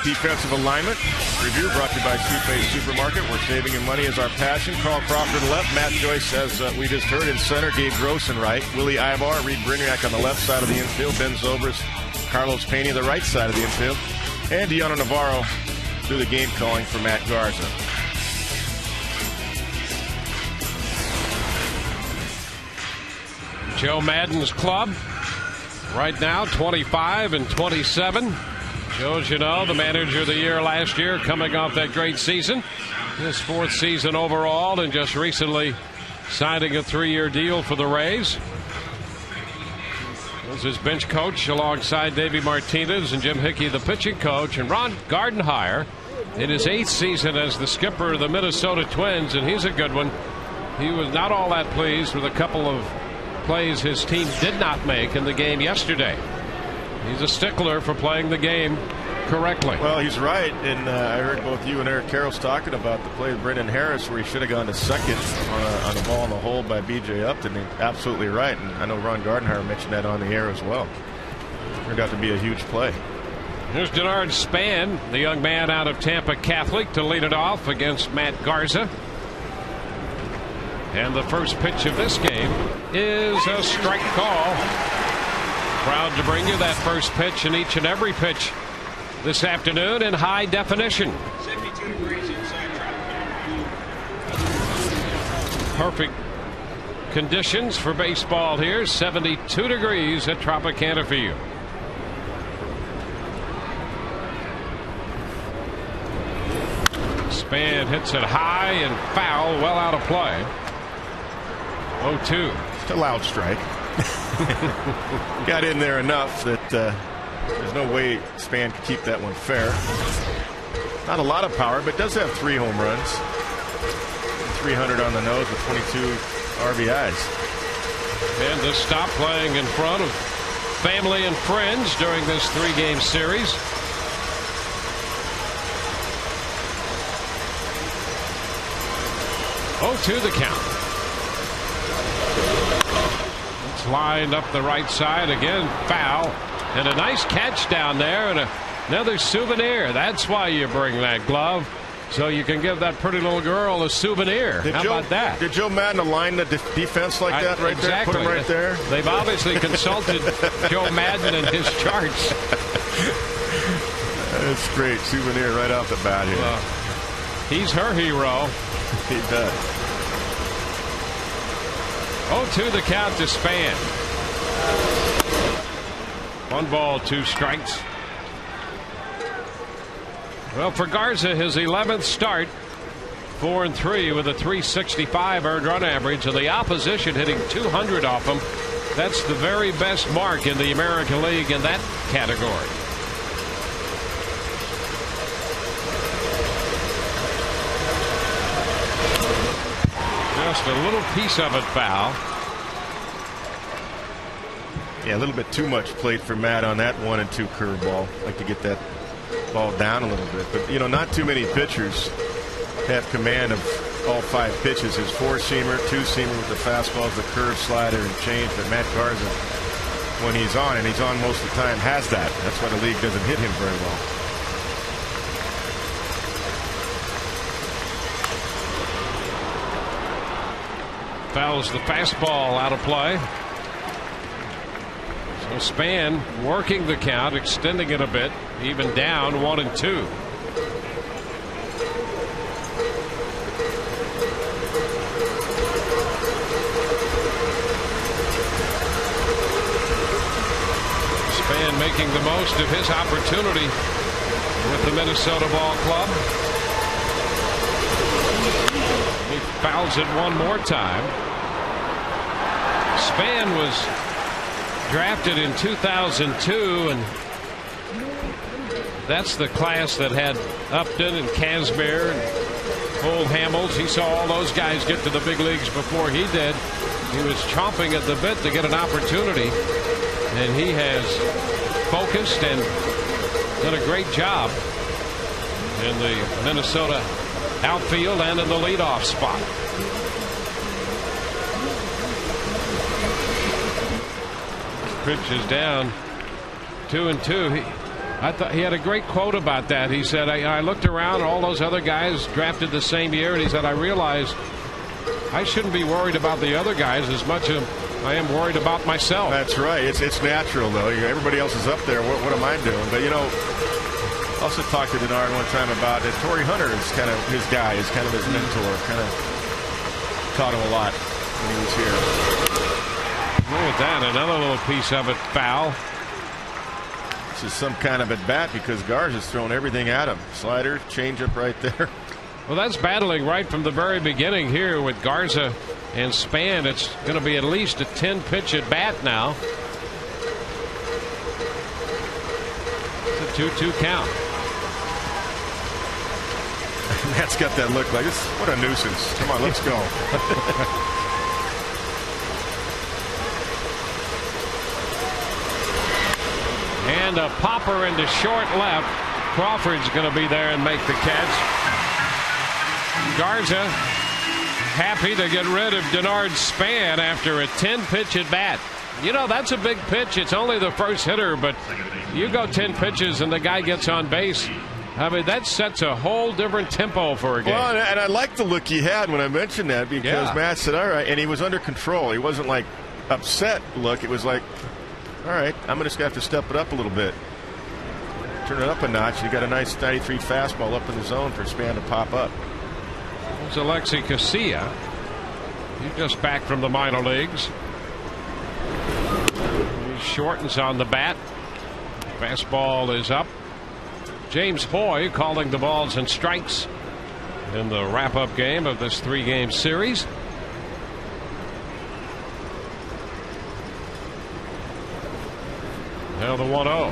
defensive alignment review brought to you by Toothpaste Supermarket, where saving you money is our passion. Carl Crawford left, Matt Joyce, as we just heard, in center, Gabe Grossen right, Willie Ibar, Reed Briniak on the left side of the infield, Ben Zobrist, Carlos Pena the right side of the infield, and Deanna Navarro do the game calling for Matt Garza. Joe Maddon's club right now 25-27. Joe's, the manager of the year last year, coming off that great season. His fourth season overall, and just recently signing a 3-year deal for the Rays. Was his bench coach alongside Davey Martinez and Jim Hickey, the pitching coach, and Ron Gardenhire in his 8th season as the skipper of the Minnesota Twins, and he's a good one. He was not all that pleased with a couple of plays his team did not make in the game yesterday. He's a stickler for playing the game correctly. Well, he's right, and I heard both you and Eric Karros talking about the play of Brendan Harris where he should have gone to second on a ball in the hole by B.J. Upton. He's absolutely right, and I know Ron Gardenhire mentioned that on the air as well. Turned out to be a huge play. Here's Denard Span, the young man out of Tampa Catholic, to lead it off against Matt Garza. And the first pitch of this game is a strike call. Proud to bring you that first pitch and each and every pitch this afternoon in high definition. 72 degrees inside Tropicana. Perfect conditions for baseball here. 72 degrees at Tropicana Field. Span hits it high and foul, well out of play. 0-2. It's a loud strike. Got in there enough that there's no way Span could keep that one fair. Not a lot of power, but does have 3 home runs. 300 on the nose with 22 RBIs. And to stop playing in front of family and friends during this 3-game series. To the count. It's lined up the right side again, foul, and a nice catch down there, and another souvenir. That's why you bring that glove, so you can give that pretty little girl a souvenir. How about that? Did Joe Madden align the defense like that right exactly. there? Put him right there. They've obviously consulted Joe Madden and his charts. That's great souvenir right off the bat here. He's her hero. He does. 0-2 the count to Span. 1 ball, 2 strikes. Well, for Garza, his 11th start, 4-3 with a 365 earned run average, and the opposition hitting 200 off him. That's the very best mark in the American League in that category. Just a little piece of it foul. Yeah, a little bit too much plate for Matt on that 1-2 curveball. Like to get that ball down a little bit, but not too many pitchers have command of all 5 pitches. His 4-seamer, 2-seamer with the fastballs, the curve, slider, and change. But Matt Garza, when he's on, and he's on most of the time, has that. That's why the league doesn't hit him very well. Fouls the fastball out of play. So Span working the count, extending it a bit, even down 1-2. Span making the most of his opportunity with the Minnesota Ball Club. He fouls it one more time. Span was drafted in 2002, and that's the class that had Upton and Kazmir and Cole Hamels. He saw all those guys get to the big leagues before he did. He was chomping at the bit to get an opportunity, and he has focused and done a great job in the Minnesota outfield and in the leadoff spot. Pitch is down 2-2. I thought he had a great quote about that. He said, I looked around, all those other guys drafted the same year, and he said, I realized I shouldn't be worried about the other guys as much as I am worried about myself. That's right. It's natural, though. Everybody else is up there. What am I doing? But, you know, I also talked to Denard one time about it. Torrey Hunter is kind of his guy, is kind of his mentor. Kind of taught him a lot when he was here. Look at that. Another little piece of it foul. This is some kind of at bat because Garza's thrown everything at him. Slider, changeup right there. Well, that's battling right from the very beginning here with Garza and Span. It's going to be at least a 10-pitch at bat now. It's a 2-2 count. Matt's got that look like this. What a nuisance. Come on, let's go. And a popper into short left. Crawford's going to be there and make the catch. Garza happy to get rid of Denard Span after a 10-pitch at bat. You know, that's a big pitch. It's only the first hitter, but you go 10 pitches and the guy gets on base. I mean, that sets a whole different tempo for a game. Well, and I like the look he had when I mentioned that because Matt said, all right, and he was under control. He wasn't like upset look. It was like, all right, I'm just going to have to step it up a little bit. Turn it up a notch. You got a nice 93 fastball up in the zone for Span to pop up. There's Alexi Casilla. He's just back from the minor leagues. He shortens on the bat. Fastball is up. James Hoy calling the balls and strikes in the wrap-up game of this 3-game series. Now the 1-0.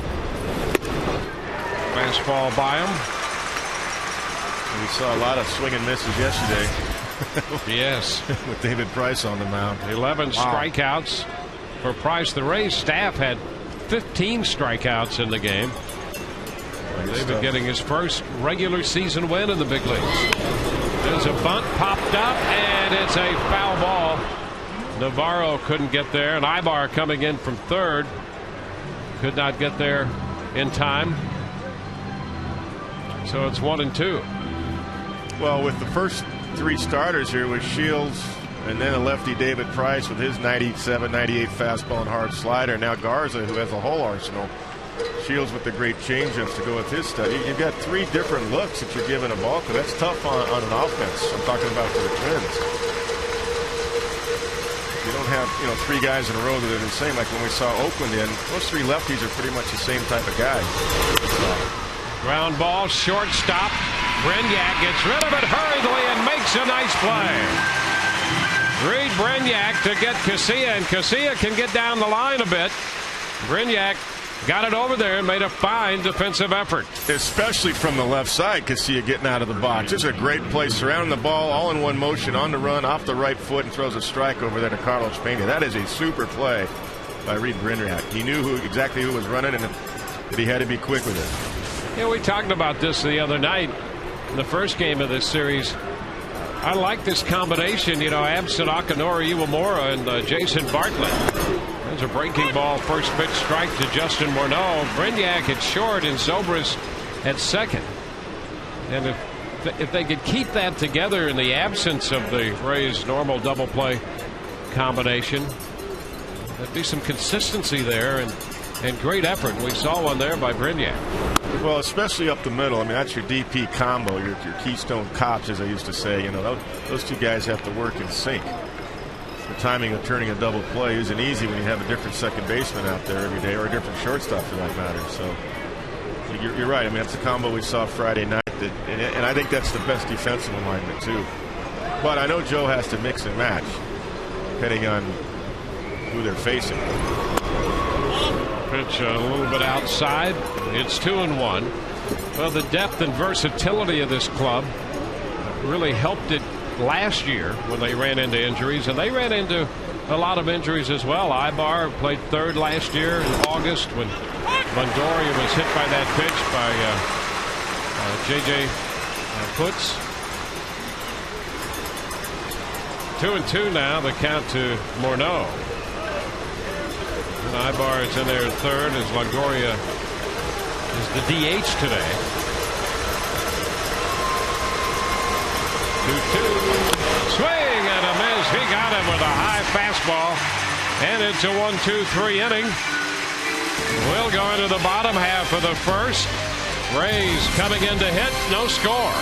Fastball by him. We saw a lot of swing and misses yesterday. Yes. With David Price on the mound. 11 strikeouts for Price. The Rays staff had 15 strikeouts in the game. David getting his first regular season win in the big leagues. There's a bunt popped up, and it's a foul ball. Navarro couldn't get there, and Ibar coming in from third could not get there in time. So it's 1-2. Well, with the first 3 starters here with Shields and then a lefty David Price with his 97, 98 fastball and hard slider. Now Garza, who has a whole arsenal. Shields with the great changeups to go with his study. You've got 3 different looks that you're giving a ball to. That's tough on an offense. I'm talking about for the Twins. You don't have 3 guys in a row that are the same. Like when we saw Oakland in, those 3 lefties are pretty much the same type of guys. Ground ball, shortstop. Brignac gets rid of it hurriedly and makes a nice play. Reed Brignac to get Casilla, and Casilla can get down the line a bit. Brignac got it over there and made a fine defensive effort. Especially from the left side, Casilla getting out of the box. It's a great play, surrounding the ball, all in one motion, on the run, off the right foot, and throws a strike over there to Carlos Pena. That is a super play by Reed Brignac. He knew exactly who was running, and that he had to be quick with it. Yeah, we talked about this the other night in the first game of this series. I like this combination, absent Akinori, Iwamura, and Jason Bartlett. There's a breaking ball, first pitch strike to Justin Morneau. Brignac at short and Zobrist at second. And if they could keep that together in the absence of the Rays' normal double play combination, there'd be some consistency there and great effort. We saw one there by Brignac. Well, especially up the middle. I mean, that's your DP combo, your Keystone Cops, as I used to say. Those 2 guys have to work in sync. The timing of turning a double play isn't easy when you have a different second baseman out there every day, or a different shortstop for that matter. So you're right. I mean, that's the combo we saw Friday night, and I think that's the best defensive alignment too. But I know Joe has to mix and match depending on who they're facing. Pitch a little bit outside. It's 2-1. Well, the depth and versatility of this club really helped it last year when they ran into injuries, and they ran into a lot of injuries as well. Ibar played third last year in August when Longoria was hit by that pitch by J.J. Putz. 2-2 now, the count to Morneau. And Ibar is in there at third as Longoria is the DH today. 2-2. Swing and a miss. He got him with a high fastball. And it's a 1-2-3 inning. We'll go into the bottom half of the first. Rays coming in to hit. No score.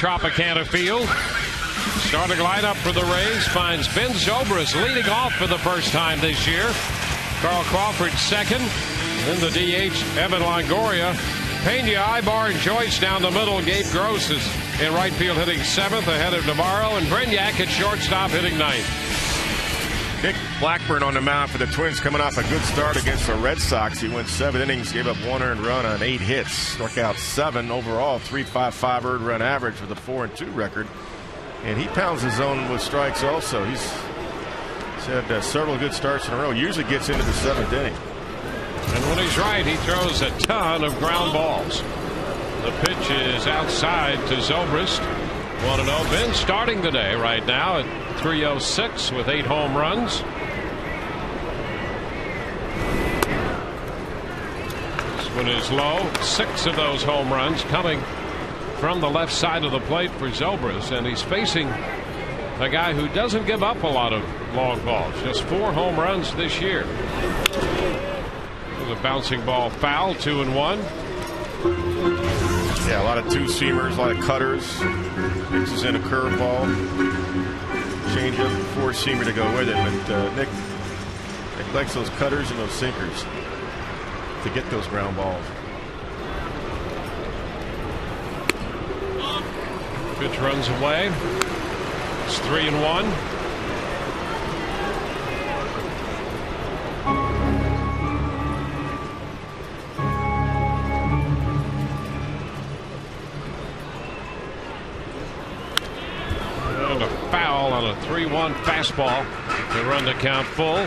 Tropicana Field. Starting lineup for the Rays finds Ben Zobrist leading off for the first time this year. Carl Crawford second. Then the DH, Evan Longoria. Pena, Ibar, and Joyce down the middle. Gabe Gross is in right field hitting seventh ahead of Navarro. And Brignac at shortstop hitting ninth. Nick Blackburn on the mound for the Twins, coming off a good start against the Red Sox. He went 7 innings, gave up 1 earned run on 8 hits, struck out 7 overall, 3.55 earned run average with a 4-2 record. And he pounds the zone with strikes also. He's had several good starts in a row. Usually gets into the 7th inning. And when he's right, he throws a ton of ground balls. The pitch is outside to Zobrist. 1-0. Ben starting the day right now at .306 with 8 home runs. This one is low. 6 of those home runs coming from the left side of the plate for Zobrist, and he's facing a guy who doesn't give up a lot of long balls. Just 4 home runs this year. There's a bouncing ball foul. 2-1. Yeah, a lot of two-seamers, a lot of cutters. Mixes in a curveball. Changeup, 4-seamer to go with it. But Nick likes those cutters and those sinkers to get those ground balls. Pitch runs away. It's 3-1. On a 3-1 fastball to run the count full.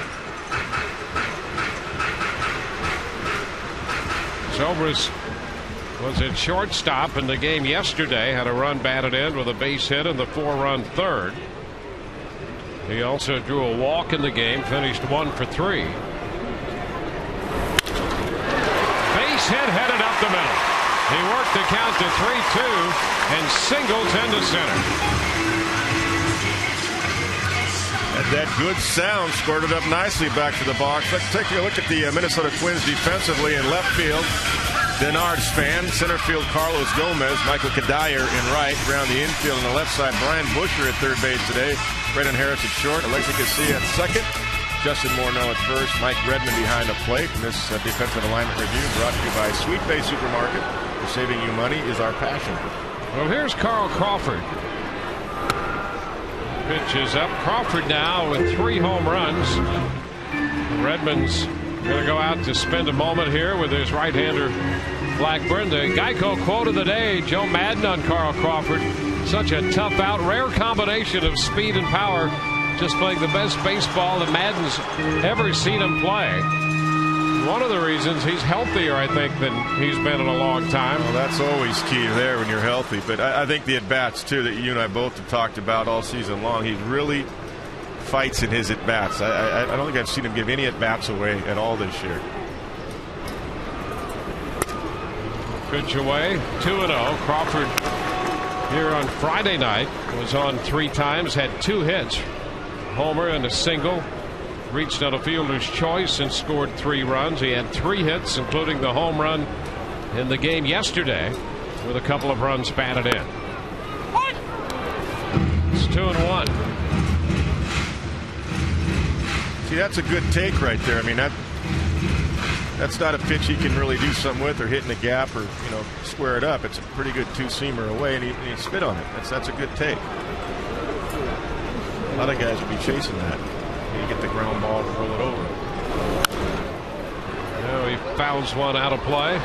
Zobrist was at shortstop in the game yesterday. Had a run batted in with a base hit in the 4-run third. He also drew a walk in the game. Finished 1 for 3. Base hit headed up the middle. He worked the count to 3-2 and singles into center. And that good sound squirted up nicely back to the box. Let's take a look at the Minnesota Twins defensively. In left field, Denard Span. Center field, Carlos Gomez. Michael Kadire in right. Around the infield on the left side, Brian Busher at third base today. Brendan Harris at short. Alexi Garcia at second. Justin Morneau at first. Mike Redmond behind the plate. And this defensive alignment review brought to you by Sweet Bay Supermarket. For saving you money is our passion. Well, here's Carl Crawford. Pitch is up. Crawford now with 3 home runs. Redmond's going to go out to spend a moment here with his right-hander Blackburn. The Geico quote of the day, Joe Madden on Carl Crawford. Such a tough out, rare combination of speed and power. just playing the best baseball that Madden's ever seen him play. One of the reasons he's healthier, I think, than he's been in a long time. Well, that's always key there when you're healthy. But I think the at-bats, too, that you and I both have talked about all season long, he really fights in his at-bats. I don't think I've seen him give any at-bats away at all this year. Pitch away, 2-0. Crawford here on Friday night was on 3 times, had 2 hits, homer and a single, reached on a fielder's choice and scored 3 runs. He had 3 hits, including the home run in the game yesterday, with a couple of runs batted in. It's 2-1. See, that's a good take right there. I mean, that's not a pitch he can really do something with, or hit in the gap, or square it up. It's a pretty good 2-seamer away, and he spit on it. That's a good take. A lot of guys would be chasing that. You get the ground ball and roll it over. Now he fouls one out of play.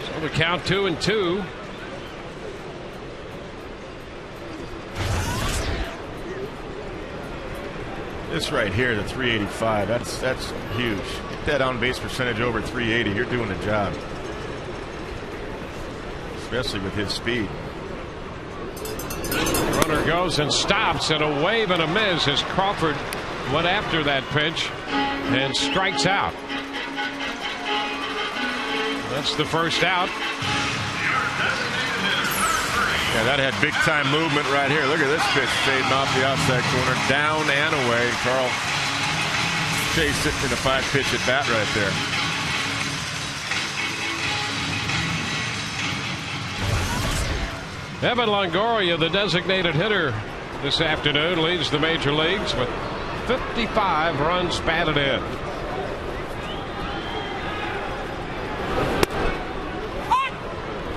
So the count 2-2. This right here, the 385, that's huge. Get that on base percentage over 380. You're doing the job, especially with his speed. Runner goes and stops, and a wave and a miss as Crawford went after that pitch and strikes out. That's the first out. Yeah, that had big time movement right here. Look at this pitch fading off the outside corner, down and away. Carl chased it in a 5-pitch at bat right there. Evan Longoria, the designated hitter this afternoon, leads the major leagues with 55 runs batted in.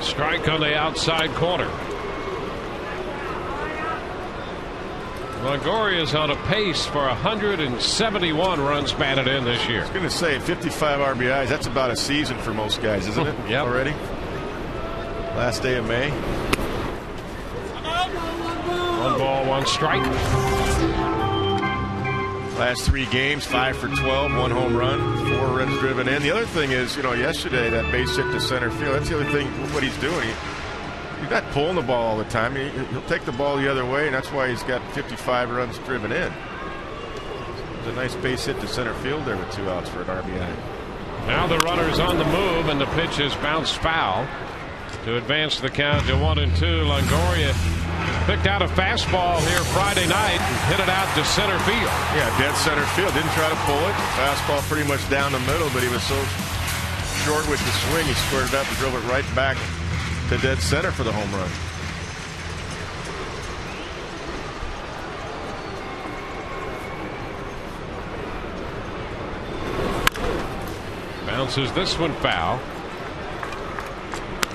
Strike on the outside corner. Longoria is on a pace for 171 runs batted in this year. I was going to say 55 RBIs. That's about a season for most guys, isn't it? Yep. Already. Last day of May. 1 ball, 1 strike. Last 3 games, 5 for 12, 1 home run, 4 runs driven in. The other thing is, yesterday that base hit to center field. That's the other thing. What he's doing. He's not pulling the ball all the time. He'll take the ball the other way, and that's why he's got 55 runs driven in. It's a nice base hit to center field there with 2 outs for an RBI. Now the runner's on the move, and the pitch is bounced foul to advance the count to 1-2. Longoria picked out a fastball here Friday night and hit it out to center field. Yeah, dead center field. Didn't try to pull it. Fastball pretty much down the middle, but he was so short with the swing, he squared it up and drove it right back to dead center for the home run. Bounces this one foul.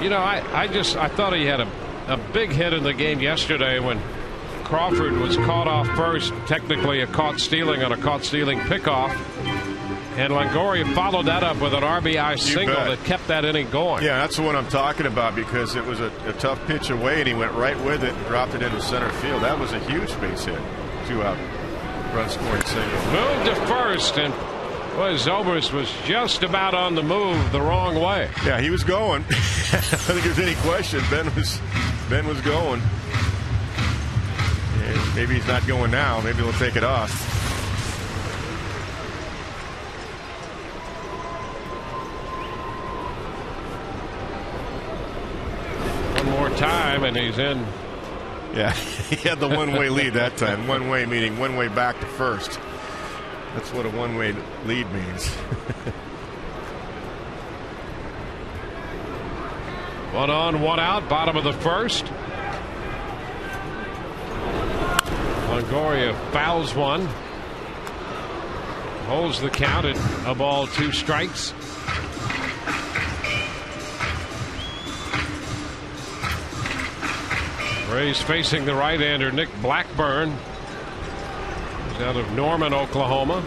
I thought he had a big hit in the game yesterday when Crawford was caught off first, technically a caught stealing on a caught stealing pickoff. And Longoria followed that up with an RBI single that kept that inning going. Yeah, that's the one I'm talking about, because it was a tough pitch away, and he went right with it and dropped it into center field. That was a huge base hit. 2-out run scoring single. Moved to first, and Zobrist was just about on the move the wrong way. Yeah, he was going. I don't think there's any question. Ben was going. And maybe he's not going now. Maybe he'll take it off. Time, and he's in. Yeah, he had the one-way lead that time. One-way meaning one way back to first. That's what a one-way lead means. 1 on, 1 out, bottom of the first. Longoria fouls one. Holds the count at 1-2 strikes. Rays facing the right-hander Nick Blackburn. He's out of Norman, Oklahoma.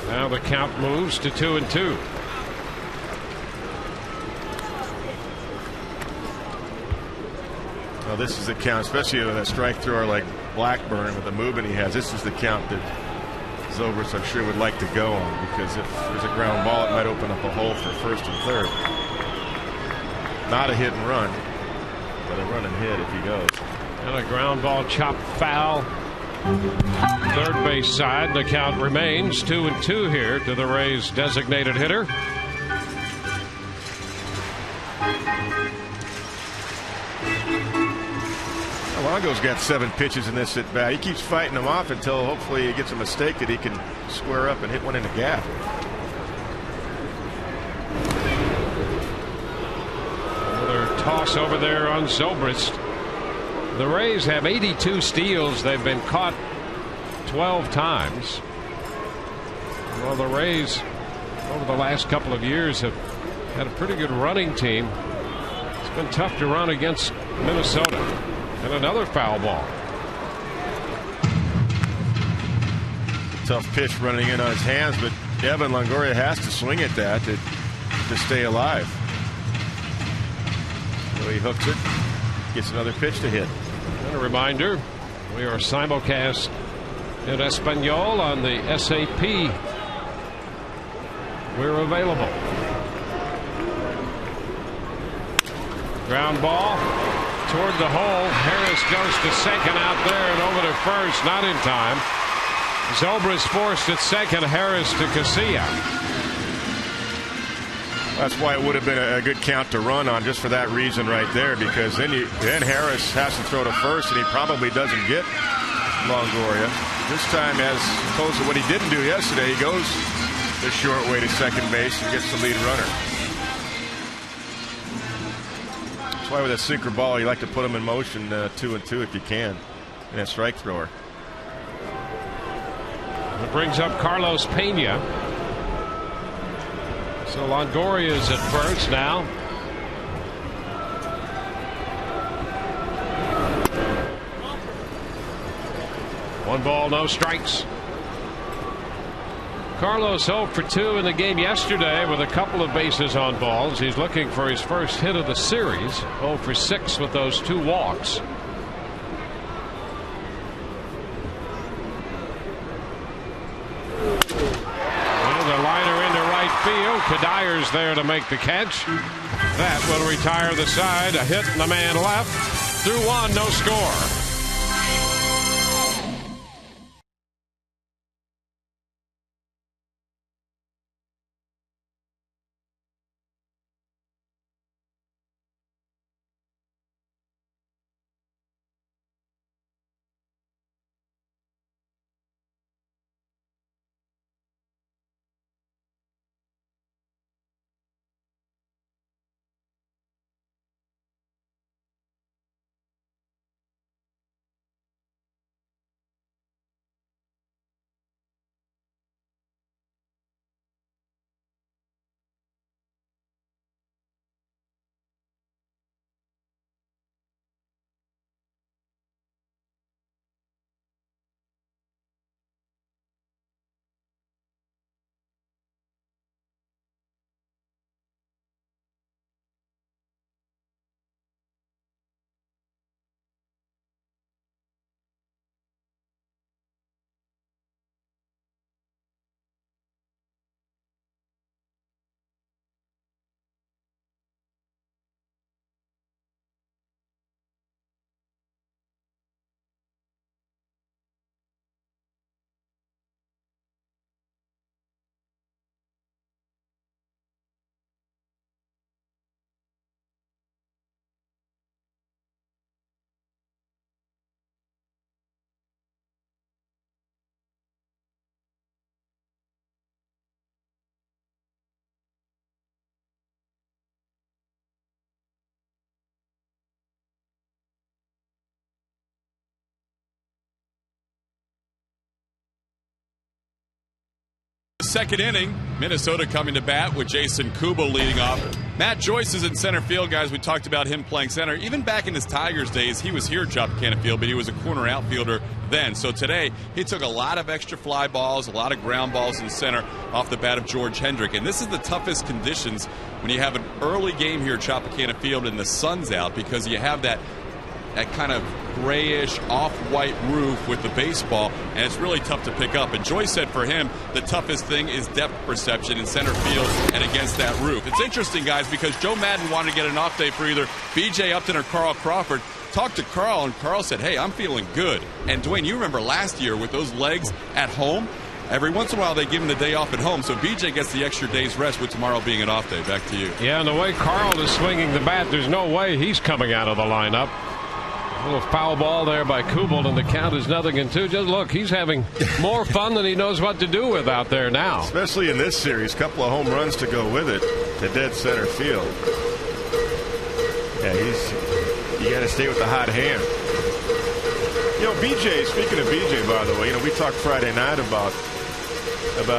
Now Now the count moves to 2-2. Well, this is the count, especially with a strike thrower like Blackburn with the movement he has. This is the count that Zobrist, I'm sure, would like to go on, because if there's a ground ball, it might open up a hole for first and third. Not a hit and run, but a run and hit if he goes. And a ground ball chopped foul. Third base side. The count remains 2-2 here to the Rays' designated hitter. Longo's got 7 pitches in this at bat. He keeps fighting them off until hopefully he gets a mistake that he can square up and hit one in the gap. Another toss over there on Zobrist. The Rays have 82 steals. They've been caught 12 times. Well, the Rays over the last couple of years have had a pretty good running team. It's been tough to run against Minnesota. And another foul ball. Tough pitch running in on his hands, but Evan Longoria has to swing at that to stay alive. So he hooks it, gets another pitch to hit. And a reminder, we are simulcast in Espanol on the SAP. We're available. Ground ball toward the hole. Harris goes to second out there and over to first. Not in time. Zobrist forced at second. Harris to Casilla. That's why it would have been a good count to run on, just for that reason right there, because then Harris has to throw to first, and he probably doesn't get Longoria. This time, as opposed to what he didn't do yesterday, he goes the short way to second base and gets the lead runner. That's why with a sinker ball, you like to put them in motion 2-2 if you can, and a strike thrower. It brings up Carlos Pena. So Longoria is at first now. One ball, no strikes. Carlos 0 for 2 in the game yesterday with a couple of bases on balls. He's looking for his first hit of the series. 0 for 6 with those 2 walks. And the liner into right field. Kadyr's there to make the catch. That will retire the side. A hit and the man left. Through 1, no score. Second inning, Minnesota coming to bat with Jason Kubel leading off. Matt Joyce is in center field, guys. We talked about him playing center. Even back in his Tigers days, he was here at Tropicana Field, but he was a corner outfielder then. So today, he took a lot of extra fly balls, a lot of ground balls in center off the bat of George Hendrick. And this is the toughest conditions when you have an early game here at Tropicana Field and the sun's out, because you have that kind of grayish off-white roof with the baseball, and it's really tough to pick up. And Joyce said for him, the toughest thing is depth perception in center field and against that roof. It's interesting, guys, because Joe Madden wanted to get an off day for either B.J. Upton or Carl Crawford. Talked to Carl, and Carl said, hey, I'm feeling good. And Dwayne, you remember last year with those legs at home, every once in a while they give him the day off at home, so B.J. gets the extra day's rest with tomorrow being an off day. Back to you. Yeah, and the way Carl is swinging the bat, there's no way he's coming out of the lineup. A little foul ball there by Kubel, and the count is 0-2. Just look, he's having more fun than he knows what to do with out there now. Especially in this series, couple of home runs to go with it to dead center field. Yeah, you got to stay with the hot hand. You know, BJ, speaking of BJ, by the way, we talked Friday night about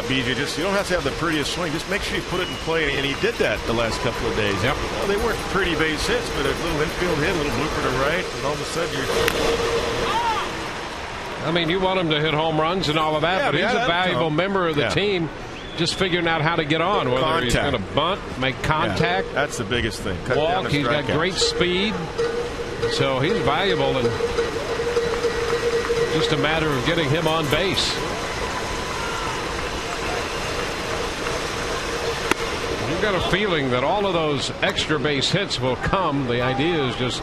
BJ. Just, you don't have to have the prettiest swing. Just make sure you put it in play, and he did that the last couple of days. Yep. Well, they weren't pretty base hits, but a little infield hit, a little blooper to right, and all of a sudden you're... I mean, you want him to hit home runs and all of that, Yeah, but he's a valuable member of the team, just figuring out how to get on, whether he's going to bunt, make contact. Yeah, that's the biggest thing. Cut down walk. the He's got great speed, so he's valuable, and just a matter of getting him on base. You've got a feeling that all of those extra base hits will come. The idea is just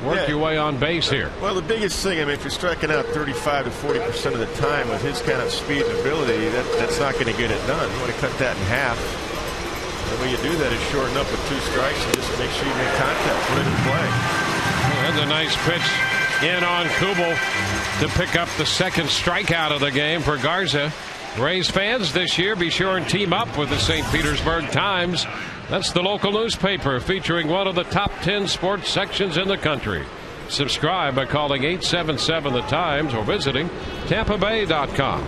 work your way on base here. Well, the biggest thing, I mean, if you're striking out 35 to 40% of the time with his kind of speed and ability, that's not going to get it done. You want to cut that in half. The way you do that is shorten up with 2 strikes and just make sure you make contact, put it in play. That's a nice pitch in on Kubel to pick up the second strikeout of the game for Garza. Rays fans this year, be sure and team up with the St. Petersburg Times. That's the local newspaper featuring one of the top 10 sports sections in the country. Subscribe by calling 877 The Times or visiting TampaBay.com.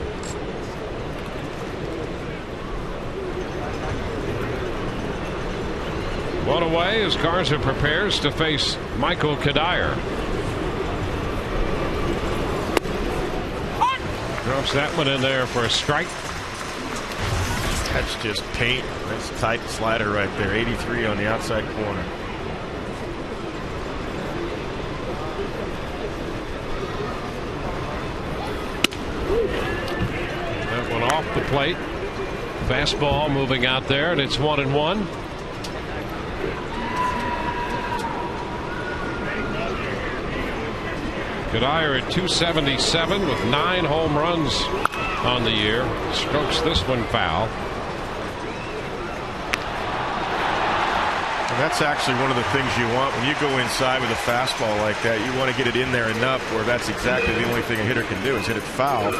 One away as Garza prepares to face Michael Kadire. Drops that one in there for a strike. That's just paint. Nice tight slider right there. 83 on the outside corner. That one off the plate. Fastball moving out there, and it's 1-1. Kadire at 277 with 9 home runs on the year. Strokes this one foul. And that's actually one of the things you want when you go inside with a fastball like that. You want to get it in there enough where that's exactly the only thing a hitter can do is hit it foul.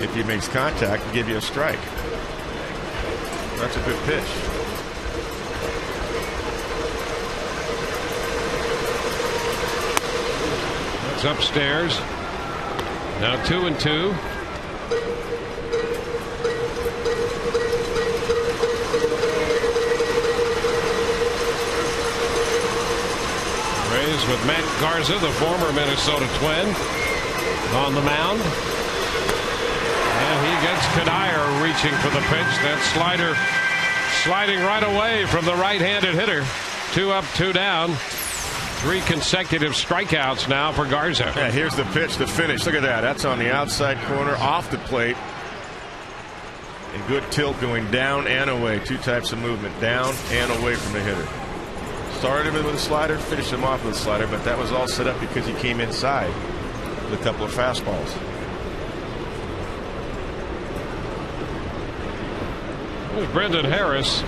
If he makes contact, give you a strike. That's a good pitch. That's upstairs. Now 2-2. Rays with Matt Garza, the former Minnesota Twin, on the mound. And he gets Kadire reaching for the pitch. That slider sliding right away from the right-handed hitter. 2 up, 2 down. 3 consecutive strikeouts now for Garza. Yeah, here's the pitch, the finish. Look at that. That's on the outside corner, off the plate. And good tilt going down and away. 2 types of movement, down and away from the hitter. Started him with a slider, finished him off with a slider, but that was all set up because he came inside with a couple of fastballs. Here's Brendan Harris.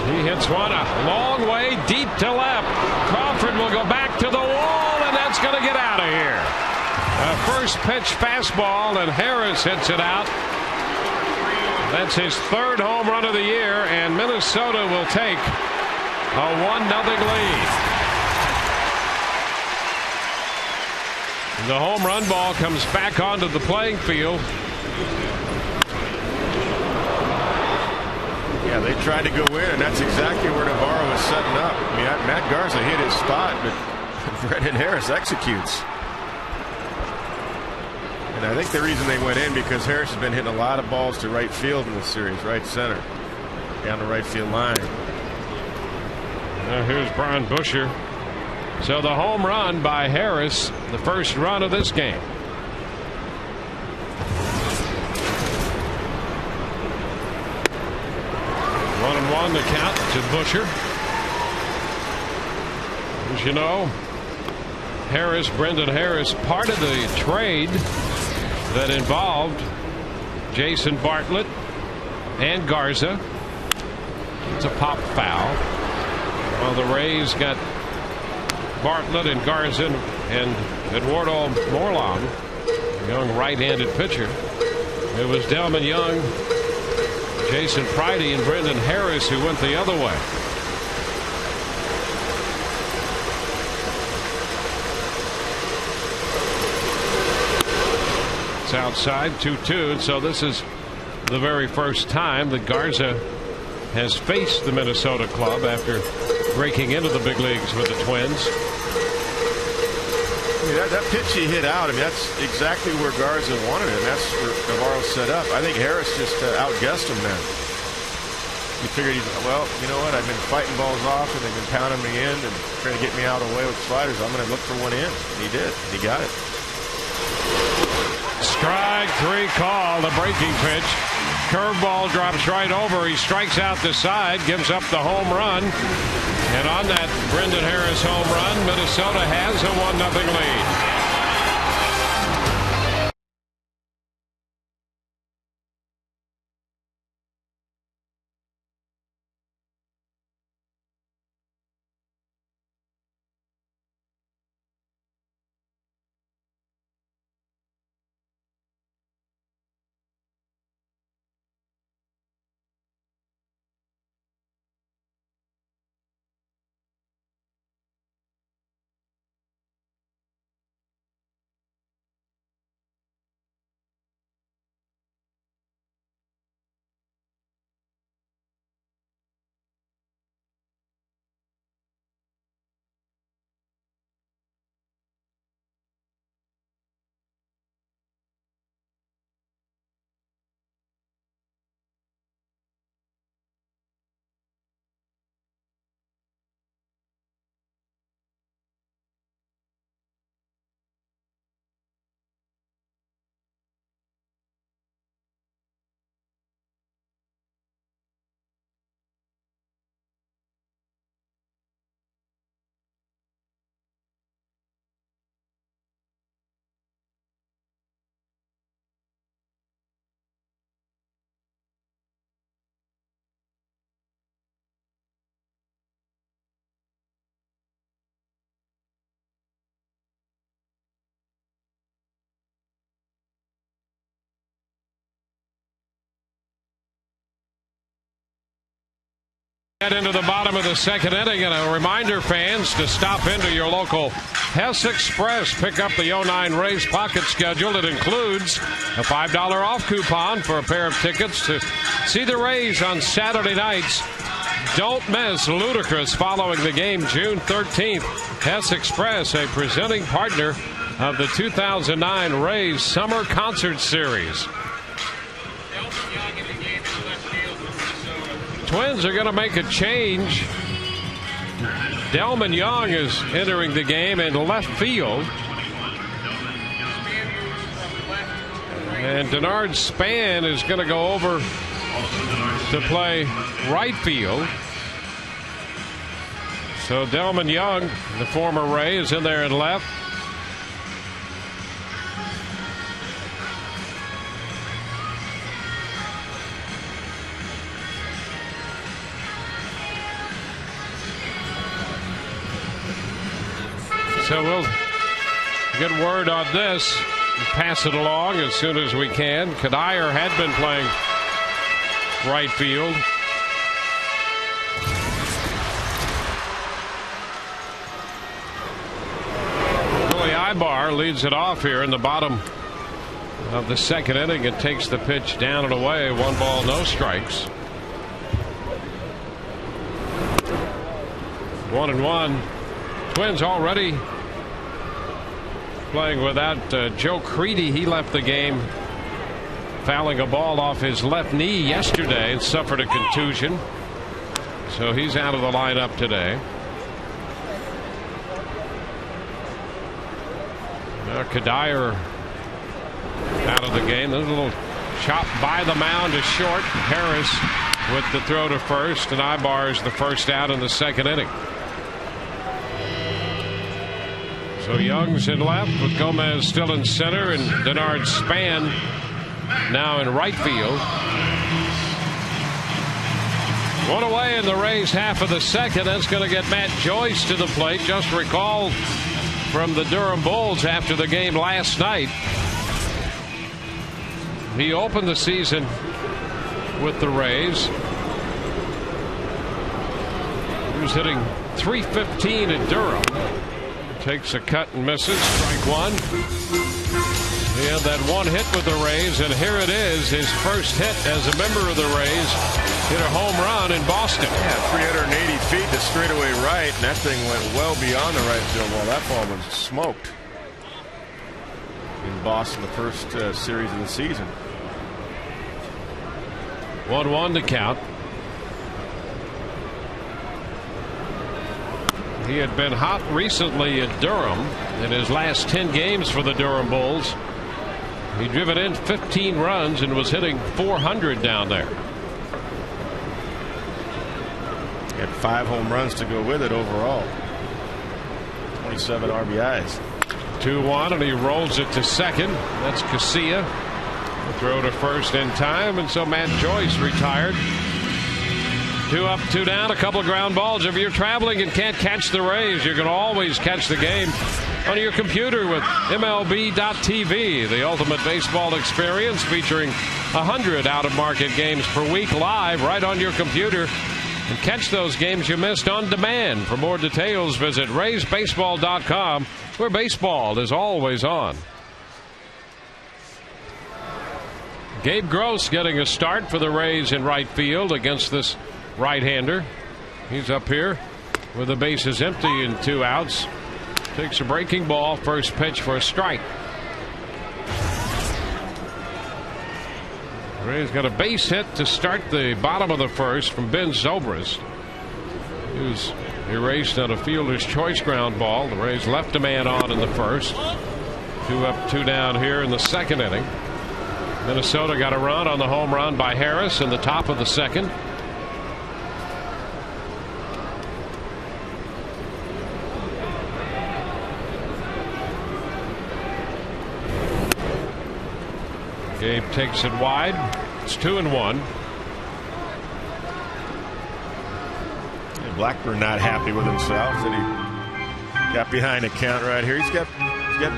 He hits one a long way deep to left. Crawford will go back to the wall, and that's going to get out of here. A first pitch fastball, and Harris hits it out. That's his 3rd home run of the year, and Minnesota will take a 1-0 lead. The home run ball comes back onto the playing field. Yeah, they tried to go in, and that's exactly where Navarro was setting up. I mean, Matt Garza hit his spot, but Brendan Harris executes. And I think the reason they went in because Harris has been hitting a lot of balls to right field in this series, right center, down the right field line. Now here's Brian Busher. So the home run by Harris, the first run of this game. One and one the count to Busher. As you know, Brendan Harris, part of the trade that involved Jason Bartlett and Garza. It's a pop foul. Well, the Rays got Bartlett and Garza and Eduardo Morlon, young right-handed pitcher. It was Delman Young, Jason Pridey, and Brendan Harris who went the other way. It's outside 2-2, so this is the very first time that Garza has faced the Minnesota club after breaking into the big leagues with the Twins. I mean, that pitch he hit out, I mean, that's exactly where Garza wanted it. That's where Navarro set up. I think Harris just outguessed him then. He figured, well, you know what? I've been fighting balls off, and they've been pounding me in and trying to get me out of the way with sliders. I'm going to look for one in. And he did. He got it. Strike three call, the breaking pitch. Curveball drops right over. He strikes out the side, gives up the home run. And on that Brendan Harris home run, Minnesota has a 1-0 lead. Get into the bottom of the second inning, and a reminder, fans, to stop into your local Hess Express. Pick up the 09 Rays pocket schedule. It includes a $5 off coupon for a pair of tickets to see the Rays on Saturday nights. Don't miss Ludacris following the game June 13th. Hess Express, a presenting partner of the 2009 Rays Summer Concert Series. Twins are going to make a change. Delman Young is entering the game in left field. And Denard Span is going to go over to play right field. So Delman Young, the former Ray, is in there in left. So we'll get word on this and pass it along as soon as we can. Kadire had been playing right field. Willie Ibar leads it off here in the bottom of the second inning and takes the pitch down and away. 1 ball, no strikes. 1-1. Twins already playing without Joe Creedy. He left the game fouling a ball off his left knee yesterday and suffered a contusion. So he's out of the lineup today. Now Kadire out of the game. There's a little chop by the mound to short. Harris with the throw to first, and Ibars the first out in the second inning. So Young's in left with Gomez still in center and Denard Span now in right field. One away in the Rays half of the second. That's going to get Matt Joyce to the plate. Just recalled from the Durham Bulls after the game last night. He opened the season with the Rays. He was hitting .315 at Durham. Takes a cut and misses. Strike one. He had that one hit with the Rays, and here it is, his first hit as a member of the Rays. Hit a home run in Boston. Yeah, 380 feet to straightaway right, and that thing went well beyond the right field wall. That ball was smoked in Boston, the first series of the season. 1-1 to count. He had been hot recently at Durham in his last 10 games for the Durham Bulls. He'd driven in 15 runs and was hitting .400 down there. He had 5 home runs to go with it overall. 27 RBIs. 2-1, and he rolls it to second. That's Casilla. The throw to first in time, and so Matt Joyce retired. 2 up, 2 down, a couple of ground balls. If you're traveling and can't catch the Rays, you can always catch the game on your computer with MLB.TV, the ultimate baseball experience featuring 100 out-of-market games per week live right on your computer. And catch those games you missed on demand. For more details, visit RaysBaseball.com, where baseball is always on. Gabe Gross getting a start for the Rays in right field against this right-hander. He's up here with the bases empty and 2 outs. Takes a breaking ball. First pitch for a strike. Rays got a base hit to start the bottom of the first from Ben Zobrist. He was erased on a fielder's choice ground ball. The Rays left a man on in the first. 2 up, 2 down here in the second inning. Minnesota got a run on the home run by Harris in the top of the second. Gabe takes it wide. It's 2-1. Blackburn not happy with himself that he got behind the count right here. He's got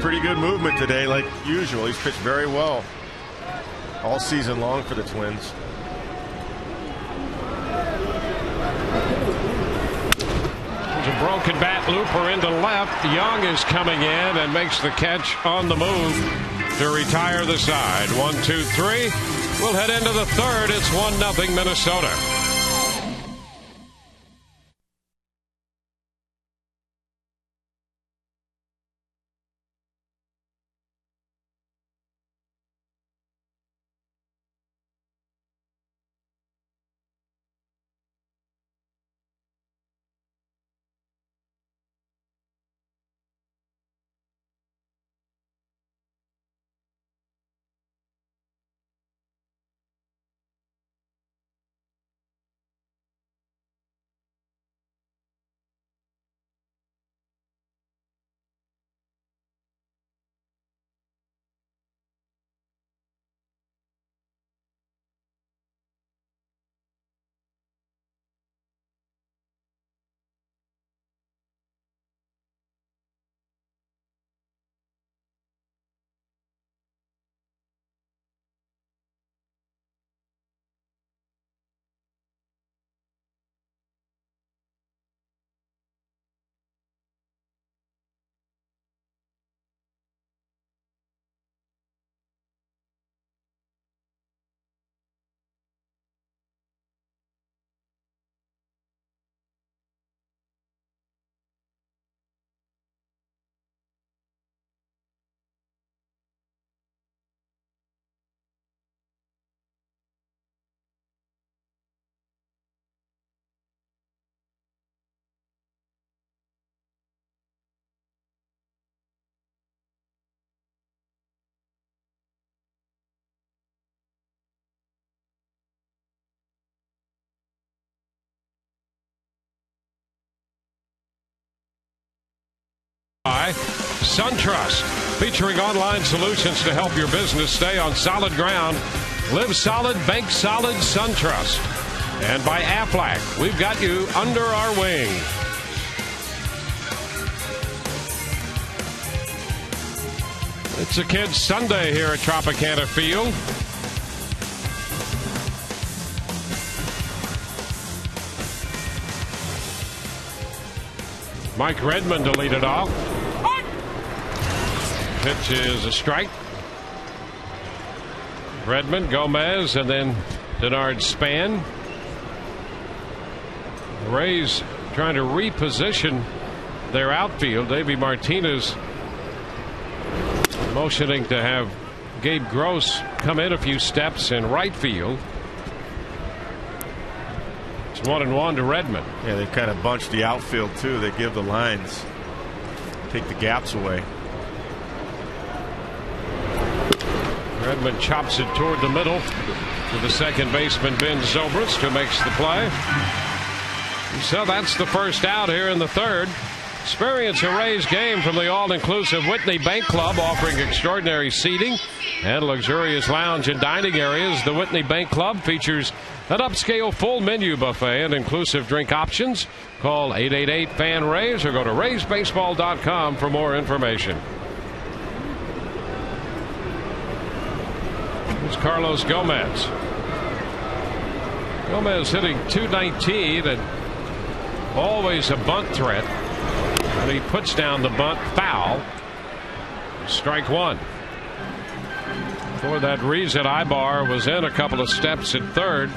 pretty good movement today, like usual. He's pitched very well all season long for the Twins. There's a broken bat looper into left. Young is coming in and makes the catch on the move to retire the side. 1-2-3. We'll head into the third. It's 1-0 Minnesota. SunTrust, featuring online solutions to help your business stay on solid ground. Live solid, bank solid, SunTrust. And by Aflac, we've got you under our wing. It's a Kids Sunday here at Tropicana Field. Mike Redmond to lead it off. Pitch is a strike. Redmond, Gomez, and then Denard Span. The Rays trying to reposition their outfield. Davey Martinez motioning to have Gabe Gross come in a few steps in right field. It's 1-1 to Redmond. Yeah, they kind of bunched the outfield too. They give the lines, take the gaps away. Redmond chops it toward the middle to the second baseman Ben Zobrist, who makes the play. So that's the first out here in the third. Experience a Rays game from the all-inclusive Whitney Bank Club, offering extraordinary seating and luxurious lounge and dining areas. The Whitney Bank Club features an upscale full menu buffet and inclusive drink options. Call 888-FAN-RAYS or go to RaysBaseball.com for more information. Here's Carlos Gomez. Gomez hitting .219 and always a bunt threat. And he puts down the bunt, foul. Strike one. For that reason, Ibar was in a couple of steps at third,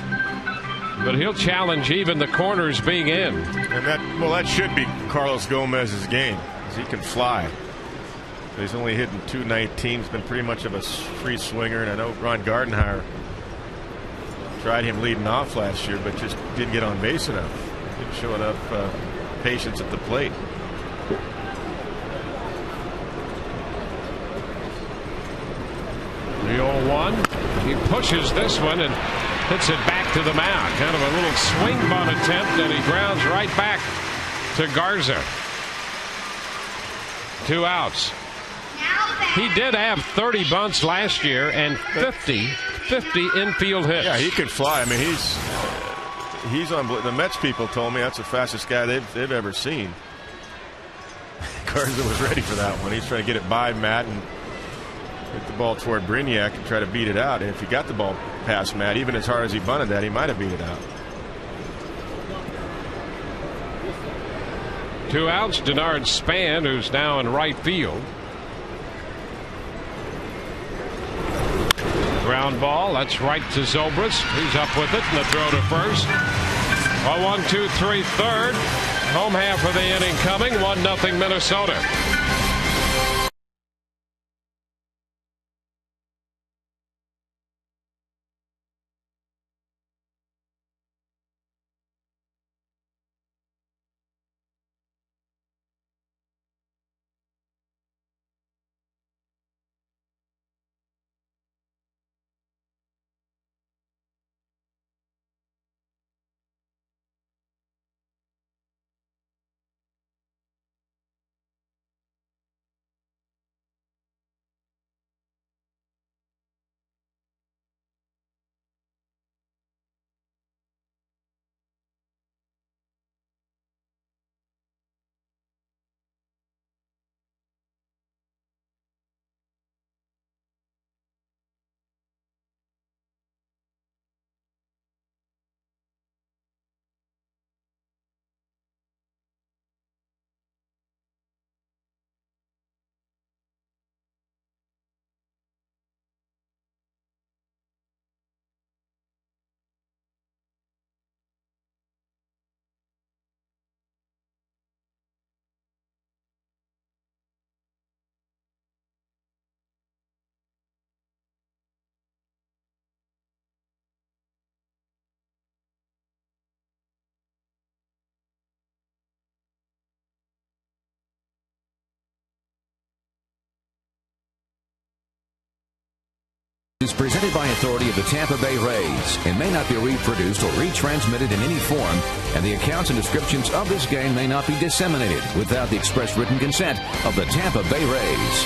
but he'll challenge even the corners being in. And that should be Carlos Gomez's game, because he can fly. He's only hitting .219. He's been pretty much of a free swinger, and I know Ron Gardenhire tried him leading off last year, but just didn't get on base enough. Didn't show enough patience at the plate. The 0-1. He pushes this one and hits it back to the mound. Kind of a little swing bunt attempt, and he grounds right back to Garza. 2 outs. He did have 30 bunts last year and 50 infield hits. Yeah, he could fly. I mean, he's on. The Mets people told me that's the fastest guy they've ever seen. Garza was ready for that one. He's trying to get it by Matt and hit the ball toward Brignac and try to beat it out. And if he got the ball past Matt, even as hard as he bunted that, he might have beat it out. 2 outs. Denard Span, who's now in right field. Ground ball. That's right to Zobrist. He's up with it, and the throw to first. A 1-2-3 third. Home half of the inning coming. 1-0 Minnesota. is presented by authority of the Tampa Bay Rays and may not be reproduced or retransmitted in any form, and the accounts and descriptions of this game may not be disseminated without the express written consent of the Tampa Bay Rays.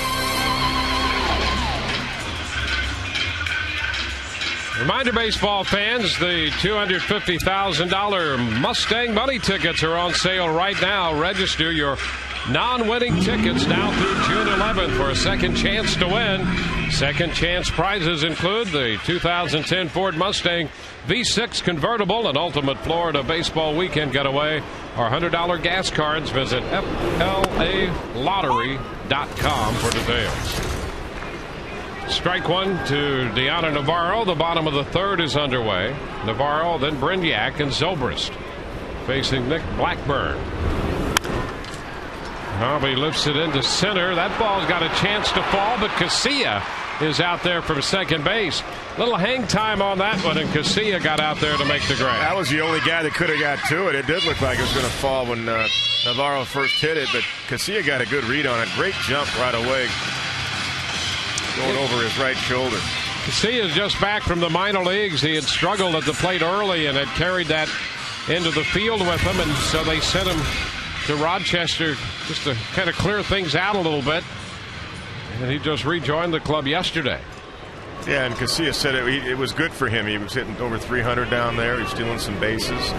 Reminder, baseball fans, the $250,000 Mustang Money tickets are on sale right now. Register your non-winning tickets now through June 11th for a second chance to win. Second chance prizes include the 2010 Ford Mustang V6 convertible, an ultimate Florida baseball weekend getaway, or $100 gas cards. Visit FLAlottery.com for details. Strike one to Deanna Navarro. The bottom of the third is underway. Navarro, then Brignac and Zobrist facing Nick Blackburn. Harvey lifts it into center. That ball's got a chance to fall, but Casilla is out there from second base. Little hang time on that one, and Casilla got out there to make the grab. That was the only guy that could have got to it. It did look like it was going to fall when Navarro first hit it, but Casilla got a good read on it. Great jump right away, going over his right shoulder. Casilla is just back from the minor leagues. He had struggled at the plate early and had carried that into the field with him, and so they sent him to Rochester just to kind of clear things out a little bit. And he just rejoined the club yesterday. Yeah, and Casilla said it was good for him. He was hitting over 300 down there. He was stealing some bases.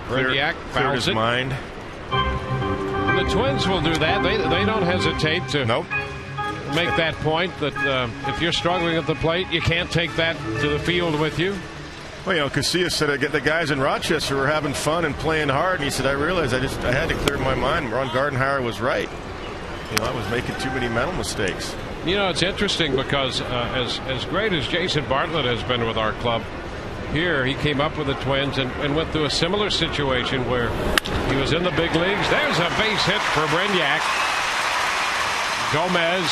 Brignac cleared his mind. The Twins will do that. They don't hesitate to make that point that if you're struggling at the plate, you can't take that to the field with you. Well, you know, Casilla said the guys in Rochester were having fun and playing hard, and he said, I realized I had to clear my mind. Ron Gardenhire was right. You know, I was making too many mental mistakes. You know, it's interesting because as great as Jason Bartlett has been with our club, here he came up with the Twins and went through a similar situation where he was in the big leagues. There's a base hit for Brignac. Gomez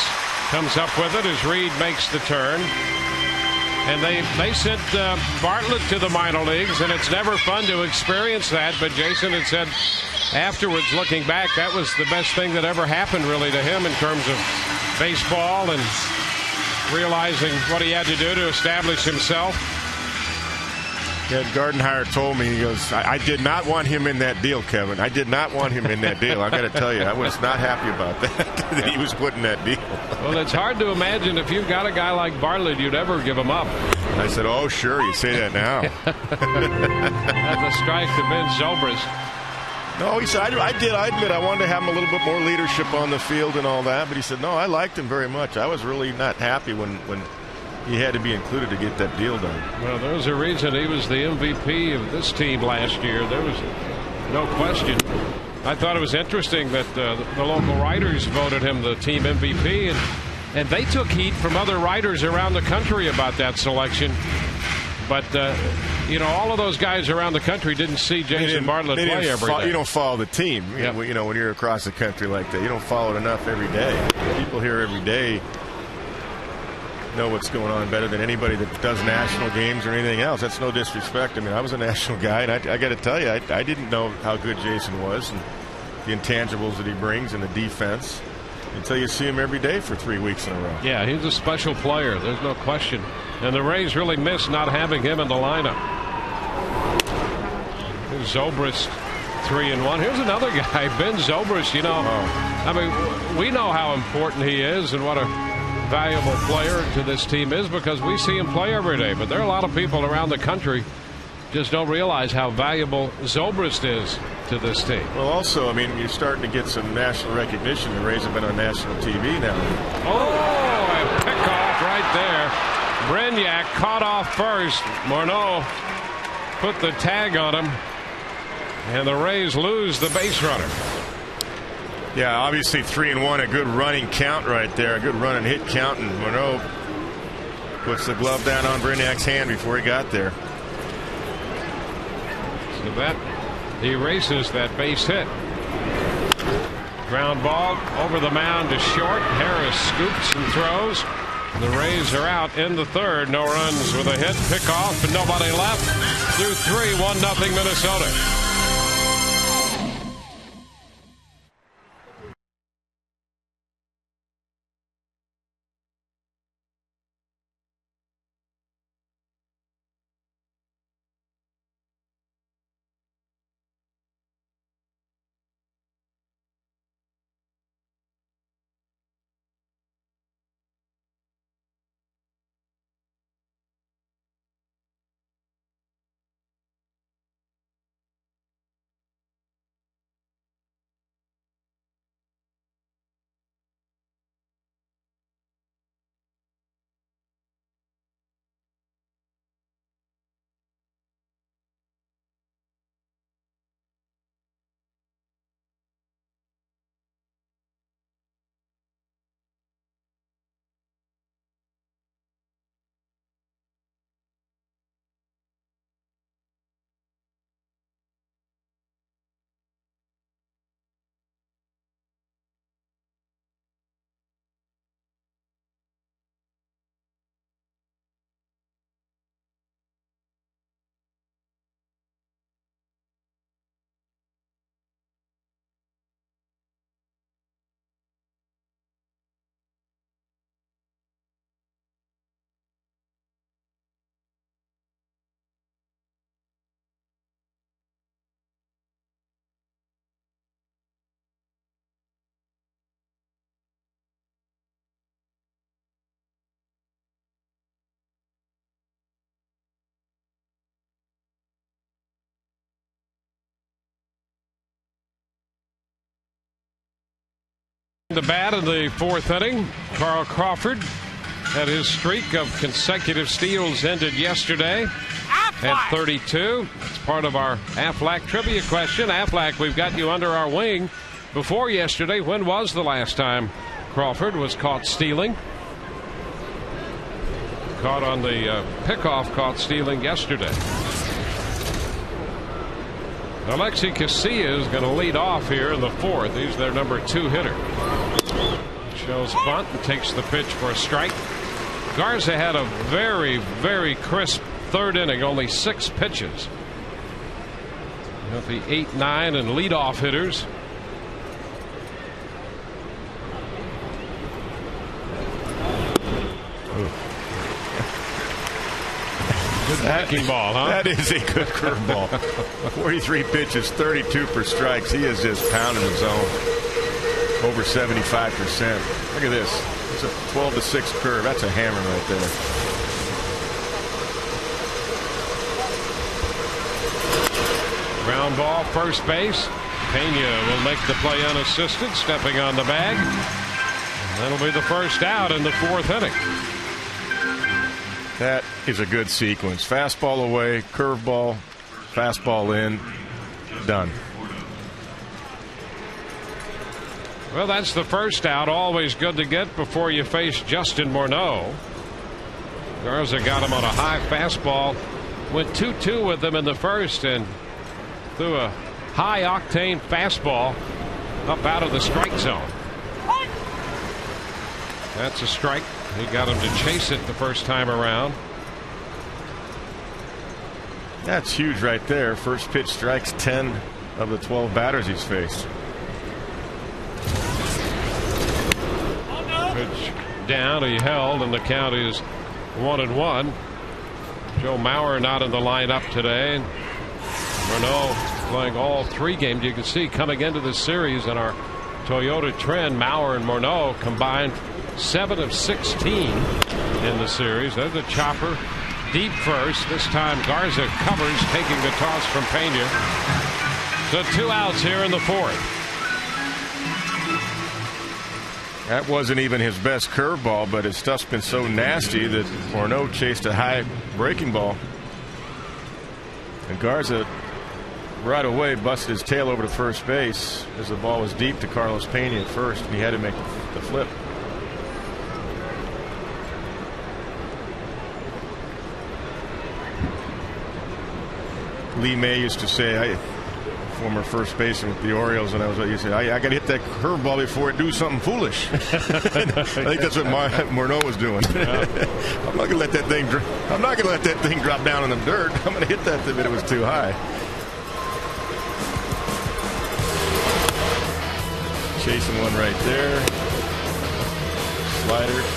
comes up with it as Reed makes the turn. And they sent Bartlett to the minor leagues, and it's never fun to experience that. But Jason had said afterwards, looking back, that was the best thing that ever happened really to him in terms of baseball and realizing what he had to do to establish himself. Yeah, Gardenhire told me, he goes, I did not want him in that deal, Kevin. I did not want him in that deal. I got to tell you, I was not happy about that he was put in that deal. Well, it's hard to imagine if you've got a guy like Bartlett, you'd ever give him up. I said, oh, sure, you say that now. That's a strike to Ben Zobrist. No, he said, I admit I wanted to have him a little bit more leadership on the field and all that. But he said, no, I liked him very much. I was really not happy when he had to be included to get that deal done. Well, there's a reason he was the MVP of this team last year. There was no question. I thought it was interesting that the local writers voted him the team MVP, and they took heat from other writers around the country about that selection. But, you know, all of those guys around the country didn't see Jason Bartlett play every day. You don't follow the team. Yep. You know, when you're across the country like that, you don't follow it enough every day. People here every day know what's going on better than anybody that does national games or anything else. That's no disrespect. I mean, I was a national guy, and I got to tell you, I didn't know how good Jason was and the intangibles that he brings in the defense until you see him every day for 3 weeks in a row. Yeah, he's a special player. There's no question. And the Rays really miss not having him in the lineup. Here's Zobrist, 3-1. Here's another guy, Ben Zobrist. You know, I mean, we know how important he is and what a valuable player to this team is because we see him play every day. But there are a lot of people around the country just don't realize how valuable Zobrist is to this team. Well, also, I mean, you're starting to get some national recognition. The Rays have been on national TV now. Oh, a pickoff right there. Brignac caught off first. Morneau put the tag on him, and the Rays lose the base runner. Yeah, obviously 3-1, a good running count right there, a good run and hit count, and Morneau puts the glove down on Brignac's hand before he got there. So that erases that base hit. Ground ball over the mound to short. Harris scoops and throws. The Rays are out in the third. No runs with a hit, pick off, and nobody left. Through 3, 1-0 Minnesota. The bat in the fourth inning. Carl Crawford had his streak of consecutive steals ended yesterday at 32. It's part of our Aflac trivia question. Aflac, we've got you under our wing. Before yesterday, when was the last time Crawford was caught stealing? Caught on the pickoff, caught stealing yesterday. Alexi Casilla is going to lead off here in the fourth. He's their number 2 hitter. Shows bunt and takes the pitch for a strike. Garza had a very, very crisp third inning, only 6 pitches. Got the 8, 9, and leadoff hitters. Good backing ball, huh? That is a good curveball. 43 pitches, 32 per strikes. He is just pounding the zone. Over 75%. Look at this. It's a 12-6 curve. That's a hammer right there. Ground ball, first base. Pena will make the play unassisted, stepping on the bag. And that'll be the first out in the fourth inning. That is a good sequence. Fastball away, curveball, fastball in, done. Well, that's the first out. Always good to get before you face Justin Morneau. Garza got him on a high fastball. Went 2-2 with him in the first and threw a high octane fastball up out of the strike zone. That's a strike. He got him to chase it the first time around. That's huge right there. First pitch strikes 10 of the 12 batters he's faced. Pitch down, he held, and the count is 1-1. Joe Mauer not in the lineup today. Morneau playing all 3 games. You can see coming into this series in our Toyota trend, Mauer and Morneau combined 7 of 16 in the series. There's a chopper deep first. This time Garza covers, taking the toss from Pena. So 2 outs here in the fourth. That wasn't even his best curveball, but his stuff's been so nasty that Morneau chased a high breaking ball. And Garza right away busted his tail over to first base as the ball was deep to Carlos Pena at first, and he had to make the flip. Lee May used to say, former first baseman with the Orioles, and he said, I got to hit that curveball before it do something foolish. I think that's what Morneau was doing. I'm not going to let that thing. I'm not going to let that thing drop down in the dirt. I'm going to hit that thing, but it was too high. Chasing one right there.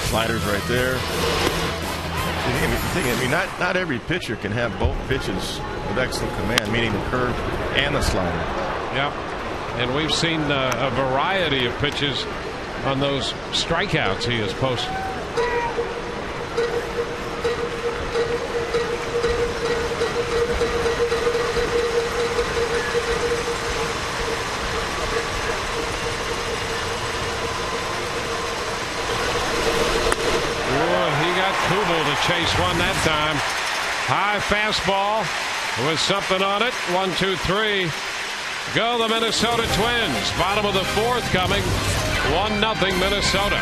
Sliders right there. I mean, not every pitcher can have both pitches with excellent command, meaning the curve and the slider. Yep. And we've seen a variety of pitches on those strikeouts he has posted. Kubel to chase one that time. High fastball with something on it. 1-2-3. Go the Minnesota Twins. Bottom of the fourth coming. 1-0 Minnesota.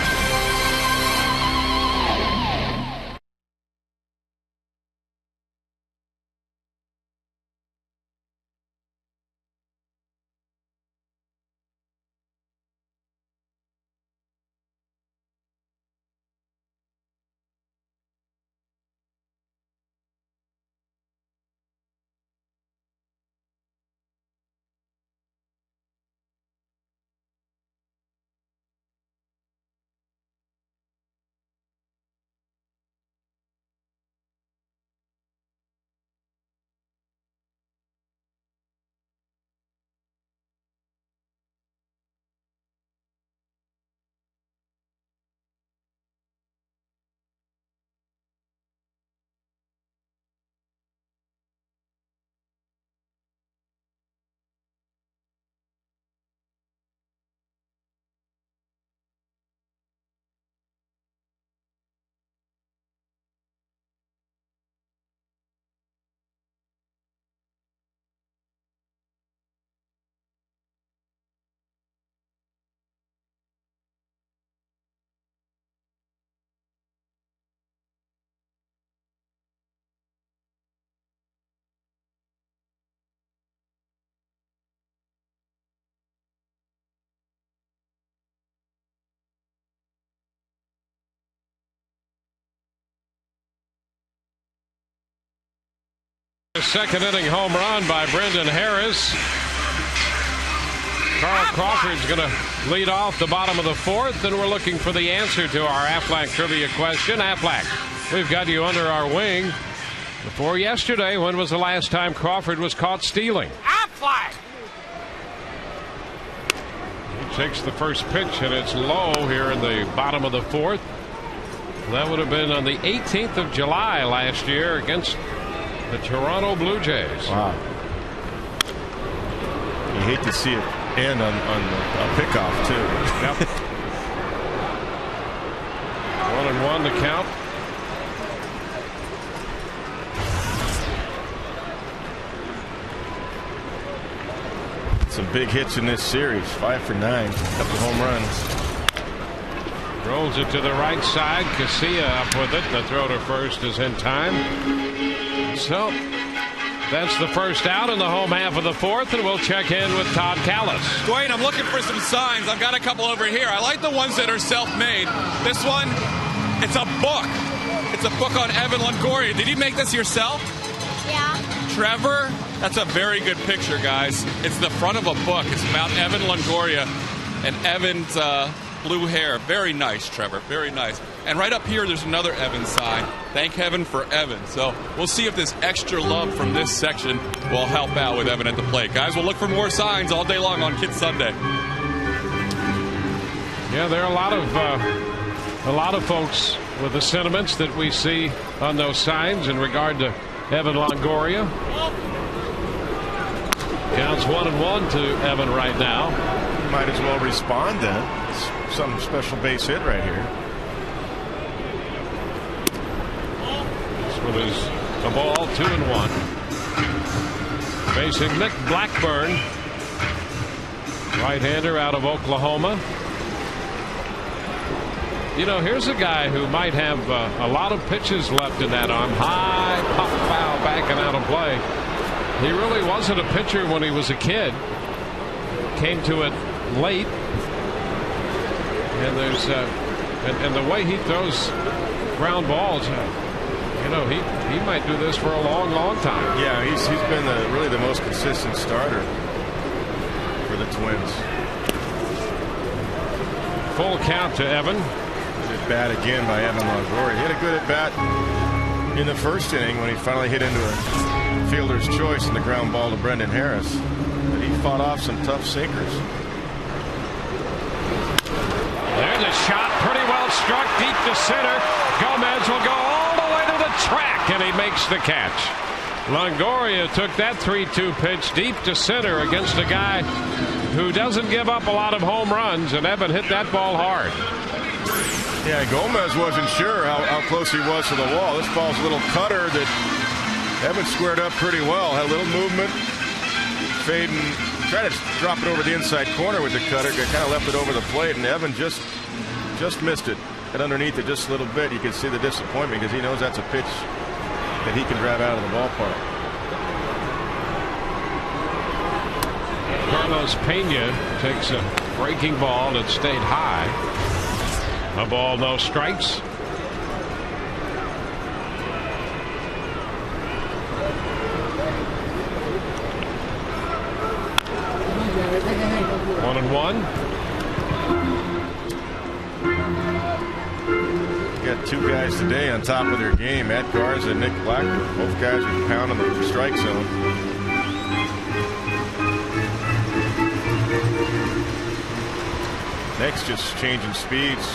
Second inning home run by Brendan Harris. Carl Crawford's going to lead off the bottom of the fourth, and we're looking for the answer to our Aflac trivia question. Aflac, we've got you under our wing. Before yesterday, when was the last time Crawford was caught stealing? Aflac! He takes the first pitch, and it's low here in the bottom of the fourth. That would have been on the 18th of July last year against the Toronto Blue Jays. Wow. You hate to see it end on a pickoff, too. Yep. 1-1 to count. Some big hits in this series. 5 for 9. A couple home runs. Rolls it to the right side. Casilla up with it. The throw to first is in time. So that's the first out in the home half of the fourth, and we'll check in with Todd Callis. Dwayne, I'm looking for some signs. I've got a couple over here. I like the ones that are self-made. This one, it's a book. It's a book on Evan Longoria. Did you make this yourself? Yeah. Trevor, that's a very good picture, guys. It's the front of a book. It's about Evan Longoria and Evan's blue hair. Very nice, Trevor. Very nice. And right up here, there's another Evan sign. Thank heaven for Evan. So we'll see if this extra love from this section will help out with Evan at the plate. Guys, we'll look for more signs all day long on Kids Sunday. Yeah, there are a lot of folks with the sentiments that we see on those signs in regard to Evan Longoria. Counts 1-1 to Evan right now. Might as well respond then. It's some special base hit right here. This one is a ball, 2-1. Facing Nick Blackburn, right-hander out of Oklahoma. You know, here's a guy who might have a lot of pitches left in that arm. High pop foul backing out of play. He really wasn't a pitcher when he was a kid. Came to it late. And there's and the way he throws ground balls, you know, he might do this for a long time. Yeah, he's been really the most consistent starter for the Twins. Full count to Evan. Good at bat again by Evan Longoria. He had a good at bat in the first inning when he finally hit into a fielder's choice in the ground ball to Brendan Harris. But he fought off some tough sinkers. There's a shot, pretty well struck deep to center. Gomez will go all the way to the track, and he makes the catch. Longoria took that 3-2 pitch deep to center against a guy who doesn't give up a lot of home runs, and Evan hit that ball hard. Yeah, Gomez wasn't sure how close he was to the wall. This ball's a little cutter that Evan squared up pretty well. Had a little movement, fading, tried to drop it over the inside corner with the cutter, kind of left it over the plate, and Evan just missed it. Got underneath it just a little bit. You can see the disappointment because he knows that's a pitch that he can drive out of the ballpark. Carlos Pena takes a breaking ball that stayed high. A ball, no strikes. One and one. Got two guys today on top of their game, Matt Garza and Nick Blackburn. Both guys are pounding the strike zone. Nick's just changing speeds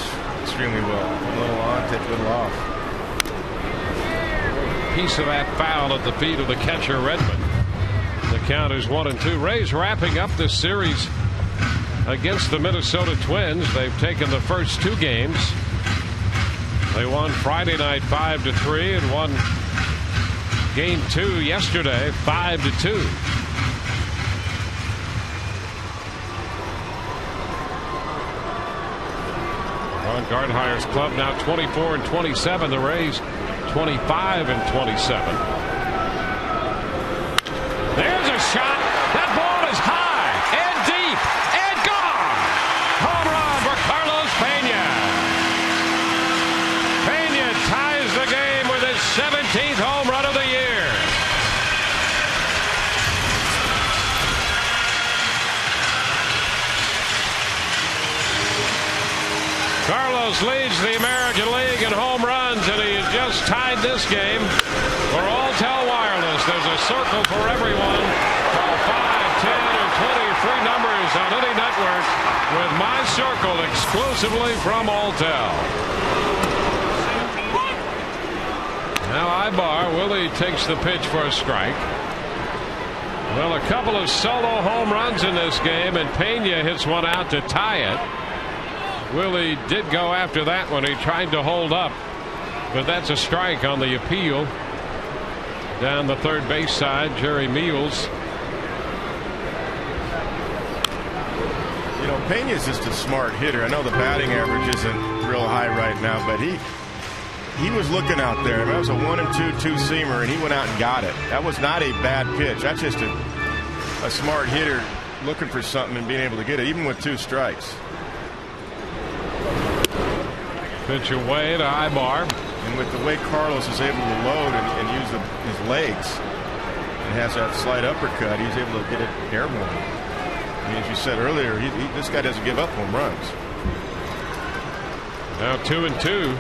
extremely well. A little on, take a little off. Piece of that foul at the feet of the catcher Redmond. The count is 1-2. Rays wrapping up this series against the Minnesota Twins. They've taken the first two games. They won Friday night 5-3 and won game 2 yesterday 5-2. Ron Gardenhire's club now 24-27. The Rays 25-27. There's a shot. That ball is high and deep and gone. Home run for Carlos Pena. Pena ties the game with his 17th home run of the year. Carlos leads the American League in home runs, and he has just tied this game for Alltel Wireless. There's a circle for everyone. Call 5, 10, or 23 numbers on any network with My Circle exclusively from Alltel. Now Ibar, Willie takes the pitch for a strike. Well, a couple of solo home runs in this game, and Pena hits one out to tie it. Willie did go after that one. He tried to hold up, but that's a strike on the appeal. Down the third base side, Jerry Meals. You know, Pena's just a smart hitter. I know the batting average isn't real high right now, but he was looking out there. That was a 1-2 two-seamer, and he went out and got it. That was not a bad pitch. That's just a smart hitter looking for something and being able to get it, even with 2 strikes. Pitch away to Ibar. And with the way Carlos is able to load and use his legs and has that slight uppercut, he's able to get it airborne. I mean, as you said earlier, this guy doesn't give up home runs. Now 2-2.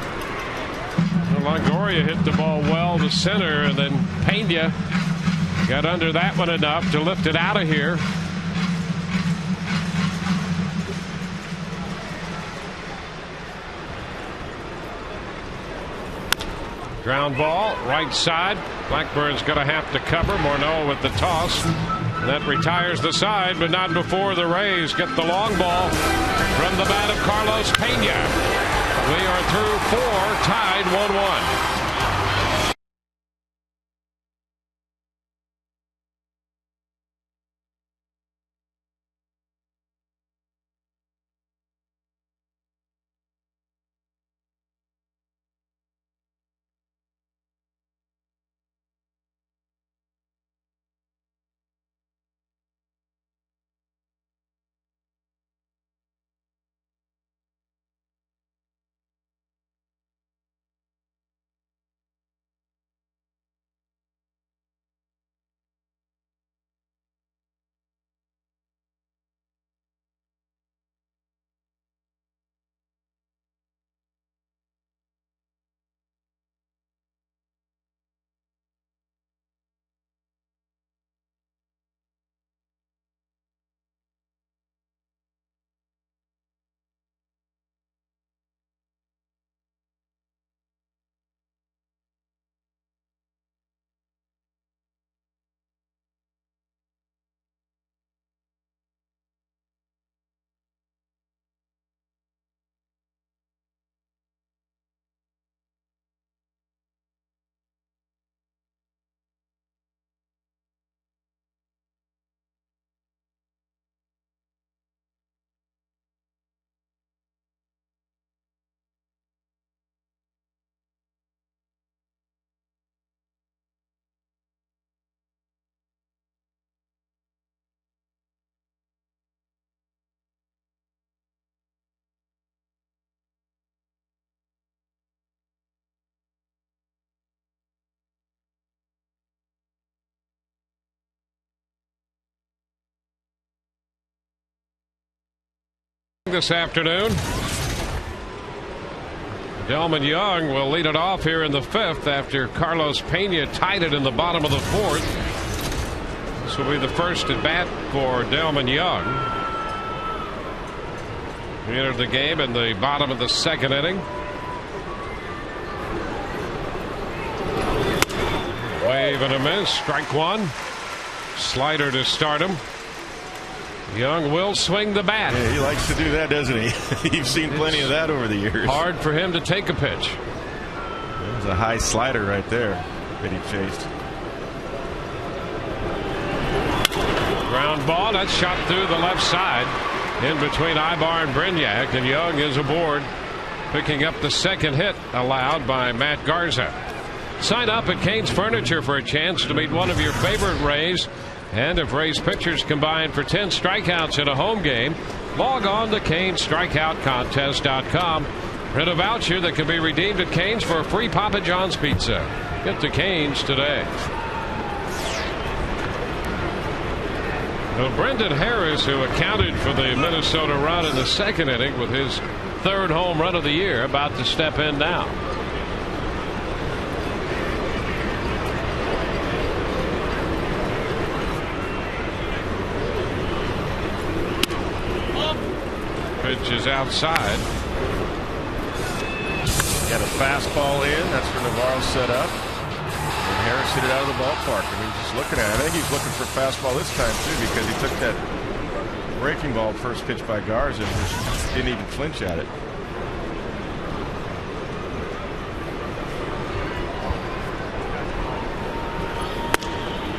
Longoria hit the ball well to center, and then Pena got under that one enough to lift it out of here. Ground ball, right side. Blackburn's going to have to cover. Morneau with the toss. That retires the side, but not before the Rays get the long ball from the bat of Carlos Pena. We are through 4, tied 1-1. This afternoon, Delman Young will lead it off here in the 5th after Carlos Pena tied it in the bottom of the 4th. This will be the first at bat for Delman Young. He entered the game in the bottom of the 2nd inning. Wave and a miss. Strike 1. Slider to start him. Young will swing the bat. Yeah, he likes to do that, doesn't he? You've seen plenty of that over the years. Hard for him to take a pitch. There's a high slider right there that he chased. Ground ball. That's shot through the left side in between Ibar and Brignac, and Young is aboard, picking up the 2nd hit allowed by Matt Garza. Sign up at Kane's Furniture for a chance to meet one of your favorite Rays. And if Rays pitchers combine for 10 strikeouts in a home game, log on to CaneStrikeoutContest.com. Print a voucher that can be redeemed at Cane's for a free Papa John's pizza. Get to Cane's today. Well, Brendan Harris, who accounted for the Minnesota run in the 2nd inning with his third home run of the year about to step in now. Pitch is outside. Got a fastball in. That's where Navarro set up. And Harris hit it out of the ballpark. And he's just looking at it. I think he's looking for a fastball this time, too, because he took that breaking ball first pitch by Garza and just didn't even flinch at it.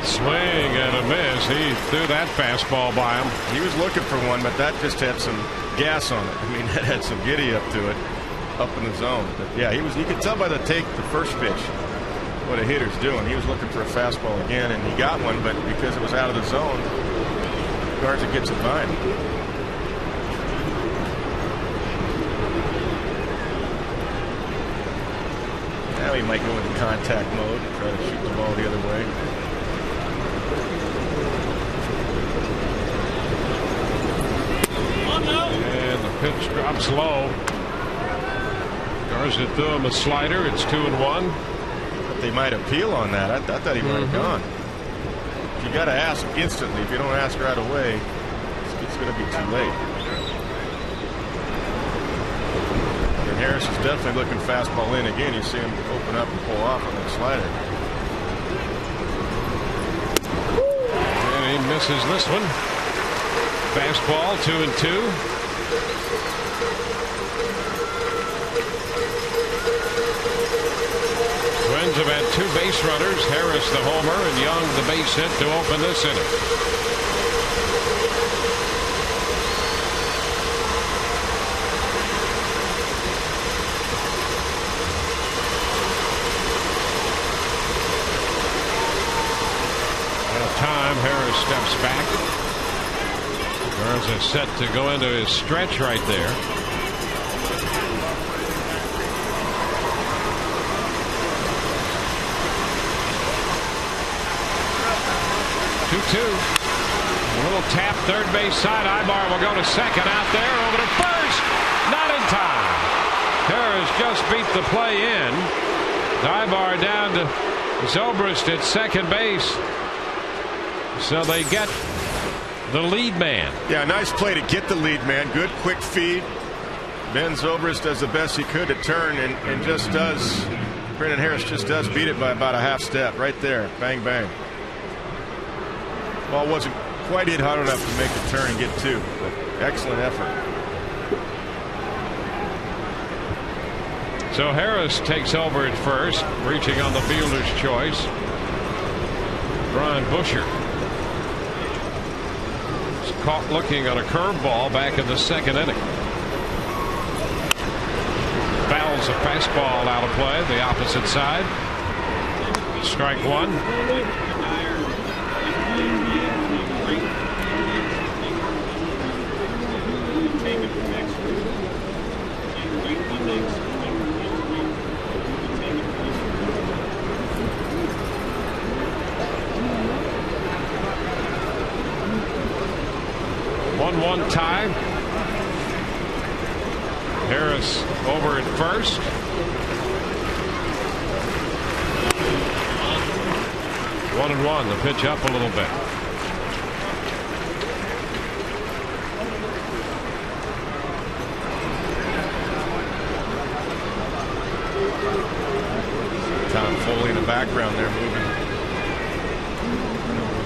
Swing and a miss. He threw that fastball by him. He was looking for one, but that just had some gas on it. I mean, that had some giddy up to it, up in the zone. But yeah, he was. You could tell by the take, the first pitch, what a hitter's doing. He was looking for a fastball again, and he got one, but because it was out of the zone, Garza gets it by him. Now he might go into contact mode and try to shoot the ball the other way. And the pitch drops low. Garza threw him a slider. It's 2-1. But they might appeal on that. I thought he might have gone. You got to ask instantly. If you don't ask right away, it's going to be too late. And Harris is definitely looking fastball in again. You see him open up and pull off on that slider. And he misses this one. Fastball, 2-2. Twins have had two base runners, Harris the homer and Young the base hit to open this inning. At a time, Harris steps back. Garza set to go into his stretch right there. A little tap, third base side. Ibar will go to second, out there, over to first. Not in time. Harris just beat the play in. Ibar down to Zobrist at second base. So they get the lead man. Yeah, nice play to get the lead man. Good quick feed. Ben Zobrist does the best he could to turn and just does. Brandon Harris just does beat it by about a half step right there. Bang, bang. Ball wasn't quite hit hard enough to make the turn and get two, but excellent effort. So Harris takes over at first, reaching on the fielder's choice. Brian Busher is caught looking on a curveball back in the second inning. Fouls a fastball out of play, the opposite side. Strike one. One tie. Harris over at first. One and one. The pitch up a little bit. Tom Foley in the background there, moving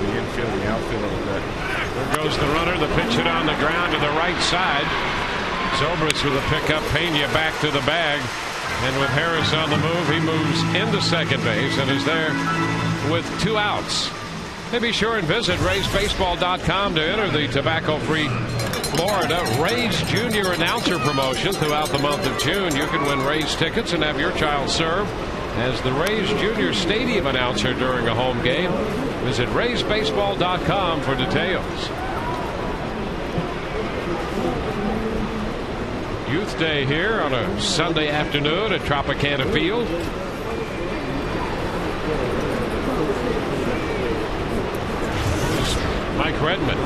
the infield and the outfield a little bit. There goes the runner. The pitch hit on the ground to the right side. Zobrist with a pickup. Pena back to the bag. And with Harris on the move, he moves into second base and is there with two outs. Hey, be sure and visit RaysBaseball.com to enter the tobacco-free Florida Rays Junior Announcer promotion throughout the month of June. You can win Rays tickets and have your child serve as the Rays Junior Stadium announcer during a home game. Visit RaysBaseball.com for details. Youth Day here on a Sunday afternoon at Tropicana Field. Mike Redmond.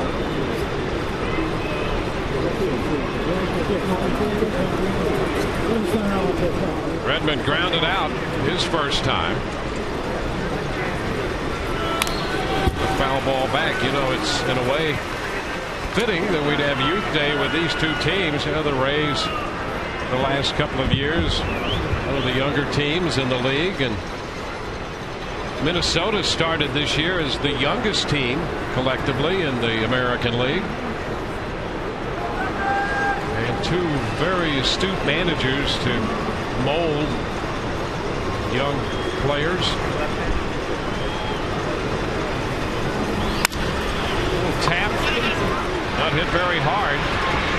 Redmond grounded out his first time. The foul ball back. You know, it's in a way fitting that we'd have Youth Day with these two teams. You know, the Rays the last couple of years, one of the younger teams in the league, and Minnesota started this year as the youngest team collectively in the American League. And two very astute managers to mold young players. Little tap, not hit very hard.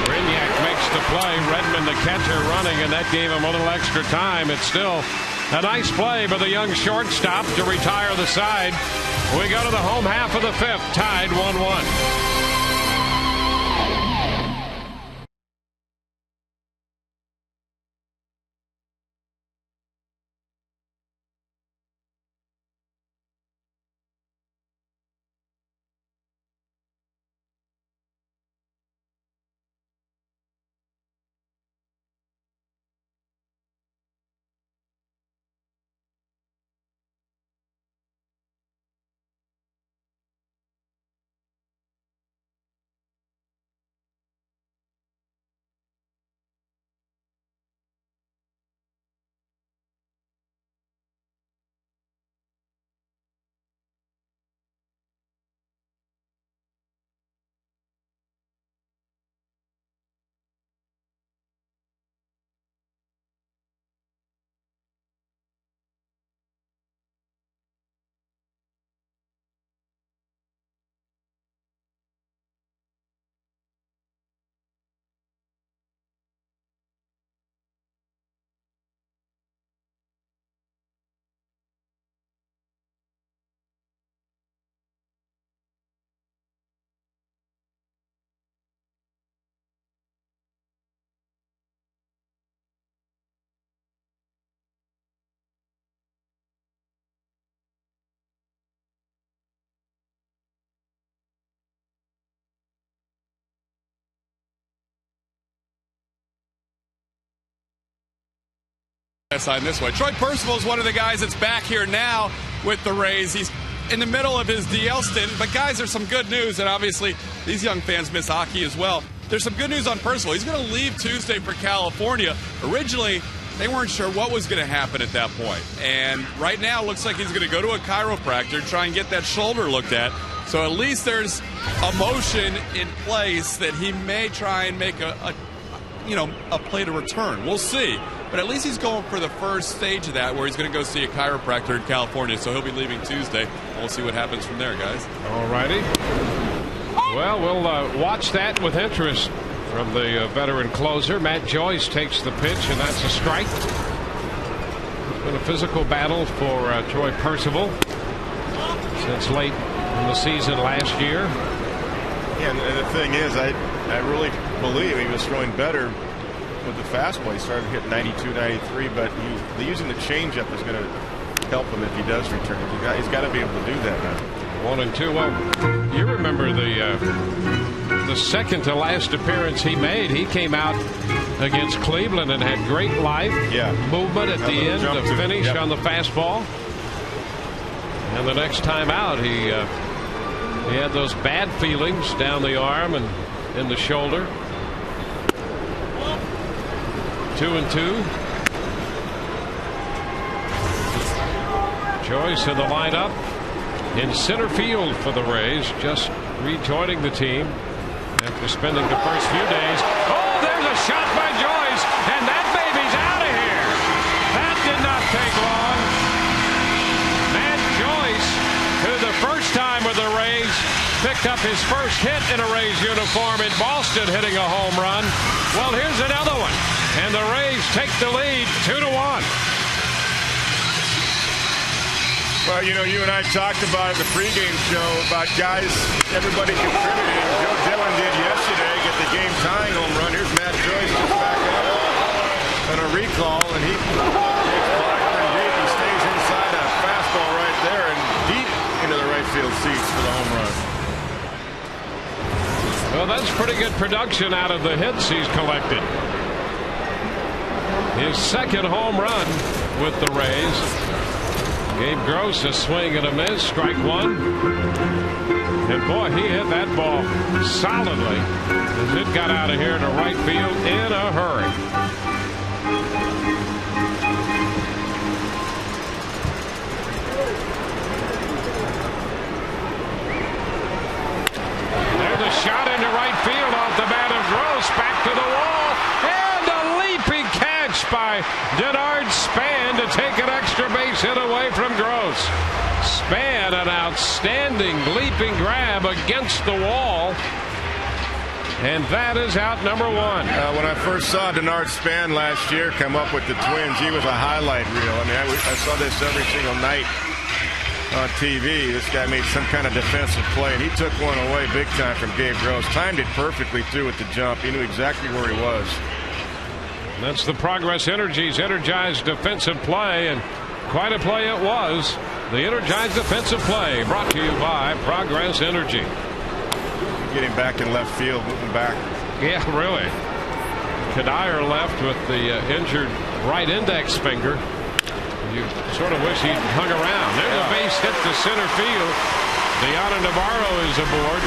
Brignac makes the play. Redmond, the catcher, running, and that gave him a little extra time. It's still a nice play by the young shortstop to retire the side. We go to the home half of the fifth, tied 1-1. Sign this way. Troy Percival is one of the guys that's back here now with the Rays. He's in the middle of his DL stint. But guys, there's some good news, and obviously these young fans miss hockey as well. There's some good news on Percival. He's going to leave Tuesday for California. Originally, they weren't sure what was going to happen at that point. And right now, it looks like he's going to go to a chiropractor, try and get that shoulder looked at. So at least there's a motion in place that he may try and make a play to return. We'll see. But at least he's going for the first stage of that, where he's going to go see a chiropractor in California. So he'll be leaving Tuesday. We'll see what happens from there, guys. All righty. Well, we'll watch that with interest from the veteran closer. Matt Joyce takes the pitch, and that's a strike. It's been a physical battle for Troy Percival since late in the season last year. Yeah, and the thing is, I really believe he was throwing better with the fastball. He started hitting 92, 93, but using the changeup is going to help him if he does return. He's got to be able to do that now. 1-2. Well, you remember the second to last appearance he made. He came out against Cleveland and had great life, movement at the end to finish on the fastball. And the next time out, he had those bad feelings down the arm and in the shoulder. 2-2. Joyce in the lineup in center field for the Rays, just rejoining the team after spending the first few days. Oh, there's a shot by Joyce, and that baby's out of here. That did not take long. Matt Joyce, who the first time with the Rays picked up his first hit in a Rays uniform in Boston, hitting a home run. Well, here's another one, and the Rays take the lead 2-1. Well, you and I talked about it in the pregame show about guys, everybody contributing. Joe Dillon did yesterday, get the game-tying home run. Here's Matt Joyce just back up on a recall, and he takes Clark and deep. He stays inside a fastball right there and deep into the right field seats for the home run. Well, that's pretty good production out of the hits he's collected. His second home run with the Rays. Gabe Gross a swing and a miss, strike one. And boy, he hit that ball solidly as it got out of here to right field in a hurry. There's a shot into right field off the bat of Gross, back to the wall, and a leaping catch by Denard Span to take an extra base hit away from Gross. Span, an outstanding leaping grab against the wall. And that is out number one. When I first saw Denard Span last year come up with the Twins, he was a highlight reel. I mean, I saw this every single night on TV. This guy made some kind of defensive play, and he took one away big time from Gabe Gross. Timed it perfectly, too, with the jump. He knew exactly where he was. That's the Progress Energy's energized defensive play, and quite a play it was. The energized defensive play brought to you by Progress Energy. Getting back in left field, moving back. Yeah, really. Kadire left with the injured right index finger. You sort of wish he'd hung around. There's a base hit to center field. Deanna Navarro is aboard.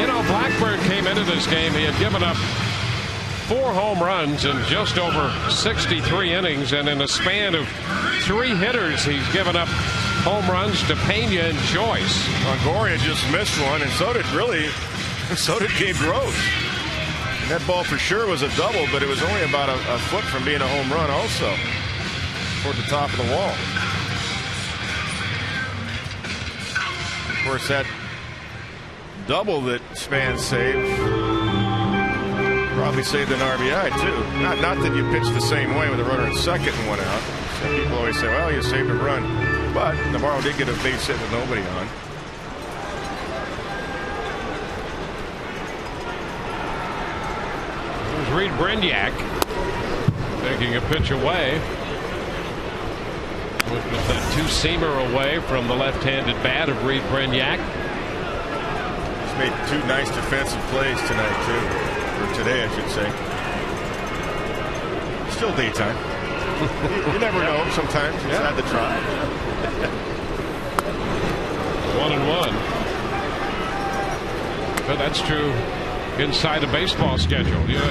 You know, Blackburn came into this game. He had given up 4 home runs in just over 63 innings, and in a span of 3 hitters, he's given up home runs to Pena and Joyce. Longoria just missed one, and so did Gabe Gross. And that ball for sure was a double, but it was only about a foot from being a home run also toward the top of the wall. Of course, that double that Span saved probably saved an RBI too. Not that you pitched the same way with a runner at second and 1 out. Some people always say, well, you saved a run. But Navarro did get a base hit with nobody on. There's Reed Brignac taking a pitch away. With that 2-seamer away from the left-handed bat of Reed Brignac. He's made 2 nice defensive plays tonight too. Or today, I should say. Still daytime. You never know. Sometimes you just have to try. 1-1. But that's true inside a baseball schedule. You know,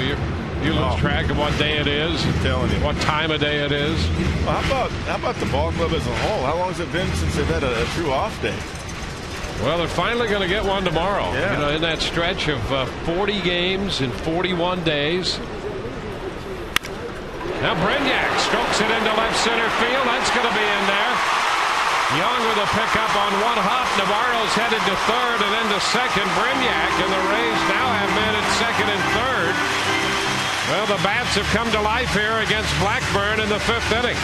you lose track of what day it is, I'm telling you, what time of day it is. Well, how about the ball club as a whole? How long has it been since they've had a true off day? Well, they're finally going to get one tomorrow. Yeah. You know, in that stretch of 40 games in 41 days. Now Brignac strokes it into left center field. That's going to be in there. Young with a pickup on one hop. Navarro's headed to third and into second. Brignac and the Rays now have men at second and third. Well, the bats have come to life here against Blackburn in the 5th inning.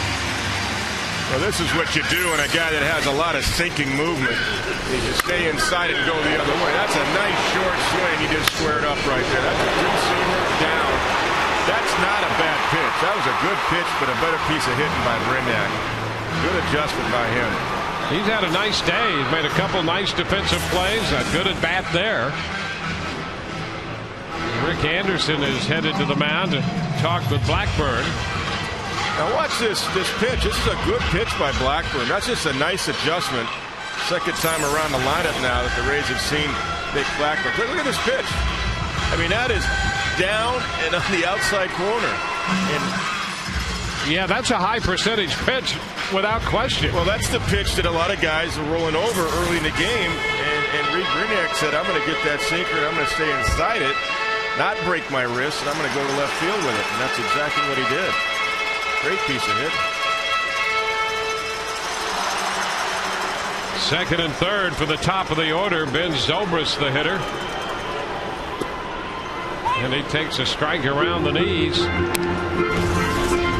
Well, this is what you do in a guy that has a lot of sinking movement. You just stay inside and go the other way. That's a nice short swing. He just squared up right there. That's a 2-seamer down. That's not a bad pitch. That was a good pitch, but a better piece of hitting by Brignac. Good adjustment by him. He's had a nice day. He's made a couple nice defensive plays. A good at bat there. Rick Anderson is headed to the mound to talk with Blackburn. Now watch this pitch. This is a good pitch by Blackburn. That's just a nice adjustment. Second time around the lineup now that the Rays have seen Nick Blackburn. Look at this pitch. I mean, that is down and on the outside corner. And yeah, that's a high percentage pitch without question. Well, that's the pitch that a lot of guys are rolling over early in the game. And Reed Brignac said, I'm going to get that sinker and I'm going to stay inside it, not break my wrist, and I'm going to go to left field with it. And that's exactly what he did. Great piece of hit. Second and third for the top of the order. Ben Zobrist, the hitter. And he takes a strike around the knees.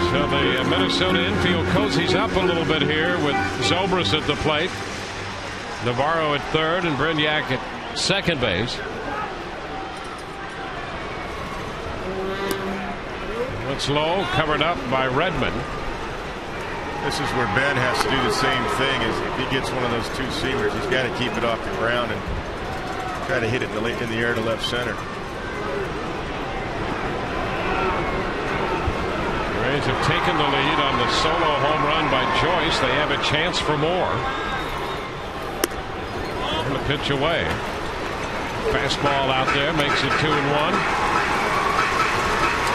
So the Minnesota infield cozies up a little bit here with Zobrist at the plate. Navarro at third and Brignac at second base. It's low, covered up by Redmond. This is where Ben has to do the same thing. Is if he gets one of those 2-seamers, he's got to keep it off the ground and Try to hit it in the air to left center. Rays have taken the lead on the solo home run by Joyce. They have a chance for more. And the pitch away. Fastball out there makes it 2-1.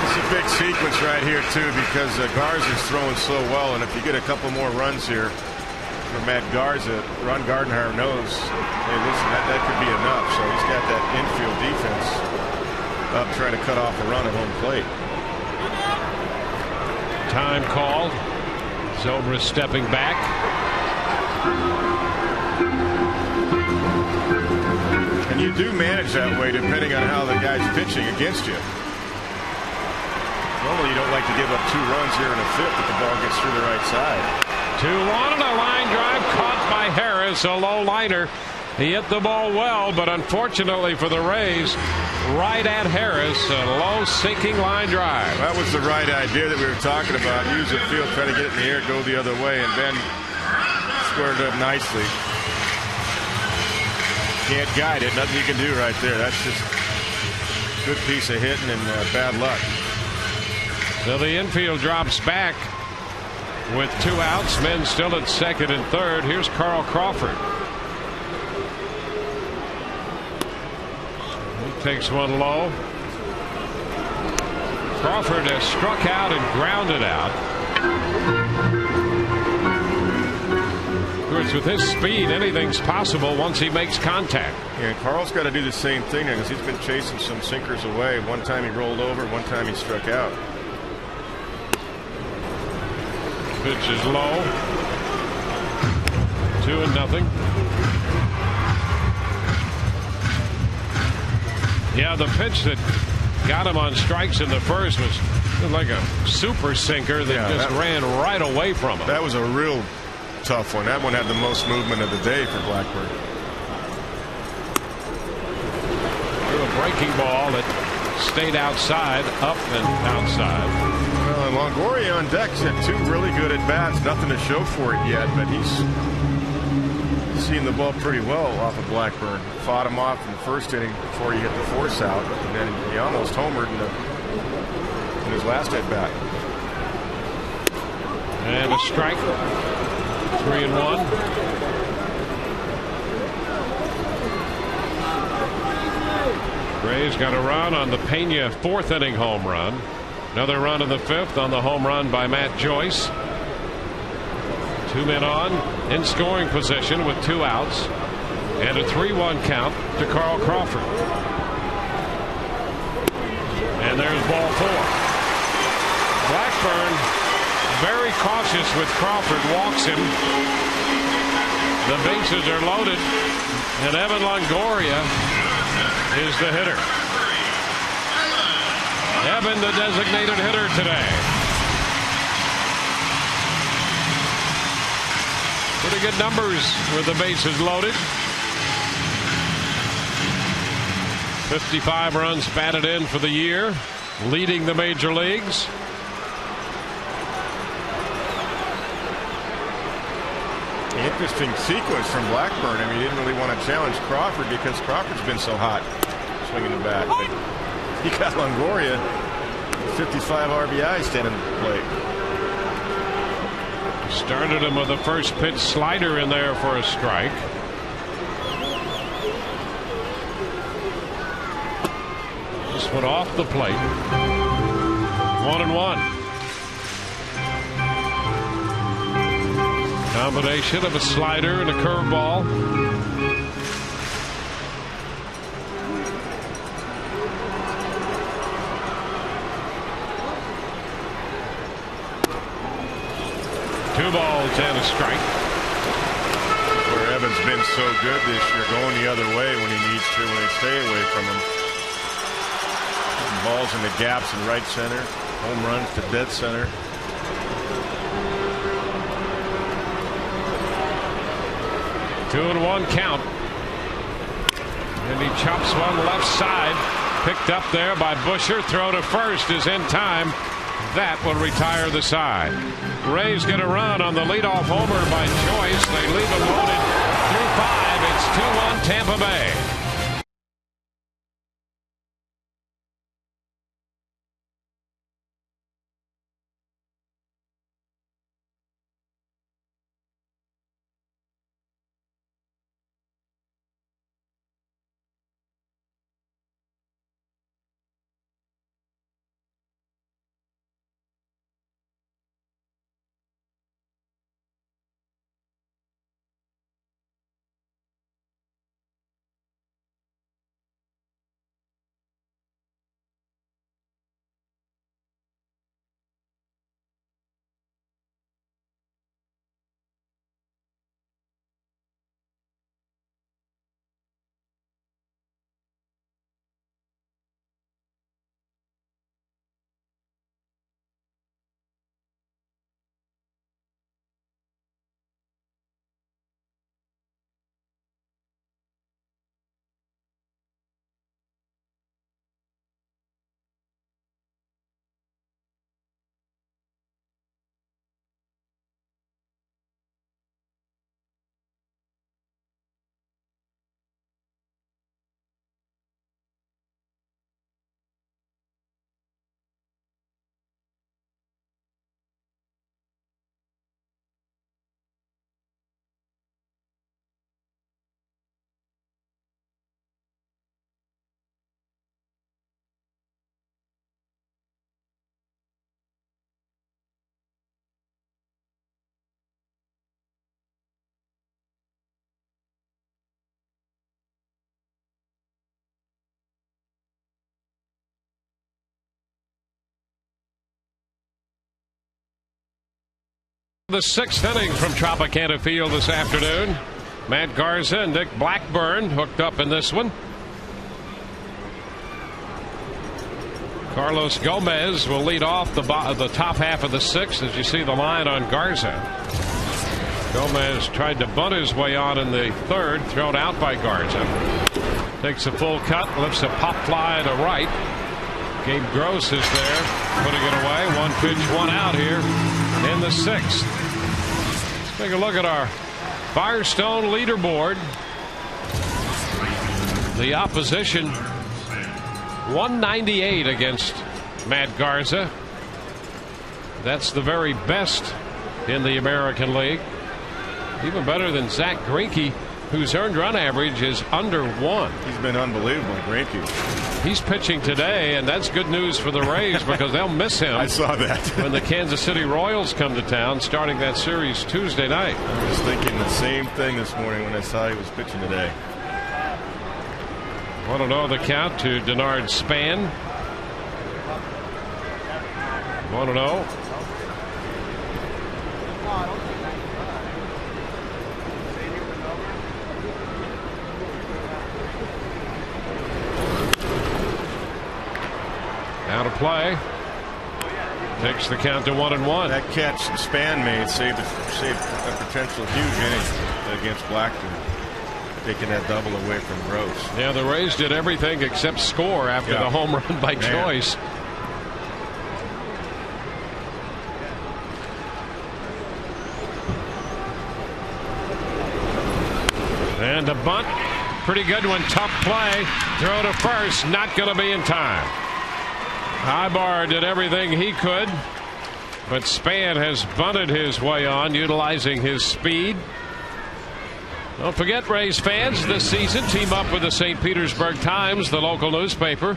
It's a big sequence right here too, because Garza's throwing so well, and if you get a couple more runs here for Matt Garza, Ron Gardenhire knows, hey, listen, that could be enough. So he's got that infield defense up trying to cut off a run at home plate. Time called. Zobrist stepping back. And you do manage that way depending on how the guy's pitching against you. Normally you don't like to give up 2 runs here in a fifth if the ball gets through the right side. 2-1 and a line drive caught by Harris, a low liner. He hit the ball well, but unfortunately for the Rays, right at Harris, a low sinking line drive. That was the right idea that we were talking about. Use the field, try to get it in the air, go the other way, and Ben squared it up nicely. Can't guide it. Nothing you can do right there. That's just a good piece of hitting and bad luck. So the infield drops back with 2 outs. Men still at second and third. Here's Carl Crawford. He takes one low. Crawford has struck out and grounded out. Of course, with his speed, anything's possible once he makes contact. Yeah, and Carl's got to do the same thing because he's been chasing some sinkers away. One time he rolled over, one time he struck out. Pitch is low. 2-0. Yeah, the pitch that got him on strikes in the first was like a super sinker that just ran right away from him. That was a real tough one. That one had the most movement of the day for Blackburn. A breaking ball that stayed outside, up and outside. Well, and Longoria on deck's had 2 really good at bats. Nothing to show for it yet, but he's seen the ball pretty well off of Blackburn. Fought him off in the first inning before he hit the force out, and then he almost homered in his last at bat. And a strike. 3-1. Rays got a run on the Pena 4th inning home run. Another run in the 5th on the home run by Matt Joyce. 2 men on in scoring position with 2 outs and a 3-1 count to Carl Crawford. And there's ball 4. Blackburn very cautious with Crawford, walks him. The bases are loaded, and Evan Longoria is the hitter. Evan, the designated hitter today. Pretty good numbers with the bases loaded. 55 runs batted in for the year, leading the major leagues. Interesting sequence from Blackburn. I mean, he didn't really want to challenge Crawford because Crawford's been so hot swinging the bat. But he got Longoria 55 RBI standing at the plate. Started him with a first pitch slider in there for a strike. This one off the plate. 1-1. Combination of a slider and a curveball. Two balls and a strike. Where Evans been so good this year, going the other way when he needs to, when they stay away from him. Putting balls in the gaps in right center, home runs to dead center. Two and 1 count. And he chops one left side. Picked up there by Busher. Throw to first is in time. That will retire the side. Rays get a run on the leadoff homer by Joyce. They leave him loaded through 5. It's 2-1 Tampa Bay. The 6th inning from Tropicana Field this afternoon. Matt Garza and Nick Blackburn hooked up in this one. Carlos Gomez will lead off the top half of the 6th, as you see the line on Garza. Gomez tried to bunt his way on in the 3rd, thrown out by Garza. Takes a full cut, lifts a pop fly to right. Gabe Gross is there, putting it away. 1 pitch, 1 out here in the 6th. Let's take a look at our Firestone leaderboard. The opposition 198 against Matt Garza. That's the very best in the American League. Even better than Zach Greinke, whose earned run average is under 1. He's been unbelievable, Greinke. He's pitching today, and that's good news for the Rays because they'll miss him. I saw that. When the Kansas City Royals come to town, starting that series Tuesday night. I was thinking the same thing this morning when I saw he was pitching today. 1-0 the count to Denard Span. 1-0. Out of play. Takes the count to 1-1. That catch Span made saved a potential huge inning against Blackburn, taking that double away from Gross. Yeah, the Rays did everything except score after the home run by Choice. And a bunt. Pretty good one. Tough play. Throw to first. Not going to be in time. Ibar did everything he could, but Span has bunted his way on, utilizing his speed. Don't forget, Rays fans, this season team up with the St. Petersburg Times, the local newspaper,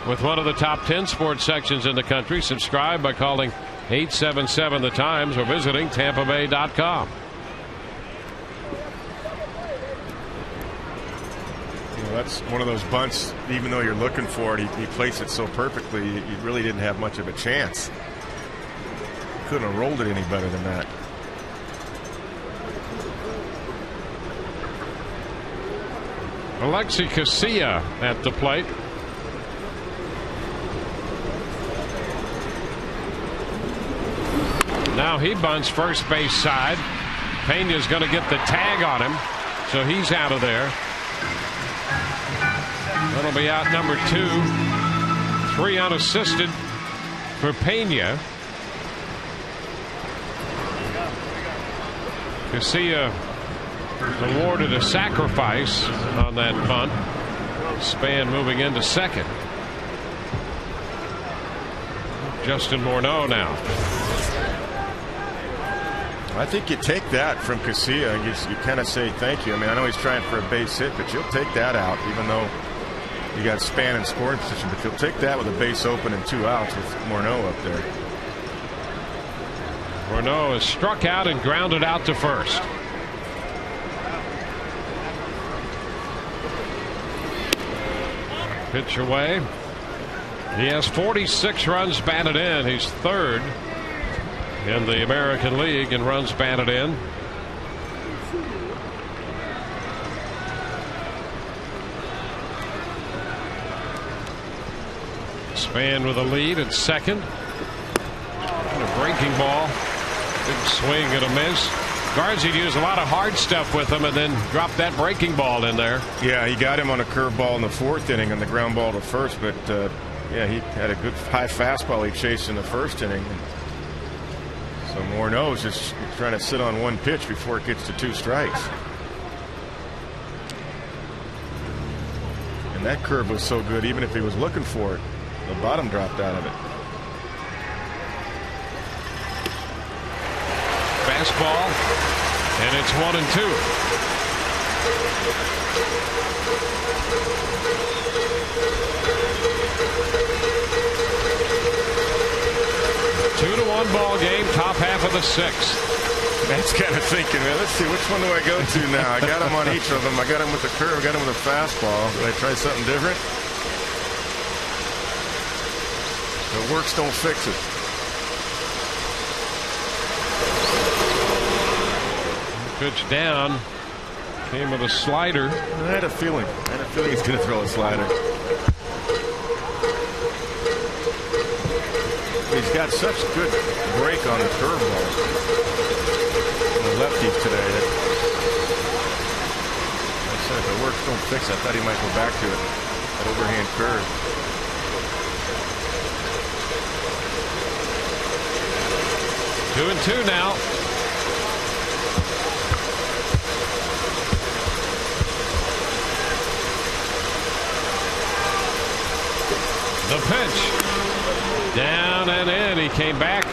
with one of the top 10 sports sections in the country. Subscribe by calling 877 The Times or visiting TampaBay.com. That's one of those bunts, even though you're looking for it, he placed it so perfectly, you really didn't have much of a chance. Couldn't have rolled it any better than that. Alexi Casilla at the plate. Now he bunts first base side. Pena's going to get the tag on him, so he's out of there. That'll be out number 2. 3 unassisted for Pena. Casilla awarded a sacrifice on that bunt. Span moving into second. Justin Morneau now. I think you take that from Casilla. You kind of say thank you. I mean, I know he's trying for a base hit, but you'll take that out, even though you got Span in scoring position. But you'll take that with a base open and 2 outs with Morneau up there. Morneau is struck out and grounded out to first. Pitch away. He has 46 runs batted in. He's 3rd in the American League in runs batted in. Span with a lead at second. And a breaking ball. Big swing and a miss. Garza used a lot of hard stuff with him and then dropped that breaking ball in there. Yeah, he got him on a curveball in the 4th inning on the ground ball to first, but yeah, he had a good high fastball he chased in the 1st inning. So Morneau is just trying to sit on 1 pitch before it gets to 2 strikes. And that curve was so good, even if he was looking for it, the bottom dropped out of it. Fastball, and it's 1-2. Two to 1 ball game, top half of the 6th. That's kind of thinking, man, let's see, which one do I go to now? I got him on each of them. I got him with the curve, I got him with a fastball. Did I try something different? If it works, don't fix it. Pitch down. Came with a slider. I had a feeling he's going to throw a slider. He's got such good break on the curveball. The lefties today. I said if it works, don't fix it. I thought he might go back to it. That overhand curve. Two and two now. The pitch. Down and in. He came back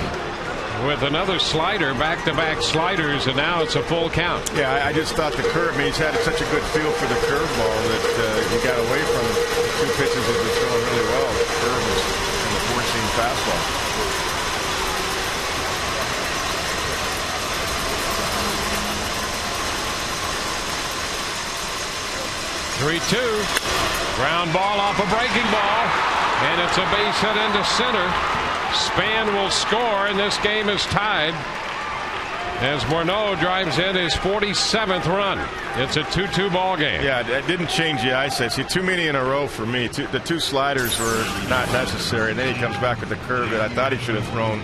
with another slider, back-to-back sliders, and now it's a full count. Yeah, I just thought the curve, he's had such a good feel for the curveball that he got away from two pitches that was throwing really well. The curve was and the four-seam fastball. Ground ball off a breaking ball, and it's a base hit into center. Span will score, and this game is tied as Morneau drives in his 47th run. It's a 2-2 ball game. Yeah, it didn't change the eyesight. See, too many in a row for me. The two sliders were not necessary, and then he comes back with the curve that I thought he should have thrown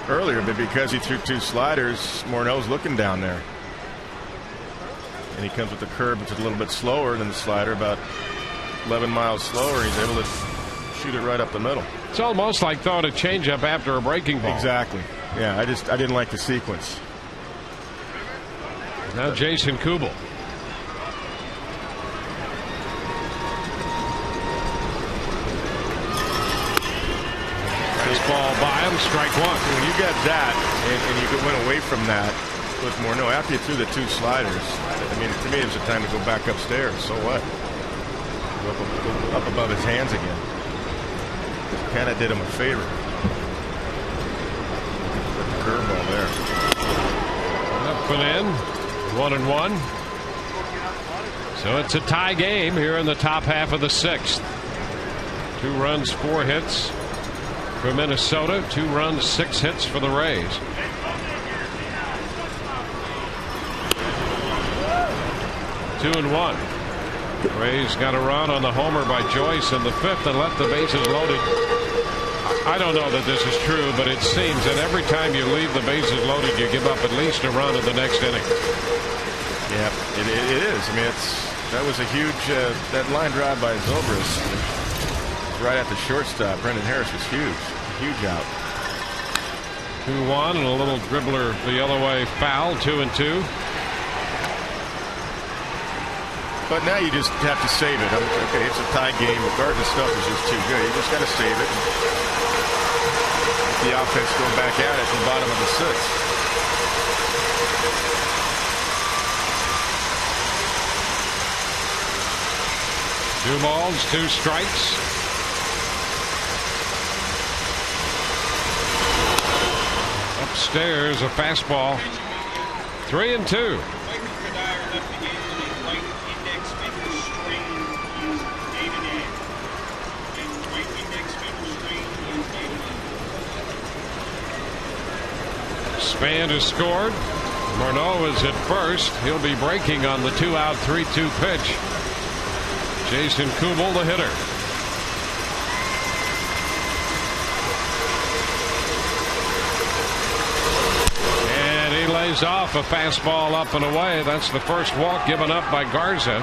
earlier, but because he threw two sliders, Morneau's looking down there. And he comes with the curve, which is a little bit slower than the slider, about 11 miles slower. He's able to shoot it right up the middle. It's almost like throwing a changeup after a breaking ball. Exactly. Yeah, I didn't like the sequence. Now Jason Kubel. This ball by him, strike one. When you got that, and you went away from that with Morneau after you threw the two sliders, I mean, to me, it was a time to go back upstairs. So what? Go up above his hands again. Kind of did him a favor. Put the curveball there. Up and in. 1-1. So it's a tie game here in the top half of the sixth. 2 runs, 4 hits for Minnesota. 2 runs, 6 hits for the Rays. Two and one. Rays got a run on the homer by Joyce in the 5th and left the bases loaded. I don't know that this is true, but it seems that every time you leave the bases loaded, you give up at least a run in the next inning. Yeah, it is. I mean, that was a huge that line drive by Zobrist right at the shortstop. Brendan Harris was huge out. 2-1 and a little dribbler the other way foul. 2-2. But now you just have to save it. Okay, it's a tie game. The Gardner stuff is just too good. You just got to save it. The offense go back at it at the bottom of the 6th. Two balls, 2 strikes. Upstairs, a fastball. 3-2. Span has scored. Morneau is at first. He'll be breaking on the 2-out 3-2 pitch. Jason Kubel, the hitter. And he lays off a fastball up and away. That's the first walk given up by Garza.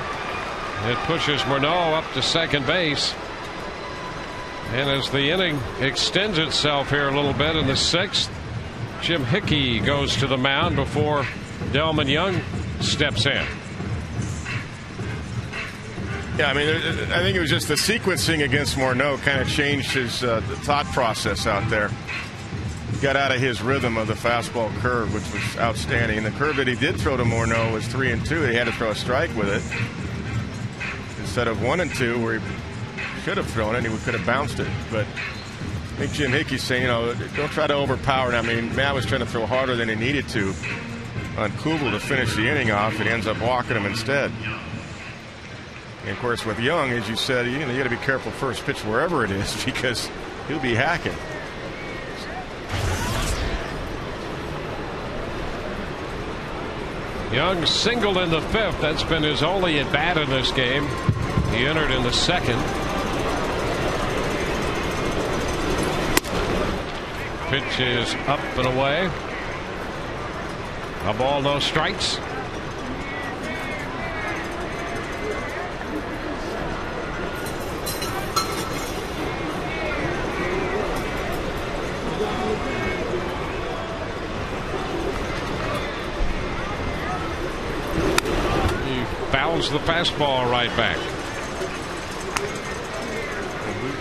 It pushes Morneau up to second base. And as the inning extends itself here a little bit in the 6th, Jim Hickey goes to the mound before Delman Young steps in. Yeah, I mean, I think it was just the sequencing against Morneau kind of changed his thought process out there. Got out of his rhythm of the fastball curve, which was outstanding. And the curve that he did throw to Morneau was 3-2. He had to throw a strike with it instead of 1-2, where he should have thrown it. He could have bounced it, but I think Jim Hickey's saying, don't try to overpower it. I mean, Matt was trying to throw harder than he needed to on Kubel to finish the inning off, and ends up walking him instead. And of course, with Young, as you said, you got to be careful first pitch wherever it is, because he'll be hacking. Young singled in the 5th. That's been his only at bat in this game. He entered in the 2nd. Pitch is up and away. A ball, no strikes. He fouls the fastball right back.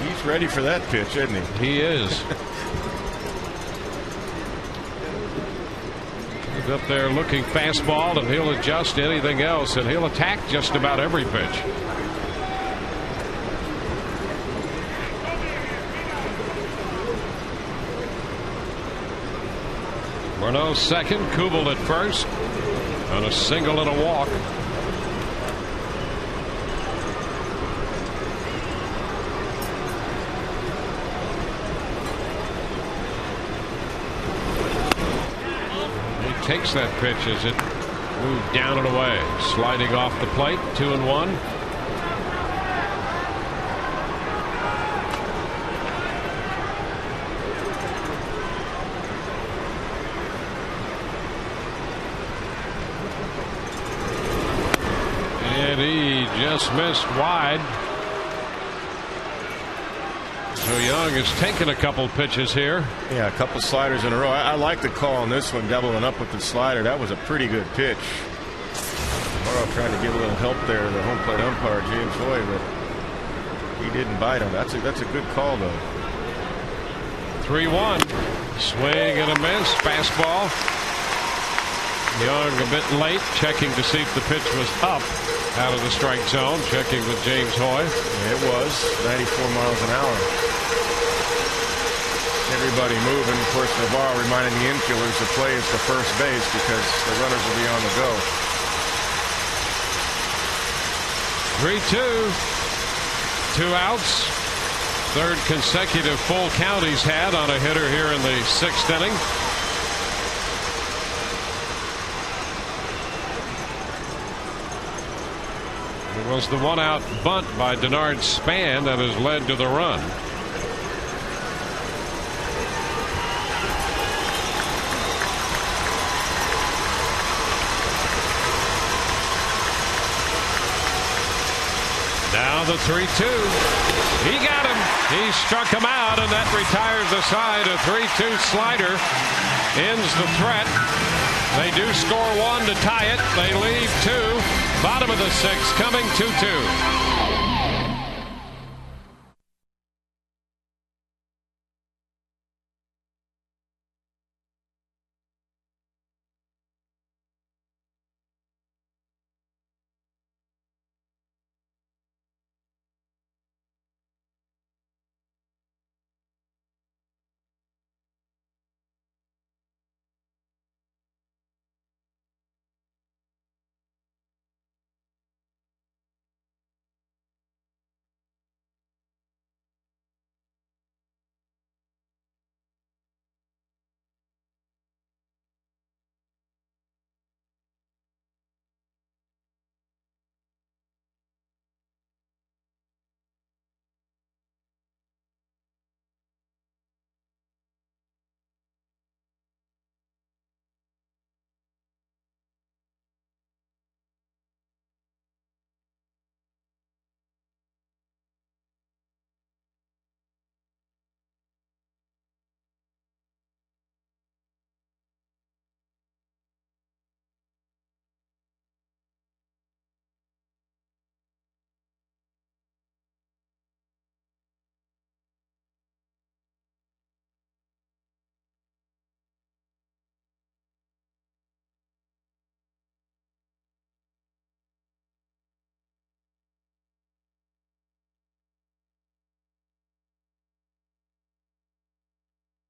He's ready for that pitch, isn't he? He is. He's up there looking fastball, and he'll adjust to anything else, and he'll attack just about every pitch. Morneau second, Kubel at first, on a single and a walk. Takes that pitch as it moved down and away. Sliding off the plate, 2-1. And he just missed wide. So Young has taken a couple pitches here. Yeah, a couple sliders in a row. I like the call on this one, doubling up with the slider. That was a pretty good pitch. Morrow trying to get a little help there, the home plate umpire, James Hoy, but he didn't bite him. That's a good call, though. 3-1. Swing and a miss. Fastball. Young a bit late, checking to see if the pitch was up out of the strike zone. Checking with James Hoy. It was 94 miles an hour. Everybody moving. Of course, Navarro reminding the infielders to play is to first base because the runners will be on the go. 3-2. 2 outs. Third consecutive full count he's had on a hitter here in the 6th inning. It was the 1-out bunt by Denard Span that has led to the run. Now the 3-2. He got him. He struck him out, and that retires the side. A 3-2 slider ends the threat. They do score 1 to tie it. They leave 2. Bottom of the 6th, coming 2-2.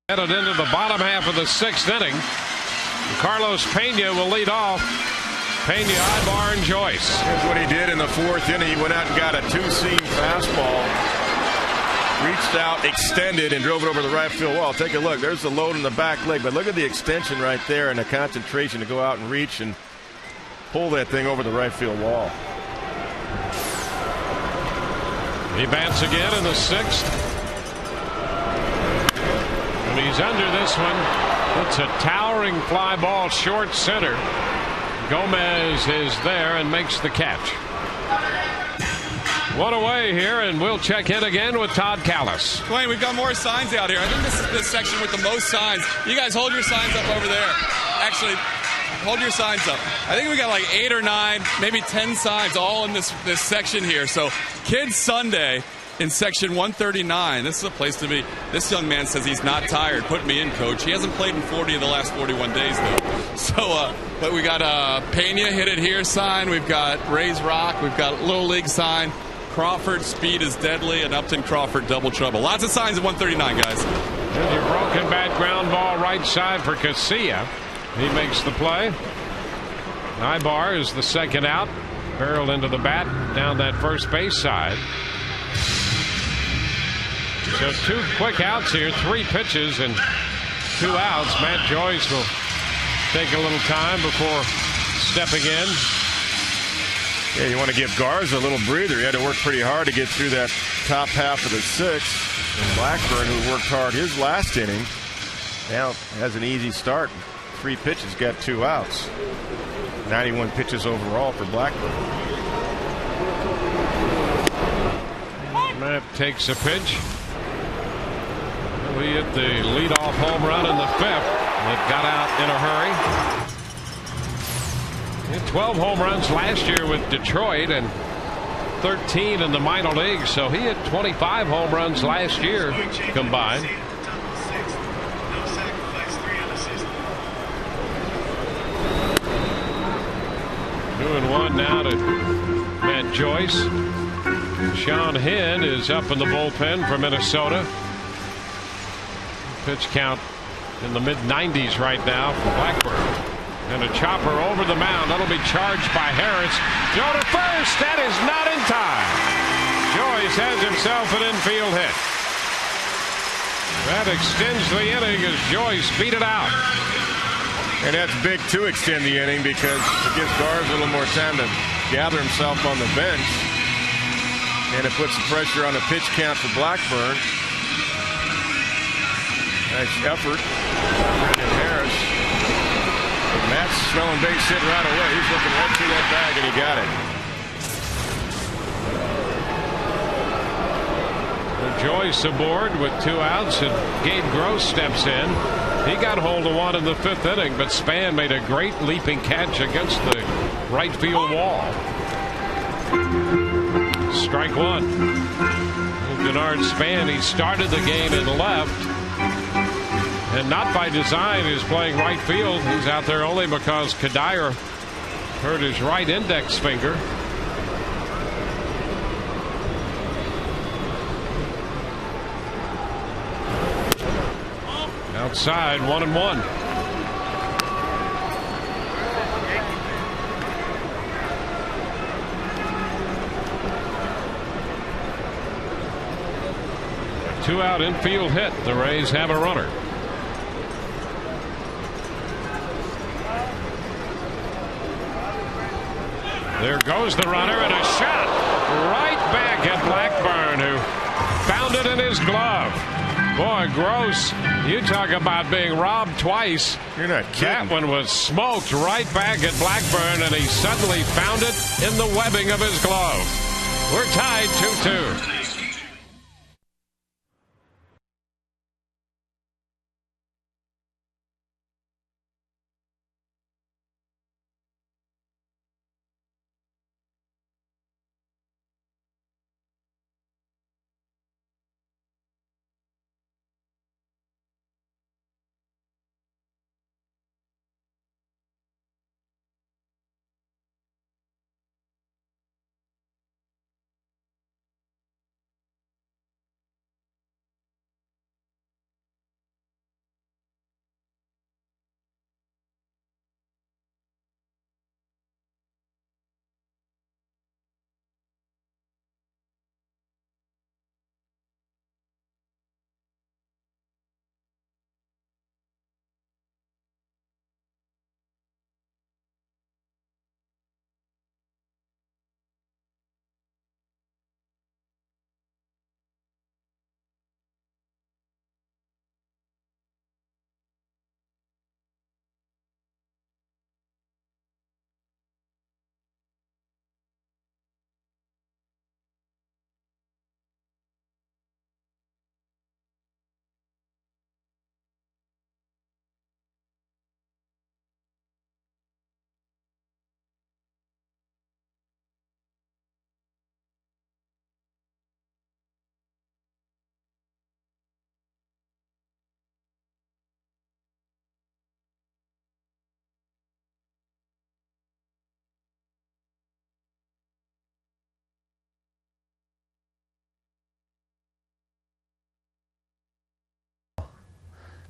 Headed into the bottom half of the 6th inning. Carlos Pena will lead off. Pena, Ibar, and Joyce. Here's what he did in the 4th inning. He went out and got a 2-seam fastball. Reached out, extended, and drove it over the right field wall. Take a look. There's the load in the back leg, but look at the extension right there and the concentration to go out and reach. And pull that thing over the right field wall. He bats again in the 6th. And he's under this one. It's a towering fly ball short center. Gomez is there and makes the catch. One away here, and we'll check in again with Todd Callis. Dwayne, we've got more signs out here. I think this is the section with the most signs. You guys hold your signs up over there. Actually, hold your signs up. I think we got like 8 or 9, maybe 10 signs all in this section here. So Kids Sunday in section 139. This is a place to be. This young man says he's not tired. Put me in, coach. He hasn't played in 40 of the last 41 days, though. So, but we got Pena hit it here sign. We've got Rays Rock. We've got Little League sign. Crawford, speed is deadly, and Upton Crawford, double trouble. Lots of signs at 139, guys. There's your broken bat ground ball right side for Casilla. He makes the play. Ibar is the second out. Barreled into the bat down that first base side. So 2 quick outs here, 3 pitches and 2 outs. Matt Joyce will take a little time before stepping in. Yeah, you want to give Garza a little breather. He had to work pretty hard to get through that top half of the 6th. And Blackburn, who worked hard his last inning, now has an easy start. 3 pitches, got 2 outs. 91 pitches overall for Blackburn. Matt takes a pitch. We hit the leadoff home run in the 5th. It got out in a hurry. He had 12 home runs last year with Detroit and 13 in the minor leagues. So he had 25 home runs last year combined. Doing 1 now to Matt Joyce. Sean Hinn is up in the bullpen for Minnesota. Pitch count in the mid-90s right now for Blackburn. And a chopper over the mound. That'll be charged by Harris. Throw to first. That is not in time. Joyce has himself an infield hit. That extends the inning as Joyce beat it out. And that's big to extend the inning because it gives Garza a little more time to gather himself on the bench. And it puts the pressure on the pitch count for Blackburn. Nice effort. Brendan Harris. Matt's smelling base hit right away. He's looking right through that bag, and he got it. Joyce aboard with 2 outs, and Gabe Gross steps in. He got hold of 1 in the 5th inning, but Span made a great leaping catch against the right field wall. Strike 1. Denard Span, he started the game in left. And not by design. He's playing right field. He's out there only because Kadire hurt his right index finger. Outside, 1-1. A 2-out infield hit. The Rays have a runner. There goes the runner, and a shot right back at Blackburn, who found it in his glove. Boy, Gross, you talk about being robbed twice. You're not kidding. That one was smoked right back at Blackburn, and he suddenly found it in the webbing of his glove. We're tied 2-2.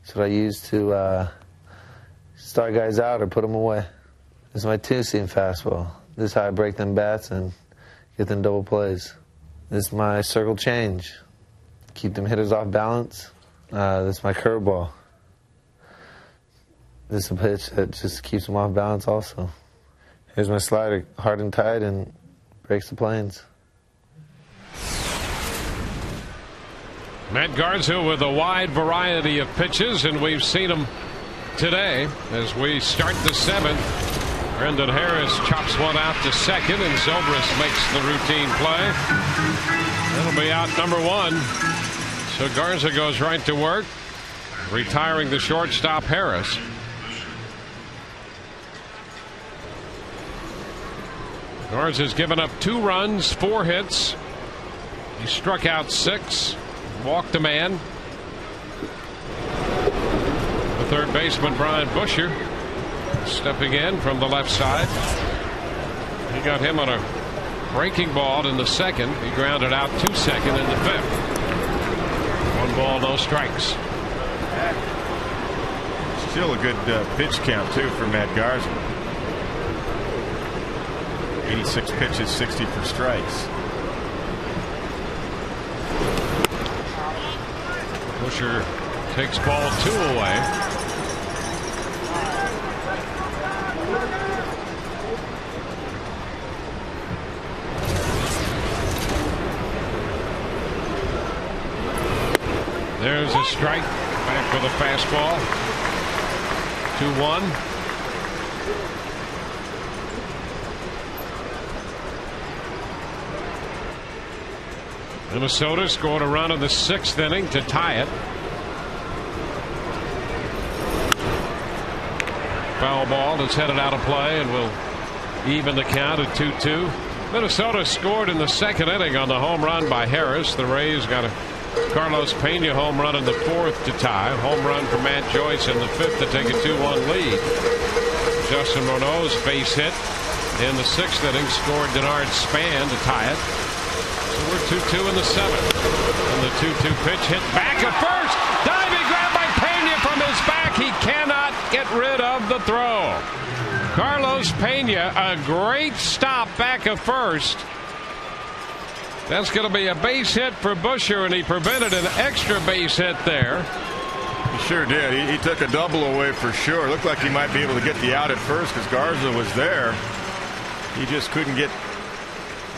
That's what I use to start guys out or put them away. This is my two-seam fastball. This is how I break them bats and get them double plays. This is my circle change. Keep them hitters off balance. This is my curveball. This is a pitch that just keeps them off balance also. Here's my slider, hard and tight, and breaks the planes. Matt Garza with a wide variety of pitches, and we've seen him today as we start the seventh. Brendan Harris chops one out to second, and Zobrist makes the routine play. That'll be out number one. So Garza goes right to work, retiring the shortstop Harris. Garza's given up 2 runs, 4 hits. He struck out 6, walked a man. The third baseman, Brian Busher, stepping in from the left side. He got him on a breaking ball in the second. He grounded out to second in the fifth. 1 ball, no strikes. Still a good pitch count, too, for Matt Garza. 86 pitches, 60 for strikes. Busher takes ball 2 away. There's a strike. Back with a fastball. 2-1. Minnesota scored a run in the 6th inning to tie it. Foul ball is headed out of play and will even the count at 2-2. Minnesota scored in the 2nd inning on the home run by Harris. The Rays got a Carlos Pena home run in the 4th to tie. Home run for Matt Joyce in the 5th to take a 2-1 lead. Justin Renault's base hit in the 6th inning scored Denard Span to tie it. So we're 2-2 in the 7th. And the 2-2 pitch hit back at first. Diving grab by Pena from his back. He cannot get rid of the throw. Carlos Pena, a great stop back at first. That's going to be a base hit for Busher, and he prevented an extra base hit there. He sure did. He took a double away for sure. Looked like he might be able to get the out at first because Garza was there. He just couldn't get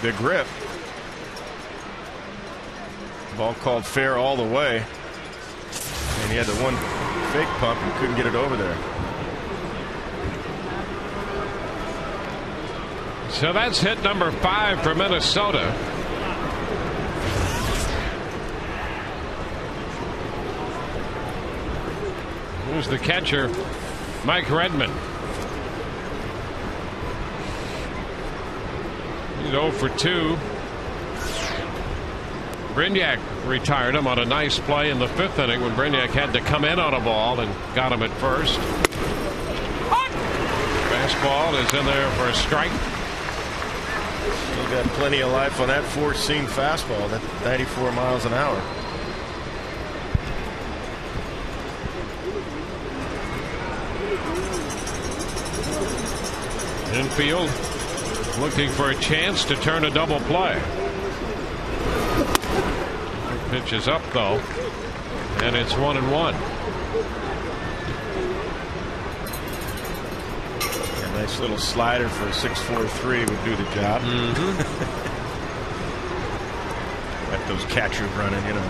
the grip. Ball called fair all the way. And he had the one fake pump and couldn't get it over there. So that's hit number 5 for Minnesota. Who's the catcher? Mike Redmond. He's 0 for 2. Brignac retired him on a nice play in the 5th inning when Brignac had to come in on a ball and got him at first. Fastball is in there for a strike. Still got plenty of life on that 4-seam fastball. That 94 miles an hour. Infield looking for a chance to turn a double play. Pitch is up though, and it's 1-1. A nice little slider for a 6.43 would do the job. Like those catchers running, you know.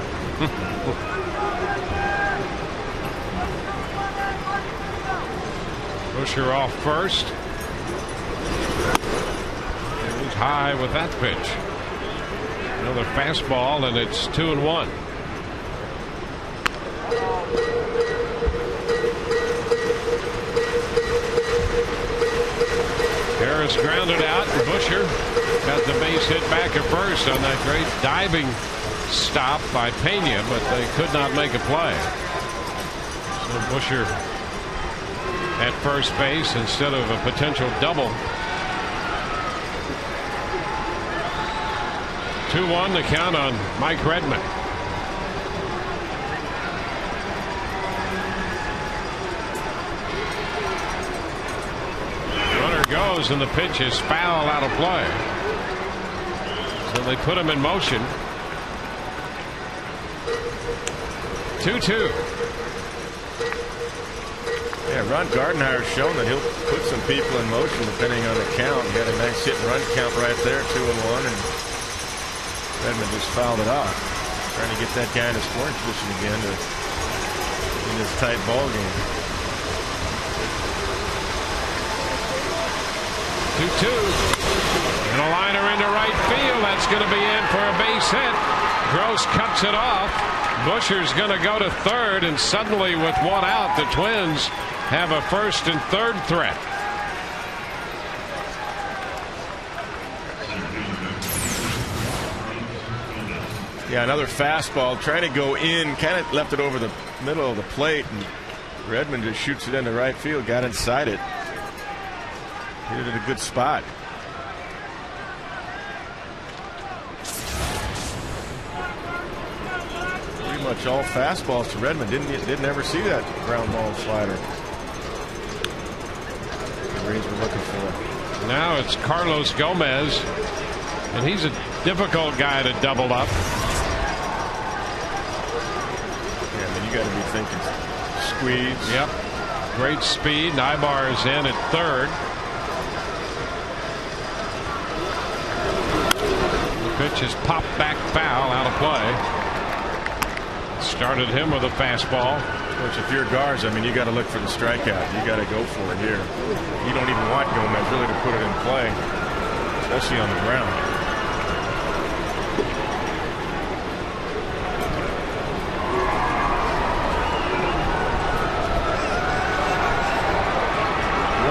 Busher off first. He's high with that pitch. Another fastball, and it's 2-1. Harris grounded out, and Busher got the base hit back at first on that great diving stop by Pena, but they could not make a play. So Busher at first base instead of a potential double. 2-1 the count on Mike Redmond. goes, and the pitch is foul out of play. So they put him in motion. 2-2. Yeah, Ron Gardenhire's shown that he'll put some people in motion depending on the count. He had a nice hit and run count right there, 2-1, and Redmond just fouled it off. Trying to get that guy in a scoring position again in this tight ball game. 2-2. And a liner into right field. That's going to be in for a base hit. Gross cuts it off. Buscher's going to go to third, and suddenly with one out, the Twins have a first and third threat. Yeah, another fastball trying to go in, kind of left it over the middle of the plate, and Redmond just shoots it into right field, got inside it. Hit it at a good spot. Pretty much all fastballs to Redmond. Didn't ever see that ground ball slider. The Rays were looking for. Now it's Carlos Gomez, and he's a difficult guy to double up. Yeah, I mean, you got to be thinking squeeze. Yep. Great speed. Nybar's in at third. The pitch is popped back foul out of play. Started him with a fastball. Which, if you're Garza, I mean, you got to look for the strikeout. You got to go for it here. You don't even want Gomez really to put it in play, especially on the ground.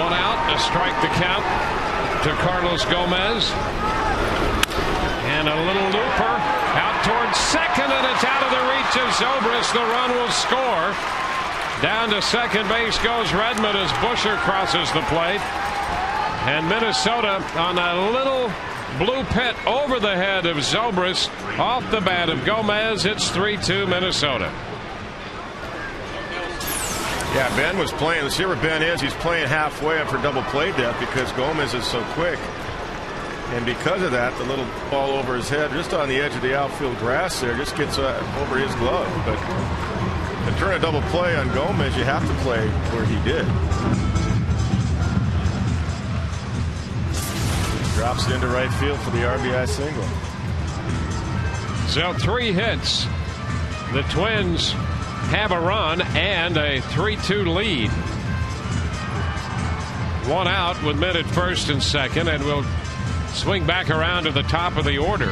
One out to strike the count to Carlos Gomez. And a little looper out towards second, and it's out of the reach of Zobrist. The run will score. Down to second base goes Redmond as Buscher crosses the plate. And Minnesota on a little blue pit over the head of Zobrist off the bat of Gomez. It's 3-2 Minnesota. Yeah, Ben was playing. Let's see where Ben is. He's playing halfway up for double play depth because Gomez is so quick. And because of that, the little ball over his head, just on the edge of the outfield grass there, just gets over his glove. But to turn a double play on Gomez, you have to play where he did. Drops it into right field for the RBI single. So 3 hits. The Twins have a run and a 3-2 lead. One out with men at first and second, and we'll swing back around to the top of the order.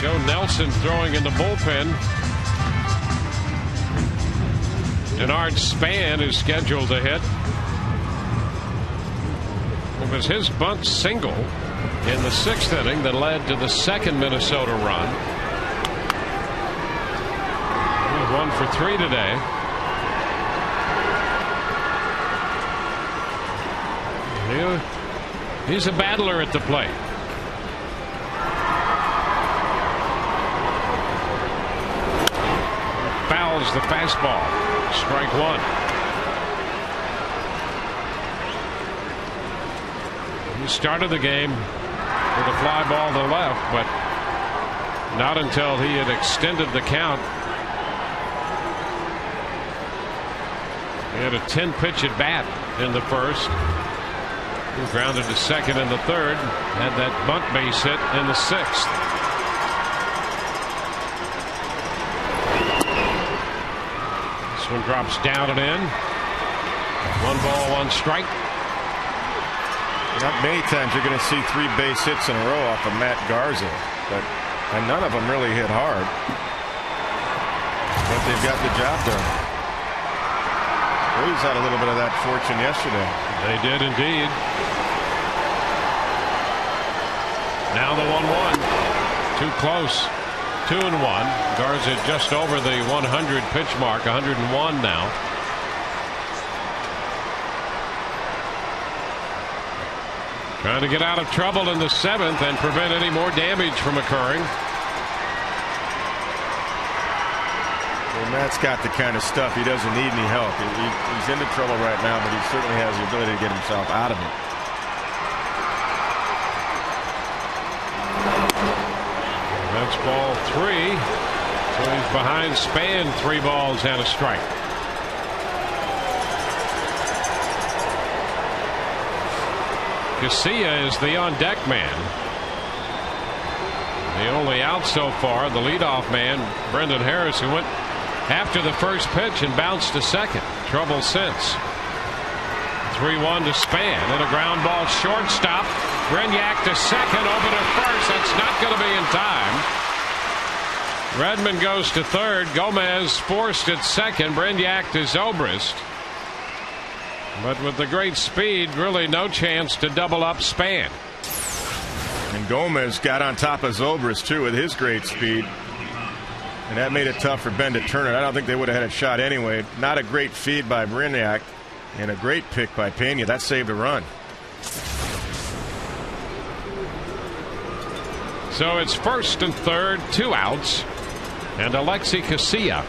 Joe Nelson throwing in the bullpen. Denard Span is scheduled to hit. It was his bunt single in the 6th inning that led to the second Minnesota run. He 1 for 3 today. He's a battler at the plate. Fouls the fastball. Strike 1. He started the game with a fly ball to left, but not until he had extended the count. He had a 10-pitch at bat in the first. He grounded to second in the third. Had that bunt base hit in the 6th. This one drops down and in. 1 ball, 1 strike. Not many times you're going to see 3 base hits in a row off of Matt Garza, and none of them really hit hard. But they've got the job done. Phillies had a little bit of that fortune yesterday. They did indeed. Now the 1-1. Too close. 2-1. Garza just over the 100 pitch mark. 101 now. Trying to get out of trouble in the 7th and prevent any more damage from occurring. Well, Matt's got the kind of stuff he doesn't need any help. He's into trouble right now, but he certainly has the ability to get himself out of it. That's ball 3. So he's behind Span, 3 balls and a strike. Casilla is the on deck man. The only out so far, the leadoff man, Brendan Harris, who went after the first pitch and bounced to second. Trouble since. 3-1 to Span and a ground ball shortstop. Brignac to second, over to first. That's not going to be in time. Redmond goes to third. Gomez forced at second. Brignac to Zobrist. But with the great speed, really no chance to double up Span. And Gomez got on top of Zobrist too with his great speed. And that made it tough for Ben to turn it. I don't think they would have had a shot anyway. Not a great feed by Brignac and a great pick by Pena. That saved a run. So it's first and third, 2 outs. And Alexi Casilla.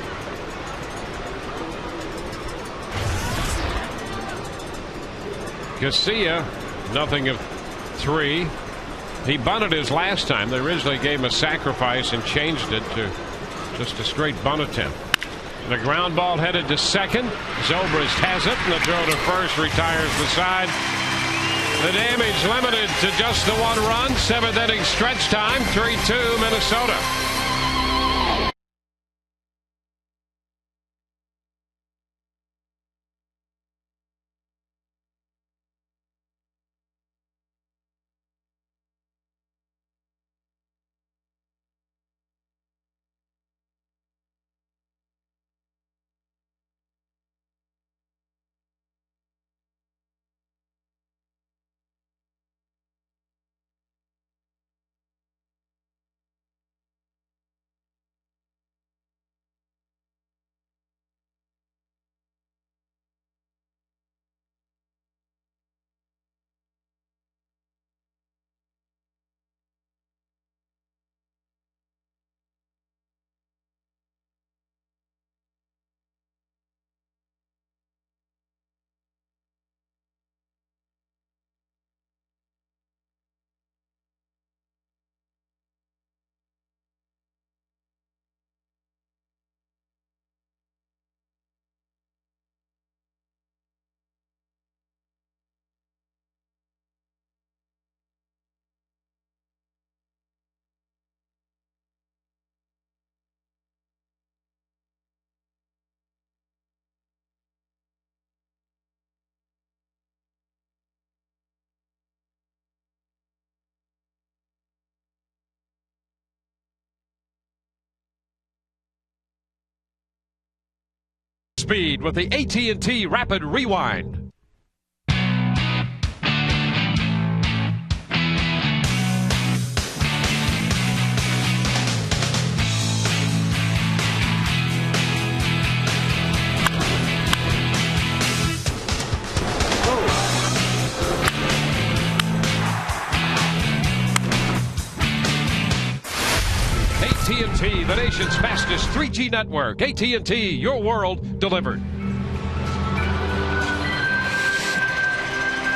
Casilla, nothing of 3. He bunted his last time. They originally gave him a sacrifice and changed it to just a straight bunt attempt. The ground ball headed to second. Zobrist has it, and the throw to first retires the side. The damage limited to just the 1 run. 7th inning stretch time. 3-2 Minnesota. Speed with the AT Rapid Rewind. AT&T, the nation's fastest 3G network. AT&T, your world delivered.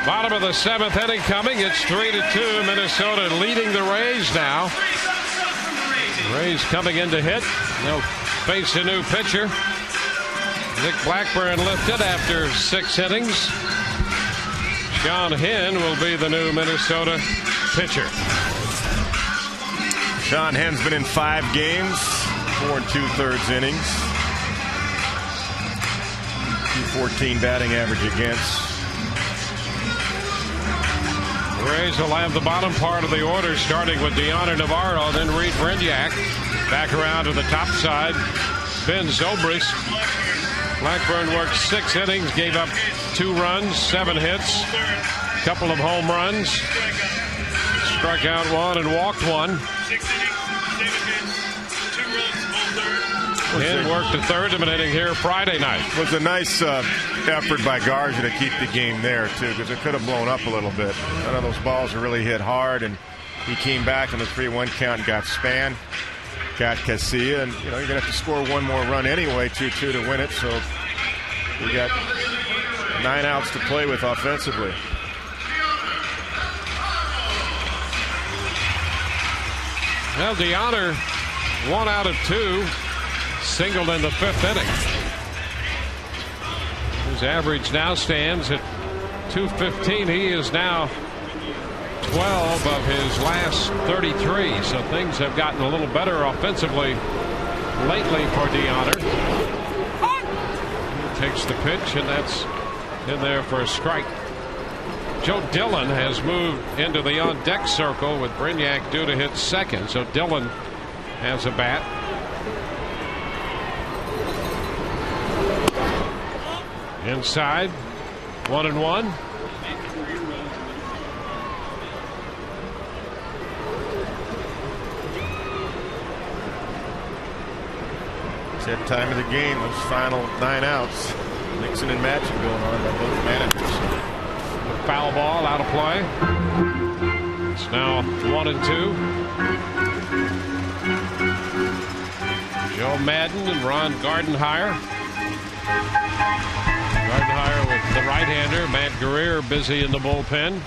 Bottom of the 7th inning coming. It's 3-2. Minnesota leading the Rays now. Rays coming in to hit. They'll face a new pitcher. Nick Blackburn lifted after 6 innings. Sean Henn will be the new Minnesota pitcher. Sean Henn's been in 5 games, 4 2/3 innings, 214 batting average against. The Rays will have the bottom part of the order, starting with Deoner Navarro, then Reed Brignac. Back around to the top side, Ben Zobrist. Blackburn worked 6 innings, gave up 2 runs, 7 hits, a couple of home runs, struck out 1 and walked 1. Henn worked the 3rd of an inning here Friday night. It was a nice effort by Garza to keep the game there, too, because it could have blown up a little bit. None of those balls are really hit hard, and he came back on the 3-1 count and got Span. got Casilla, and you're going to have to score one more run anyway, 2-2 to win it. So we got 9 outs to play with offensively. Well, DeHonor 1 out of 2, singled in the 5th inning. His average now stands at 215. He is now 12 of his last 33. So things have gotten a little better offensively lately for DeHonor. He takes the pitch, and that's in there for a strike. Joe Dillon has moved into the on-deck circle with Brignac due to hit second. So Dillon has a bat. Inside, 1-1. It's that time of the game, those final 9 outs. Mixing and matching going on by both managers. Foul ball out of play. It's now 1-2. Joe Madden and Ron Gardenhire. Gardenhire with the right-hander. Matt Guerrier busy in the bullpen.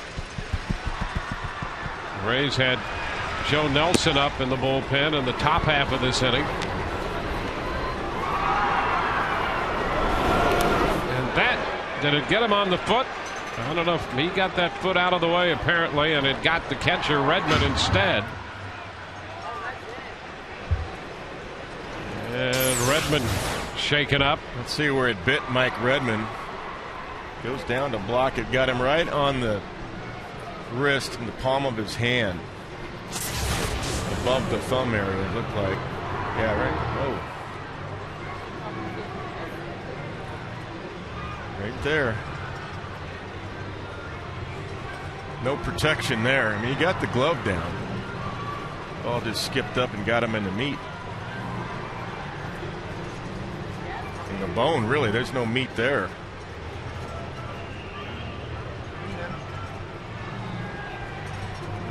The Rays had Joe Nelson up in the bullpen in the top half of this inning. And that, did it get him on the foot? I don't know if he got that foot out of the way apparently, and it got the catcher Redmond instead. And Redmond shaken up. Let's see where it bit Mike Redmond. Goes down to block it. Got him right on the wrist in the palm of his hand. Above the thumb area, it looked like. Yeah, right. Oh. Right there. No protection there. I mean, he got the glove down. Ball just skipped up and got him in the meat. And the bone, really, there's no meat there.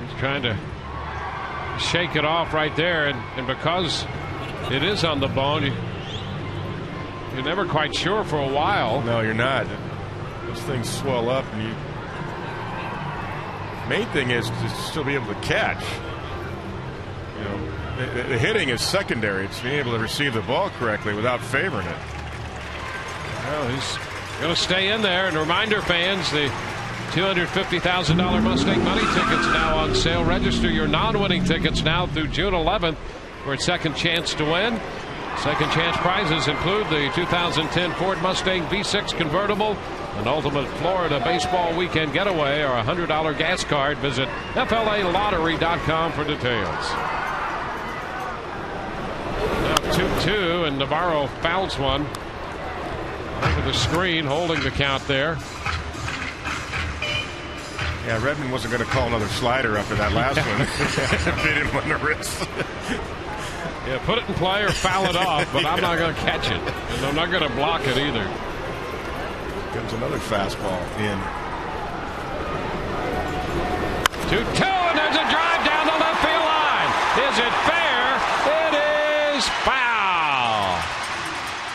He's trying to shake it off right there, and because it is on the bone, you're never quite sure for a while. No, you're not. Those things swell up, and you. Main thing is to still be able to catch. You know, the hitting is secondary. It's being able to receive the ball correctly without favoring it. Well, he's going to stay in there. And reminder, fans, the $250,000 Mustang Money tickets now on sale. Register your non-winning tickets now through June 11th for a second chance to win. Second chance prizes include the 2010 Ford Mustang V6 convertible, an ultimate Florida baseball weekend getaway, or a $100 gas card. Visit FLAlottery.com for details. Now 2-2, and Navarro fouls one over the screen, holding the count there. Yeah, Redmond wasn't going to call another slider after that last one. Bit him on the wrist. Yeah, put it in play or foul it off, but I'm not going to catch it. And I'm not going to block it either. Comes another fastball in. 2-2, and there's a drive down the left field line. Is it fair? It is foul.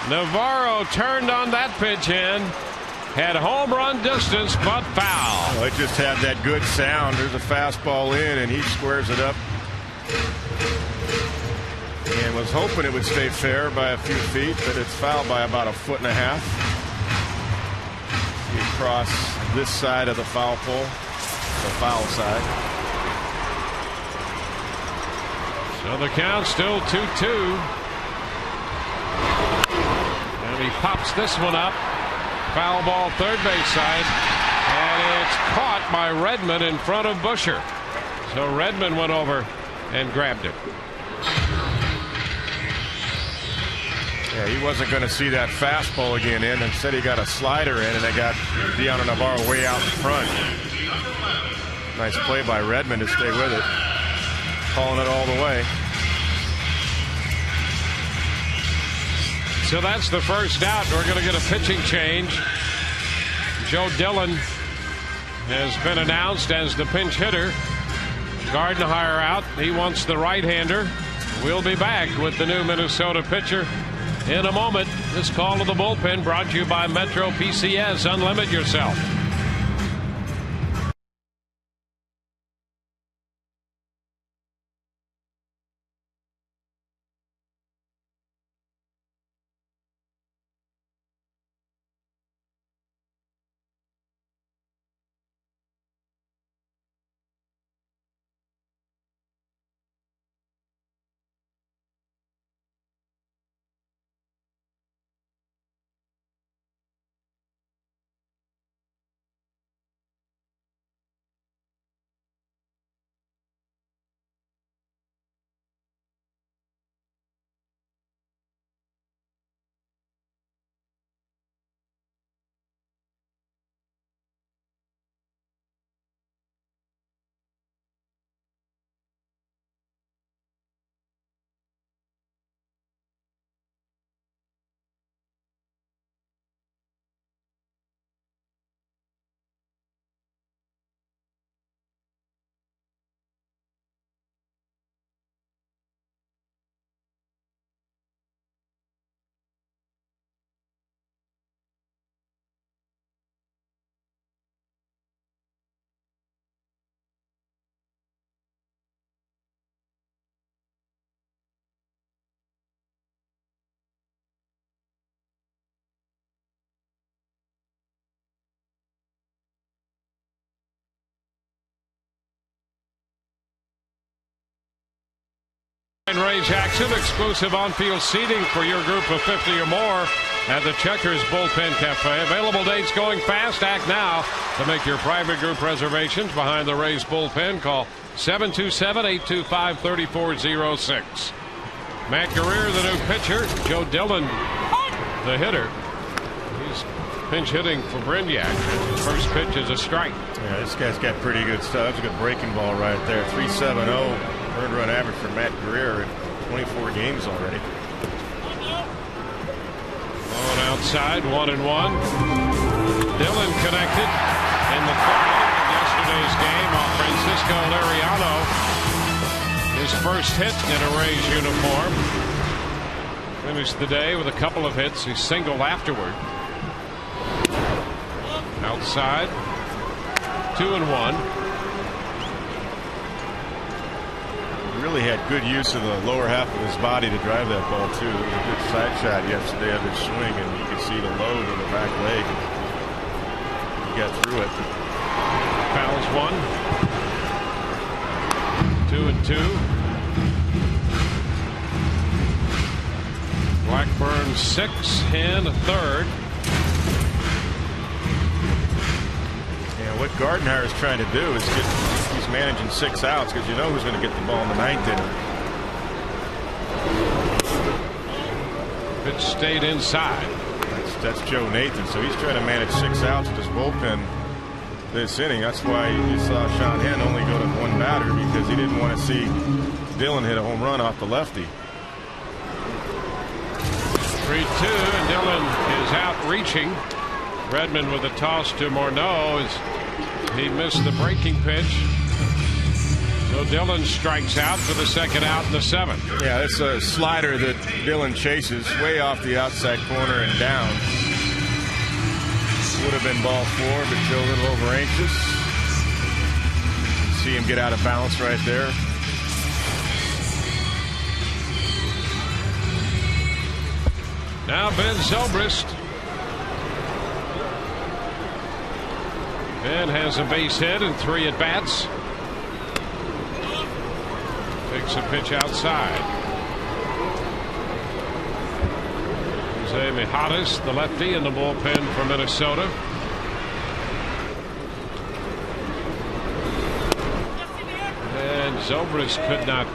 Navarro turned on that pitch in. Had home run distance, but foul. Well, it just had that good sound. There's a fastball in, and he squares it up. And was hoping it would stay fair by a few feet, but it's fouled by about 1.5 feet. Across this side of the foul pole, the foul side. So the count still 2-2. And he pops this one up. Foul ball, third base side, and it's caught by Redmond in front of Busher. So Redmond went over and grabbed it. Yeah, he wasn't going to see that fastball again in. Instead, he got a slider in, and they got DeHonor Navarro way out in front. Nice play by Redmond to stay with it. Calling it all the way. So that's the first out. We're going to get a pitching change. Joe Dillon has been announced as the pinch hitter. Gardenhire out. He wants the right-hander, We'll be back with the new Minnesota pitcher in a moment. This call to the bullpen brought to you by Metro PCS. Unlimit yourself. Ray Jackson, exclusive on-field seating for your group of 50 or more at the Checkers Bullpen Cafe. Available dates going fast. Act now to make your private group reservations behind the Rays bullpen. Call 727-825-3406. Matt Guerrier, the new pitcher. Joe Dillon, the hitter. He's pinch hitting for Brignac. His first pitch is a strike. Yeah, this guy's got pretty good stuff. That's a good breaking ball right there. 3.70 earned run average for Matt Guerrier in 24 games already. On outside, 1-1. Dillon connected in the third inning of yesterday's game off Francisco Liriano. His first hit in a Rays uniform. Finished the day with a couple of hits. He singled afterward. Outside, 2-1. Really had good use of the lower half of his body to drive that ball too. It was a good side shot yesterday of his swing, and you could see the load in the back leg. He got through it. Fouls 1. 2-2. Blackburn 6 and a third. Yeah, what Gardenhire is trying to do is he's managing 6 outs because you know who's going to get the ball in the 9th inning. Pitch stayed inside. That's Joe Nathan. So he's trying to manage 6 outs with his bullpen this inning. That's why you saw Sean Henn only go to 1 batter, because he didn't want to see Dillon hit a home run off the lefty. 3-2, and Dillon is out reaching. Redmond with a toss to Morneau as he missed the breaking pitch. So Dillon strikes out for the second out in the 7th. Yeah, that's a slider that Dillon chases way off the outside corner and down. Would have been ball 4, but Joe a little over anxious. See him get out of balance right there. Now Ben Zobrist. Ben has a base hit and 3 at bats. Takes a pitch outside. Jose Mijares, the lefty, in the bullpen for Minnesota. And Zobrist could not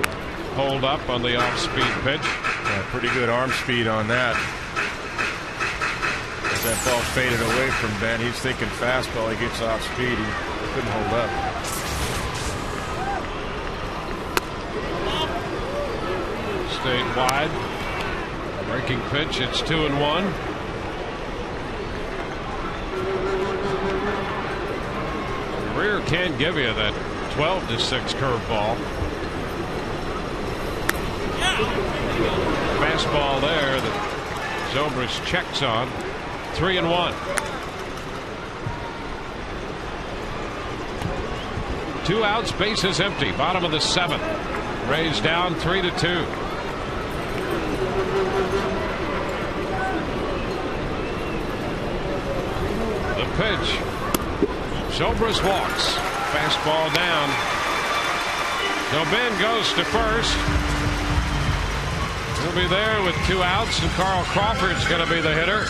hold up on the off-speed pitch. Yeah, pretty good arm speed on that. As that ball faded away from Ben, he's thinking fastball. He gets off speed. He couldn't hold up. Stayed wide. Breaking pitch. It's 2-1. Rear can't give you that 12-6 curveball. Fastball there that Zobrist checks on. 3-1. 2 outs, bases empty. Bottom of the 7th. Rays down 3-2. The pitch. Zobrist walks. Fastball down. So Ben goes to first. He'll be there with 2 outs, and Carl Crawford's going to be the hitter.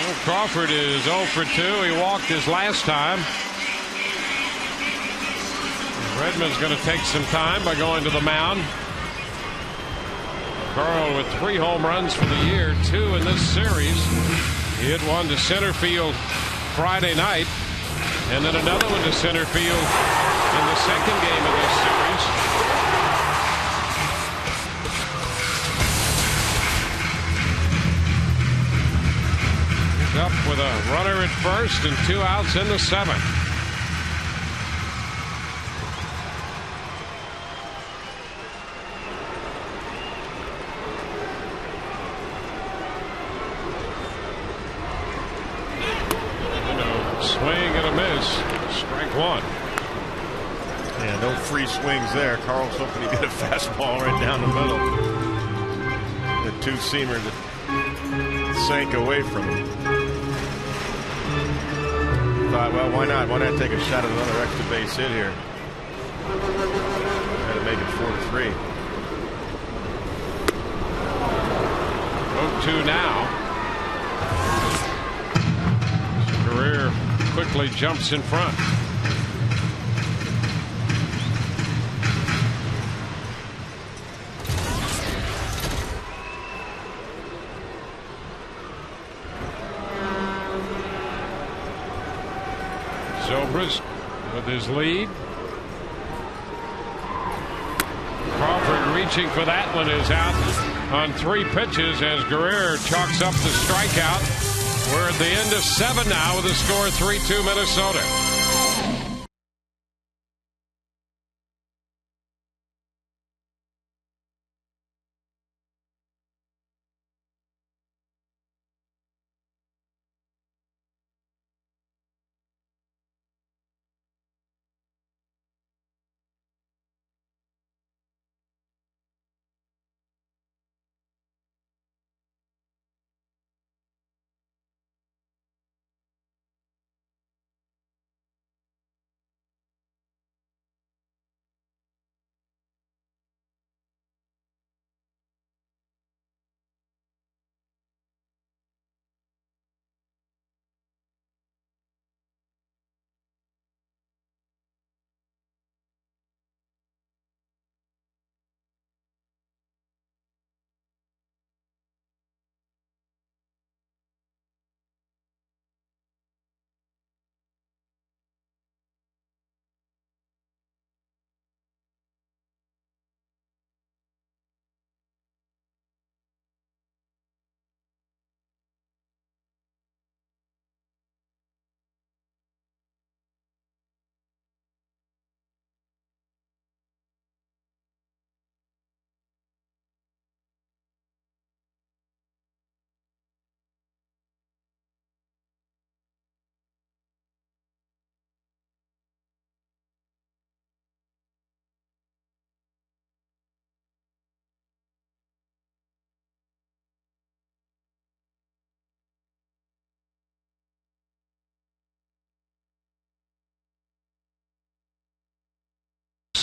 Well, Crawford is 0 for 2. He walked his last time. Redmond's going to take some time by going to the mound. Carl with 3 home runs for the year, 2 in this series. He hit one to center field Friday night, and then another one to center field in the second game of this series. He's up with a runner at first and 2 outs in the 7th. Swing and a miss. Strike 1. Yeah, no free swings there. Carl's hoping he get a fastball right down the middle. The 2-seamer that sank away from him. Thought, well, why not? Why not take a shot at another extra base hit here? Got to make it 4-3. 0-2 now. Career quickly jumps in front. Zobrist with his lead. Crawford reaching for that one is out on 3 pitches as Guerrero chalks up the strikeout. We're at the end of 7 now with a score 3-2 Minnesota.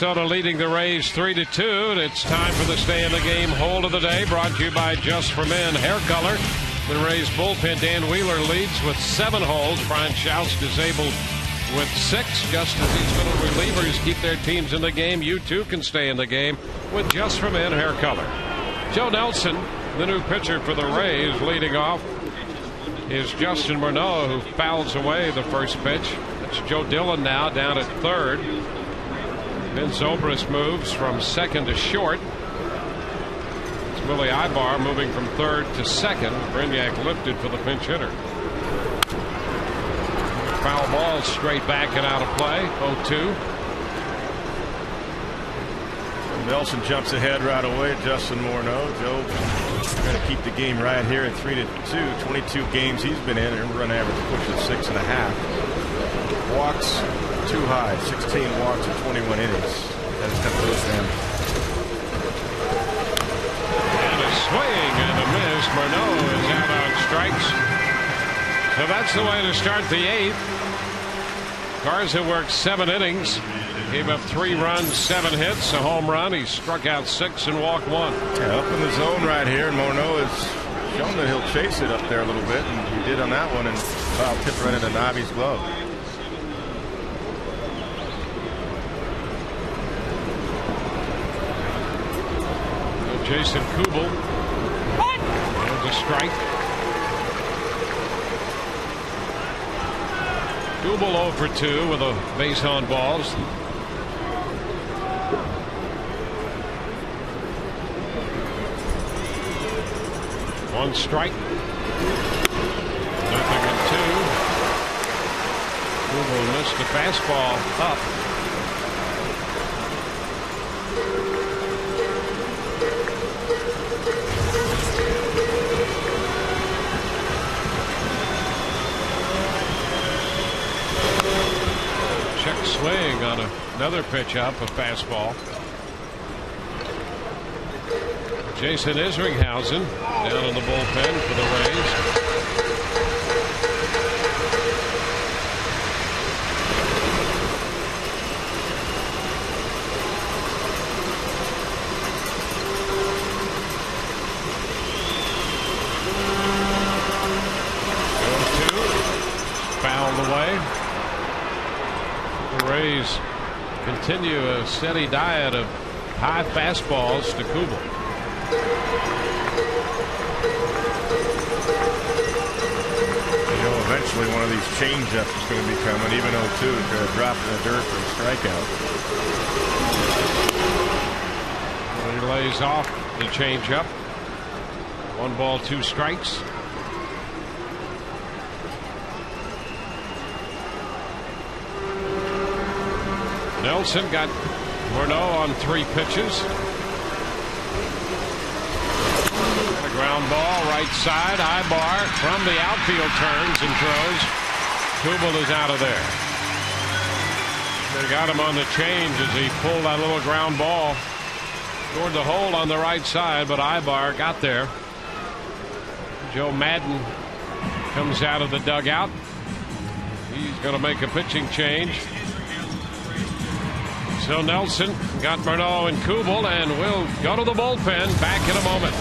Minnesota leading the Rays 3-2. And it's time for the stay in the game hold of the day, brought to you by Just for Men Hair Color. The Rays bullpen, Dan Wheeler leads with 7 holds. Brian Schaus disabled with 6. Just as these little relievers keep their teams in the game, you too can stay in the game with Just for Men Hair Color. Joe Nelson, the new pitcher for the Rays, leading off is Justin Morneau, who fouls away the first pitch. That's Joe Dillon now down at third. Ben Zobrist moves from second to short. It's Willie Ibar moving from third to second. Brignac lifted for the pinch hitter. Foul ball straight back and out of play. 0-2. Nelson jumps ahead right away. Justin Morneau. Joe going to keep the game right here at 3-2. 22 games he's been in. And run average pushes 6.5. Walks too high. 16 walks in 21 innings. That is going to lose them. And a swing and a miss. Morneau is out on strikes. So that's the way to start the 8th. Garza worked 7 innings. Gave up 3 runs, 7 hits, a home run. He struck out 6 and walked 1. Yeah, up in the zone right here, and Morneau has shown that he'll chase it up there a little bit, and he did on that one, and foul tipped right into Navi's glove. Jason Kubel. There's a strike. Kubel 0 for 2 with a base on balls. One strike. 0-2. Kubel missed the fastball up. Check swing on another pitch up, a fastball. Jason Isringhausen down in the bullpen for the Rays. Fouled away. The Rays continue a steady diet of high fastballs to Kubel. Eventually one of these changeups is going to be coming, even 0-2, to drop in the dirt for a strikeout. He lays off the changeup. 1 ball, 2 strikes. Nelson got Morneau on 3 pitches. And a ground ball right side. Ibar from the outfield turns and throws. Kubel is out of there. They got him on the change as he pulled that little ground ball toward the hole on the right side, but Ibar got there. Joe Madden comes out of the dugout. He's going to make a pitching change. So Nelson got Morneau and Kubel, and we'll go to the bullpen. Back in a moment.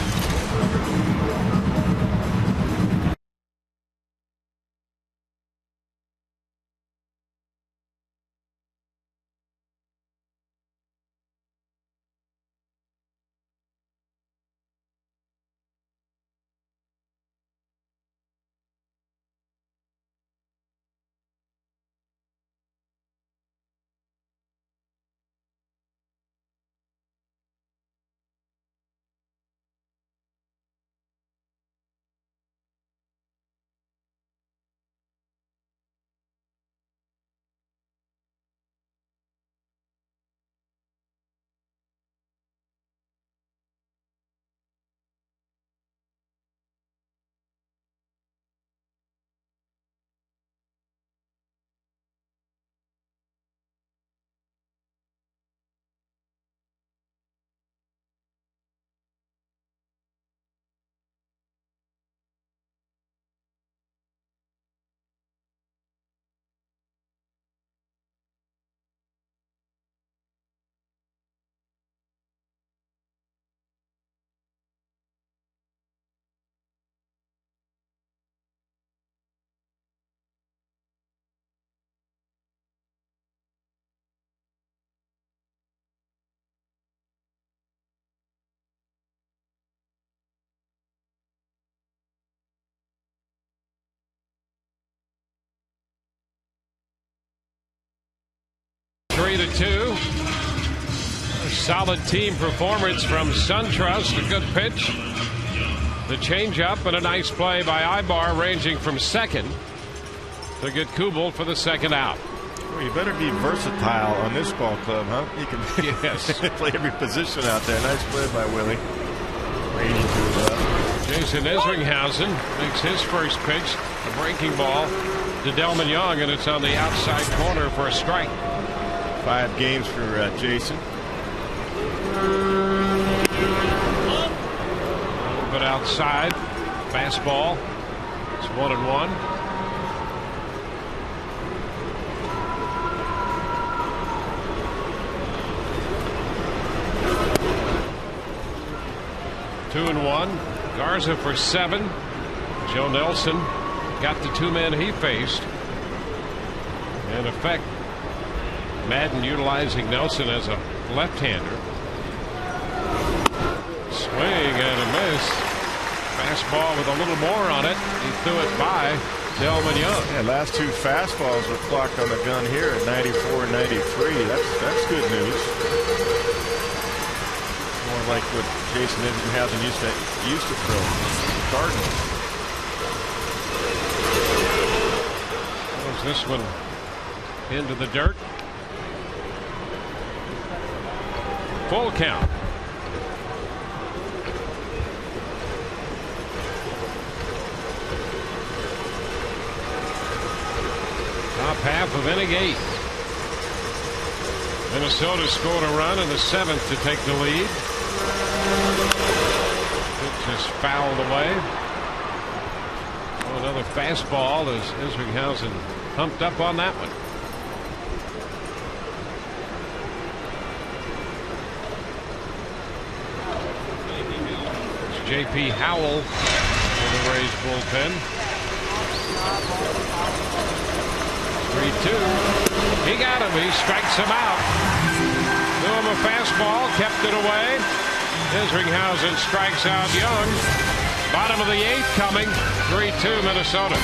Three to 2. A solid team performance from SunTrust. A good pitch. The changeup and a nice play by Ibar, ranging from second. to get Kubel for the second out. Well, you better be versatile on this ball club, huh? You can play every position out there. Nice play by Willie. Raining to the left. Jason Isringhausen makes his first pitch, a breaking ball to Delman Young, and it's on the outside corner for a strike. 5 games for Jason. A little bit outside. Fastball. It's 1-1. Two and 1. Garza for 7. Joe Nelson got the 2 men he faced. In effect, Madden utilizing Nelson as a left-hander. Swing and a miss. Fastball with a little more on it. He threw it by Delman Young. Yeah, last 2 fastballs were clocked on the gun here at 94 and 93. That's good news. More like what Jason Isringhausen used to throw. Cardinals. Throws this one into the dirt. Full count. Top half of inning 8. Minnesota scored a run in the 7th to take the lead. Pitch is fouled away. Oh, another fastball as Isringhausen humped up on that one. It's J.P. Howell for the Rays bullpen. 3-2. He got him. He strikes him out. Threw him a fastball, kept it away. Isringhausen strikes out Young. Bottom of the 8th coming. 3-2 Minnesota.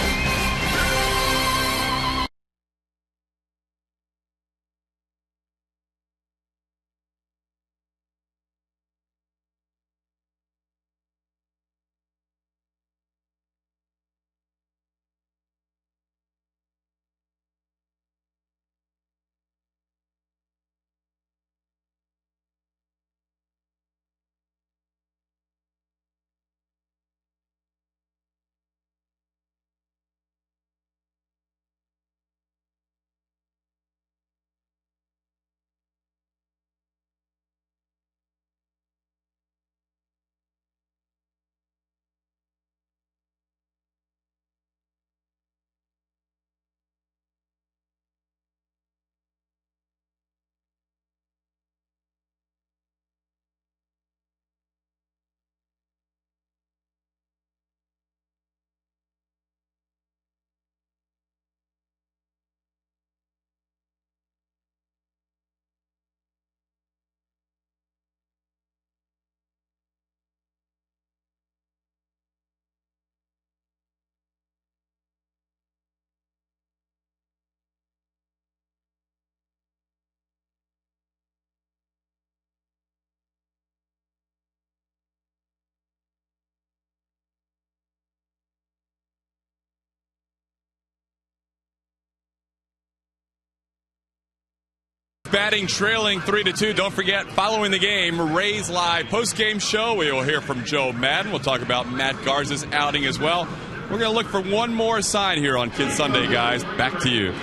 Batting trailing 3-2. Don't forget, following the game, Rays Live post-game show. We will hear from Joe Madden. We'll talk about Matt Garza's outing as well. We're going to look for one more sign here on Kid Sunday, guys. Back to you.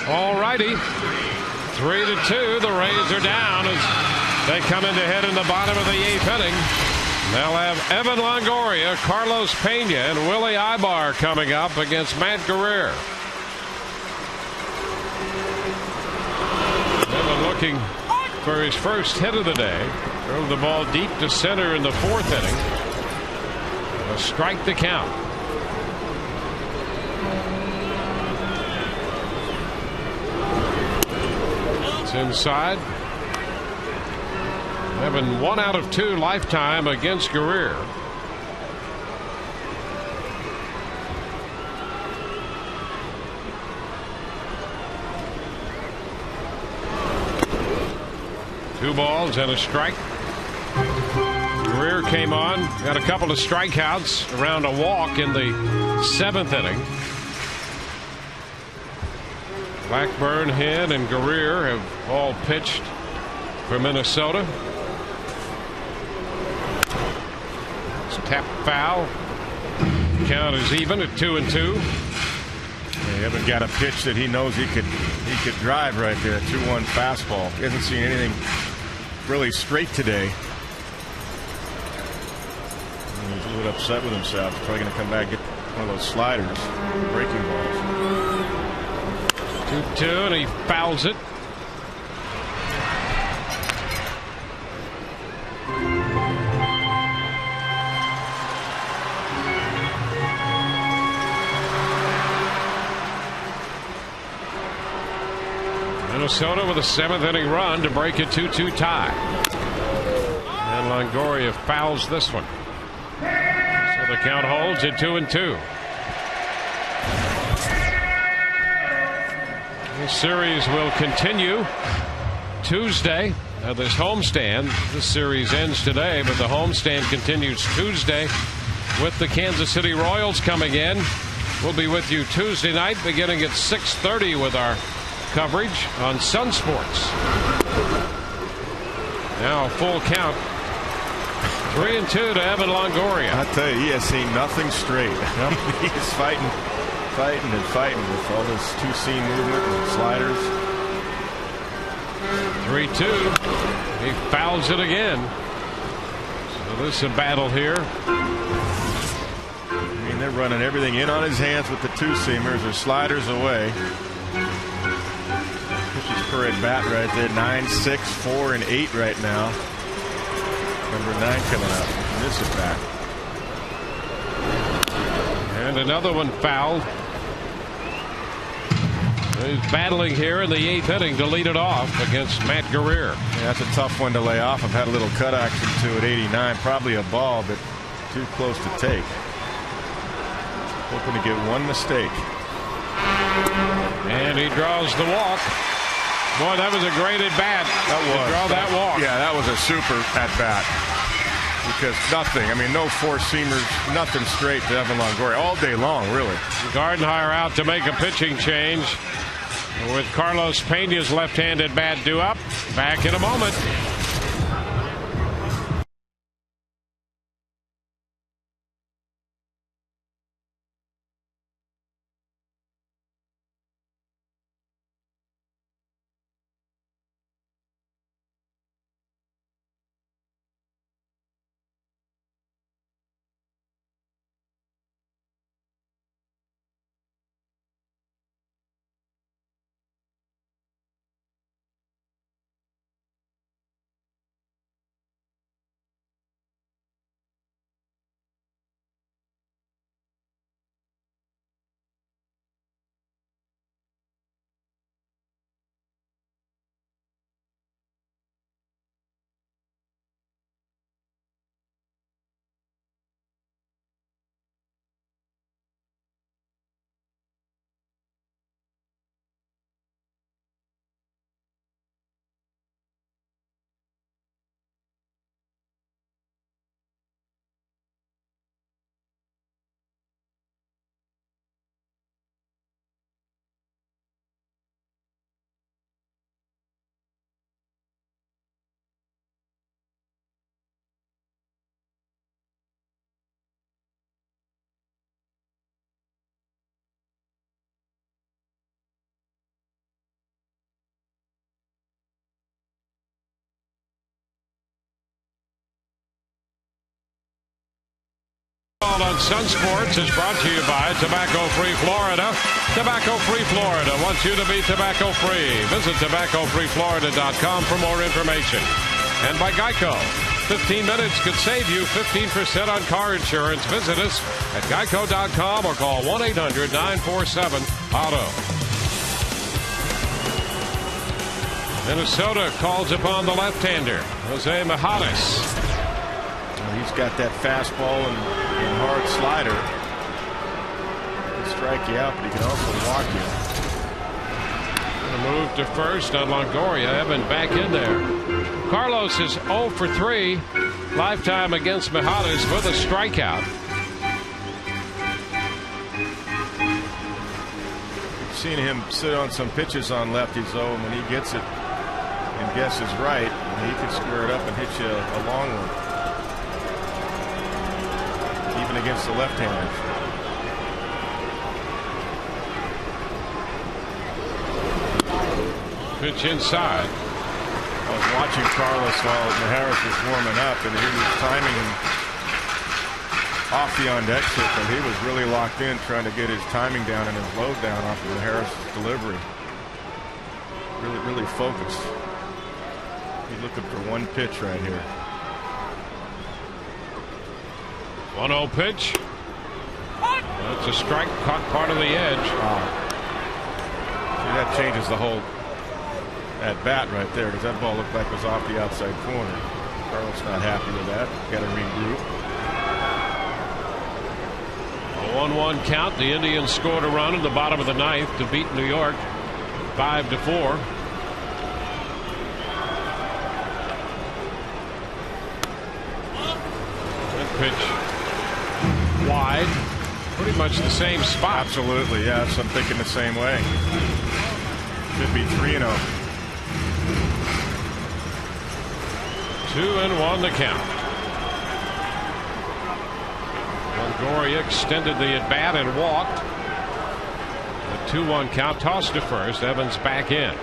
All righty. 3-2. The Rays are down as they come into hit in the bottom of the 8th inning. They'll have Evan Longoria, Carlos Pena, and Willie Ibar coming up against Matt Guerrero. Looking for his first hit of the day. Drove the ball deep to center in the 4th inning. A strike to count. It's inside. Having 1 out of 2 lifetime against Guerrero. Two balls and a strike. Guerrero came on, got a couple of strikeouts around a walk in the 7th inning. Blackburn, Hen, and Guerrier have all pitched for Minnesota. It's a tap foul. Count is even at 2-2. He haven't got a pitch that he knows he could drive right there. 2-1 fastball. He hasn't seen anything really straight today. He's a little upset with himself. He's probably going to come back and get one of those sliders, breaking balls. 2-2, and he fouls it. Minnesota with a 7th inning run to break a 2-2 tie. And Longoria fouls this one. So the count holds at 2-2. This series will continue Tuesday. This homestand, this series ends today, but the homestand continues Tuesday with the Kansas City Royals coming in. We'll be with you Tuesday night beginning at 6:30 with our coverage on Sun Sports. Now a full count. 3-2 to Evan Longoria. I tell you, he has seen nothing straight. Yep. He's fighting with all this two-seam movement and sliders. 3-2. He fouls it again. So this is a battle here. I mean, they're running everything in on his hands with the two-seamers. Their sliders away. Pitches per at bat right there. 9, 6, 4, and 8 right now. Number 9 coming up. This is back. And another one fouled. He's battling here in the 8th inning to lead it off against Matt Guerrier. Yeah, that's a tough one to lay off. I've had a little cut action to it. 89, probably a ball, but too close to take. Hoping to get one mistake. And he draws the walk. Boy, that was a great at bat. That was. To draw that walk. Yeah, that was a super at bat. Because nothing, I mean, no four-seamers, nothing straight to Evan Longoria all day long, really. Gardenhire out to make a pitching change with Carlos Pena's left-handed bat due up. Back in a moment. On Sun Sports is brought to you by Tobacco Free Florida. Tobacco Free Florida wants you to be tobacco free. Visit tobaccofreeflorida.com for more information. And by Geico. 15 minutes could save you 15% on car insurance. Visit us at geico.com or call 1-800-947-AUTO. Minnesota calls upon the left-hander, Jose Mijares. He's got that fastball and hard slider. He can strike you out, but he can also walk you. A move to first on Longoria. Evan back in there. Carlos is 0 for 3 lifetime against Mijares with a strikeout. seen him sit on some pitches on lefties, though, and when he gets it and guesses right, he can square it up and hit you a long one, even against the left-handers. Pitch inside. I was watching Carlos while Majerus was warming up, and he was timing him off the on-deck circle. He was really locked in, trying to get his timing down and his load down off of Majerus' delivery. Really focused. He's looking for one pitch right here. 1-0 pitch. That's a strike, caught part of the edge. See, that changes the whole at bat right there, because that ball looked like it was off the outside corner. Carlos not happy with that. Got to regroup. A 1-1 count. The Indians scored a run in the bottom of the ninth to beat New York 5-4. That pitch wide, pretty much the same spot. Absolutely, yes. I'm thinking the same way. Should be 3-0. 2-1 the count. Longoria extended the at bat and walked. The 2-1 count, tossed to first. Evans back in.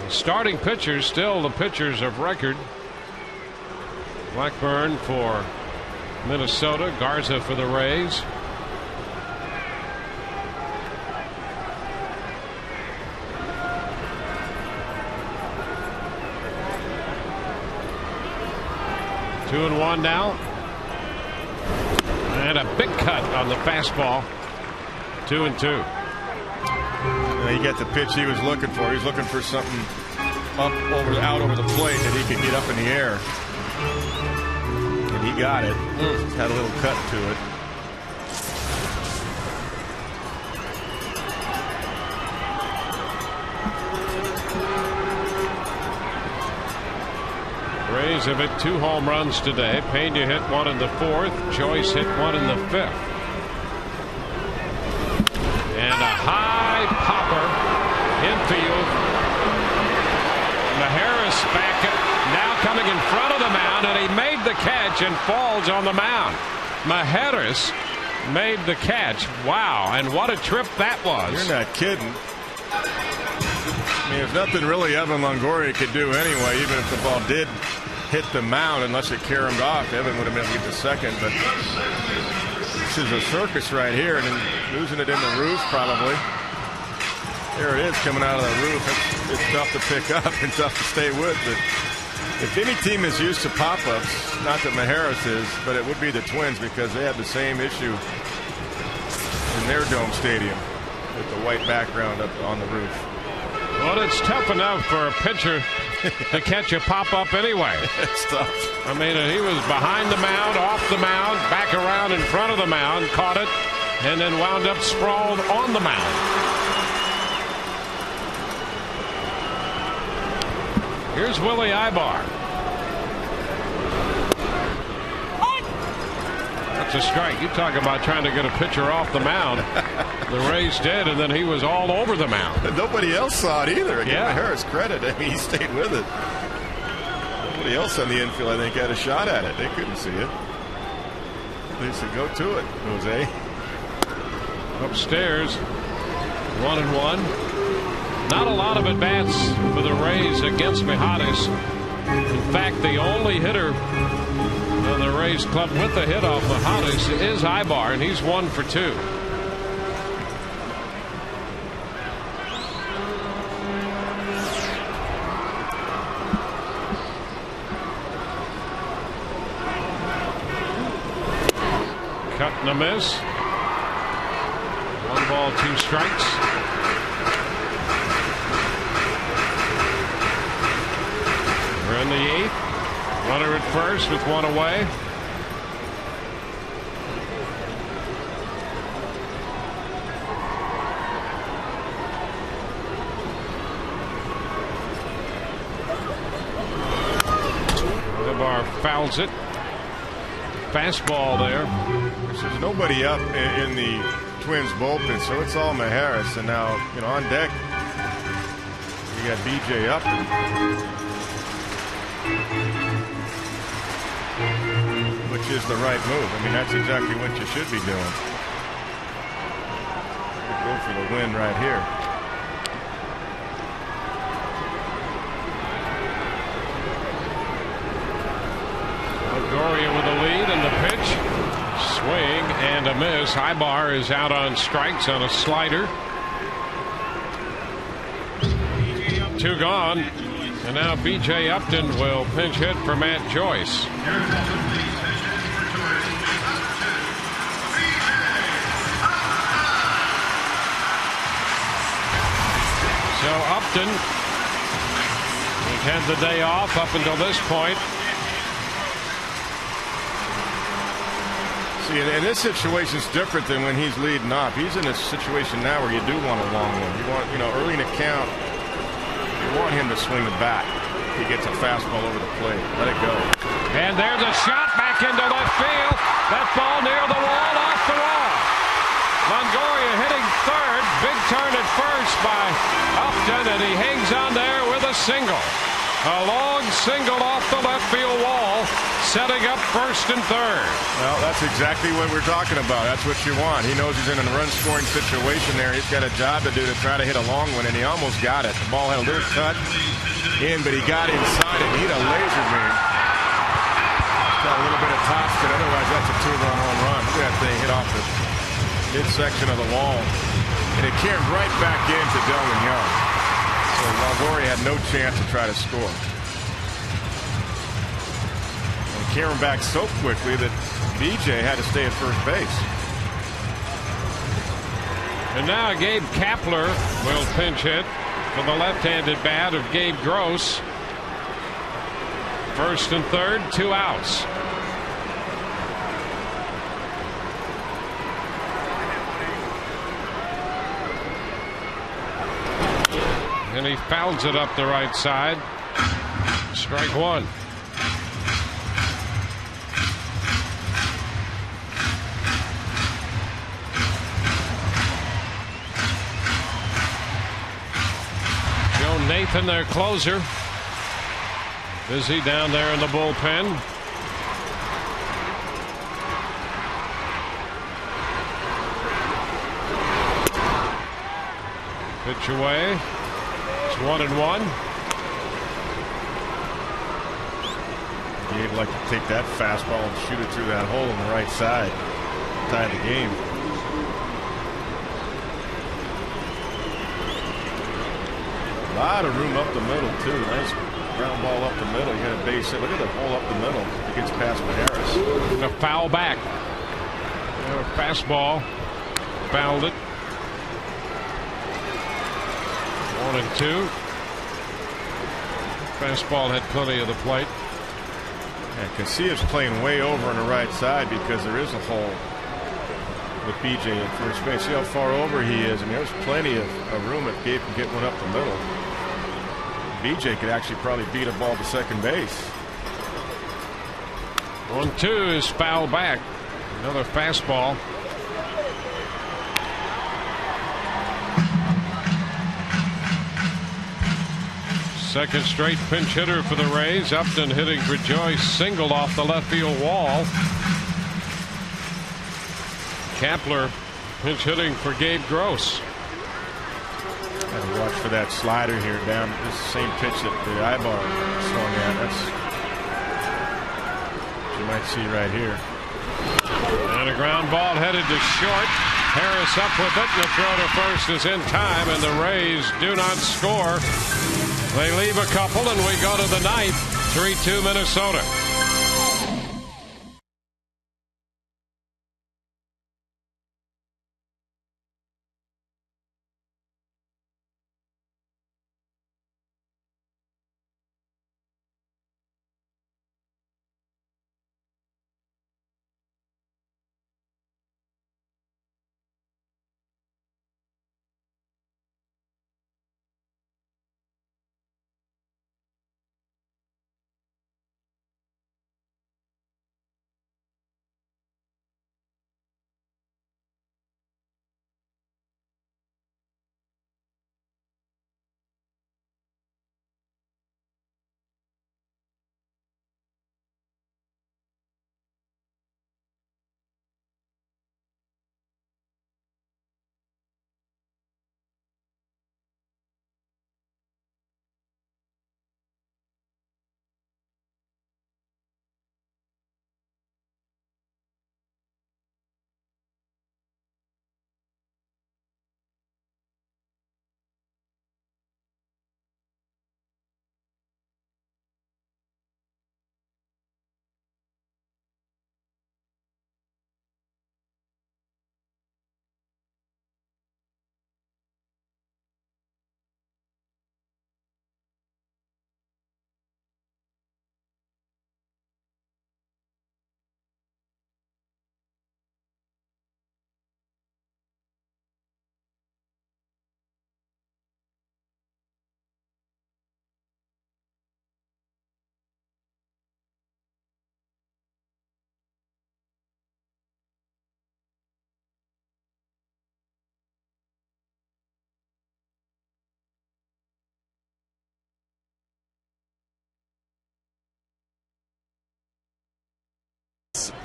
The starting pitchers still the pitchers of record. Blackburn for Minnesota, Garza for the Rays. Two and one now. And a big cut on the fastball. 2-2. He got the pitch he was looking for. He was looking for something out over the plate that he could get up in the air. And he got it. Had a little cut to it. Rays have hit 2 home runs today. Pena hit 1 in the 4th. Joyce hit 1 in the 5th. And a high popper infield. Majerus back now coming in front of the mound, and he made the catch and falls on the mound. Majerus made the catch. Wow, and what a trip that was. You're not kidding. I mean, there's nothing really Evan Longoria could do anyway, even if the ball did hit the mound, unless it caromed off. Evan would have been able to get the second, but this is a circus right here, and then losing it in the roof probably. There it is, coming out of the roof. It's tough to pick up and tough to stay with, but if any team is used to pop-ups, not that Majerus is, but it would be the Twins, because they had the same issue in their dome stadium with the white background up on the roof. Well, it's tough enough for a pitcher to catch a pop-up anyway. It's tough. I mean, he was behind the mound, off the mound, back around in front of the mound, caught it, and then wound up sprawled on the mound. Here's Willie Ibar. That's a strike. You talk about trying to get a pitcher off the mound. The Rays did, and then he was all over the mound. Nobody else saw it either. Give Yeah. Majerus credit. I mean, he stayed with it. Nobody else on the infield, I think, had a shot at it. They couldn't see it. They said, go to it, Jose. Upstairs, 1-1. Not a lot of at-bats for the Rays against Mijares. In fact, the only hitter on the Rays club with a hit off Mijares is Ibar, and he's 1 for 2. Cut and a miss. 1 ball, 2 strikes. We're in the 8th. Runner at first with 1 away. Ibar fouls it. Fastball there. There's nobody up in the Twins bullpen, so it's all Majerus. And now, you know, on deck, you got BJ Upton. Which is the right move. I mean, that's exactly what you should be doing. Go for the win right here. Longoria with the lead and the pitch. Swing and a miss. Ibar is out on strikes on a slider. 2 gone. And now B.J. Upton will pinch hit for Matt Joyce. So Upton, he's had the day off up until this point. See, and this situation is different than when he's leading off. He's in a situation now where you do want a long one. You want, you know, early in the count, you want him to swing the bat. He gets a fastball over the plate. Let it go. And there's a shot back into left field. That ball near the wall, off the wall. Longoria hitting third. Big turn at first by Upton, and he hangs on there with a single. A long single off the left field wall, setting up first and third. Well, that's exactly what we're talking about. That's what you want. He knows he's in a run-scoring situation there. He's got a job to do to try to hit a long one, and he almost got it. The ball had a little cut in, but he got inside it. He hit a laser beam. Got a little bit of top spin. Otherwise, that's a 2-run home run. Look at that thing hit off the midsection of the wall, and it came right back into Delvin Young. So Longoria had no chance to try to score. And it came back so quickly that BJ had to stay at first base. And now Gabe Kapler will pinch hit for the left-handed bat of Gabe Gross. First and third, 2 outs. And he fouls it up the right side. Strike one. Joe Nathan, their closer, busy down there in the bullpen. Pitch away. 1-1. Gabe like to take that fastball and shoot it through that hole on the right side. Tie the game. A lot of room up the middle too. Nice ground ball up the middle. You got a base hit. Look at the hole up the middle. It gets past Majerus. A foul back. A fastball. Fouled it. 1-2. Fastball had plenty of the plate. And Casillas playing way over on the right side because there is a hole with BJ at first base. See how far over he is. I mean, there's plenty of room if Gabe can get one up the middle. BJ could actually probably beat a ball to second base. 1-2 is foul back. Another fastball. Second straight pinch hitter for the Rays. Upton hitting for Joyce. Singled off the left field wall. Kapler pinch hitting for Gabe Gross. Got to watch for that slider here down. This is the same pitch that the Ibar swung at. That's what you might see right here. And a ground ball headed to short. Harris up with it. The throw to first is in time, and the Rays do not score. They leave a couple, and we go to the ninth. 3-2 Minnesota.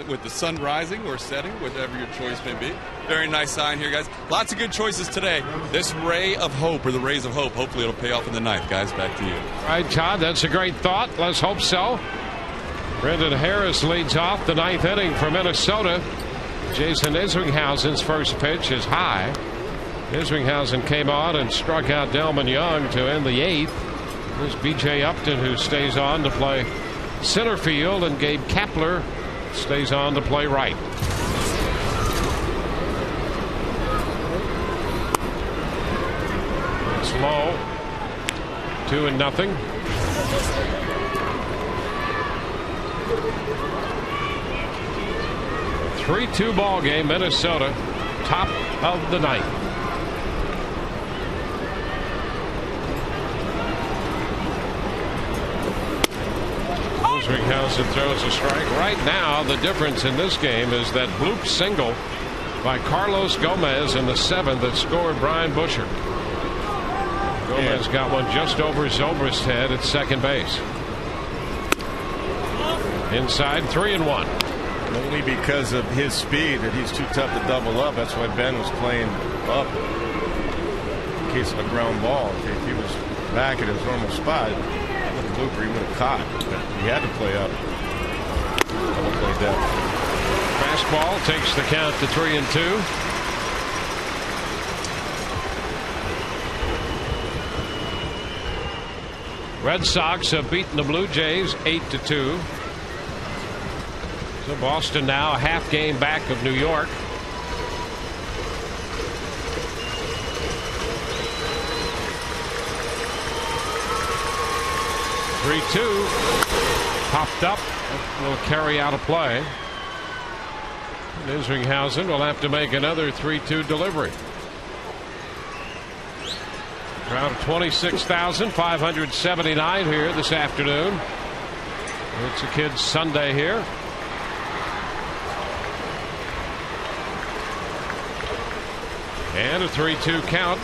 with the sun rising or setting, whatever your choice may be. Very nice sign here, guys. Lots of good choices today. This ray of hope, or the rays of hope, hopefully it'll pay off in the ninth, guys. Back to you. All right, Todd, that's a great thought. Let's hope so. Brendan Harris leads off the ninth inning for Minnesota. Jason Isringhausen's first pitch is high. Isringhausen came on and struck out Delman Young to end the eighth. There's B.J. Upton, who stays on to play center field, and Gabe Kapler stays on to play right. It's low. 2-0. 3-2 ball game. Minnesota, top of the ninth. Isringhausen throws a strike. Right now, the difference in this game is that bloop single by Carlos Gomez in the seventh that scored Brian Busher. Gomez got one just over Zobrist's head at second base. Inside, 3-1. Only because of his speed that he's too tough to double up. That's why Ben was playing up in case of a ground ball. If he was back at his normal spot, the blooper he would have caught. But he had to play up. Double play depth. Fastball takes the count to 3-2. Red Sox have beaten the Blue Jays 8-2. So Boston now a half game back of New York. (3-2) popped up. Will carry out a play. And Isringhausen will have to make another 3-2 delivery. Crowd of 26,579 here this afternoon. It's a kid's Sunday here. And a 3-2 count.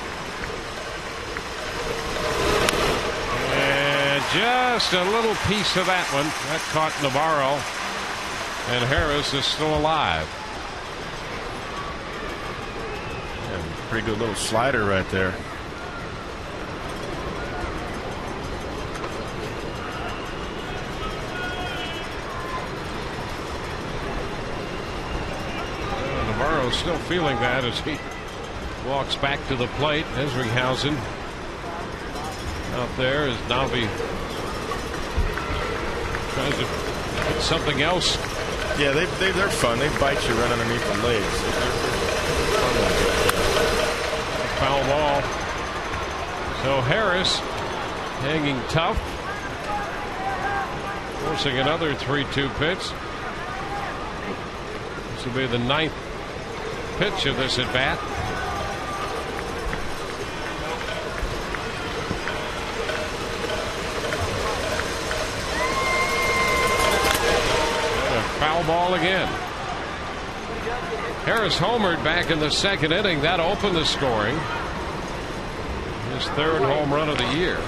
And just a little piece of that one. That caught Navarro. And Harris is still alive. Yeah, pretty good little slider right there. Navarro's still feeling that as he walks back to the plate. Isringhausen out there as Navi tries to get something else. Yeah, they're fun. They bite you right underneath the legs. Foul ball. So Harris hanging tough, forcing another 3-2 pitch. This will be the ninth pitch of this at bat. Foul ball again. Harris homered back in the second inning. That opened the scoring. His third home run of the year.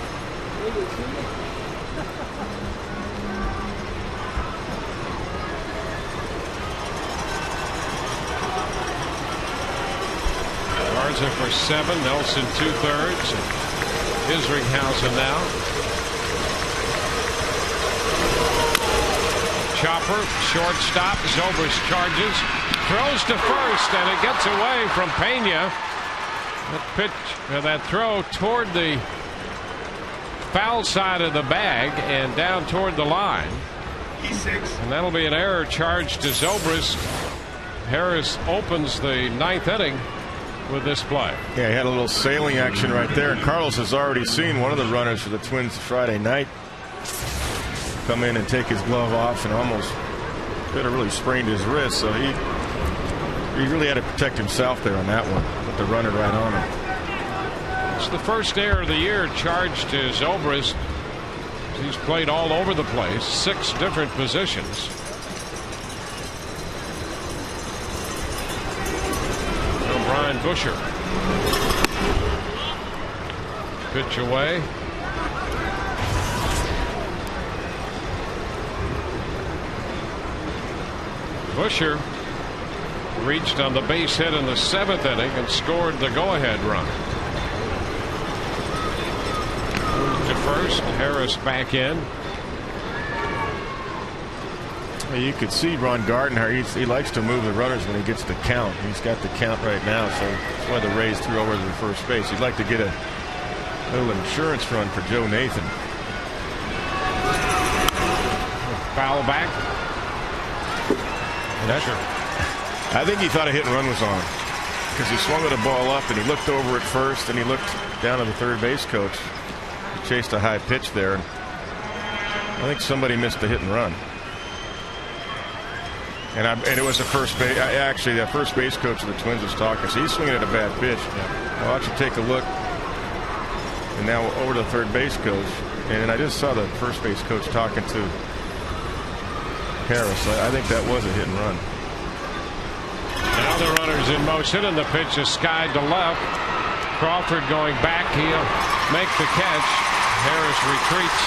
Garza for 7. Nelson 2/3. Isringhausen now. Chopper, shortstop. Zobrist charges, throws to first, and it gets away from Pena. That pitch, that throw toward the foul side of the bag and down toward the line. And that'll be an error charged to Zobrist. Harris opens the ninth inning with this play. Yeah, he had a little sailing action right there. And Carlos has already seen one of the runners for the Twins Friday night come in and take his glove off and almost could have really sprained his wrist. So he really had to protect himself there on that one with the runner right on him. It's the first error of the year charged to Zobrist. He's played all over the place, 6 different positions. Now Brian Busher. Pitch away. Busher reached on the base hit in the 7th inning and scored the go-ahead run. Moved to first. Harris back in. You could see Ron Gardenhire. He likes to move the runners when he gets the count. He's got the count right now, so that's why the Rays threw over to the first base. He'd like to get a little insurance run for Joe Nathan. Foul back. I think he thought a hit and run was on because he swung at a ball up and he looked over at first and he looked down at the third base coach. He chased a high pitch there. I think somebody missed a hit and run. And it was the first base. Actually, the first base coach of the Twins was talking. So he's swinging at a bad pitch. Why don't you take a look? And now over to the third base coach. And I just saw the first base coach talking to Harris. I think that was a hit and run. Now the runner's in motion, and the pitch is skied to left. Crawford going back. He'll make the catch. Harris retreats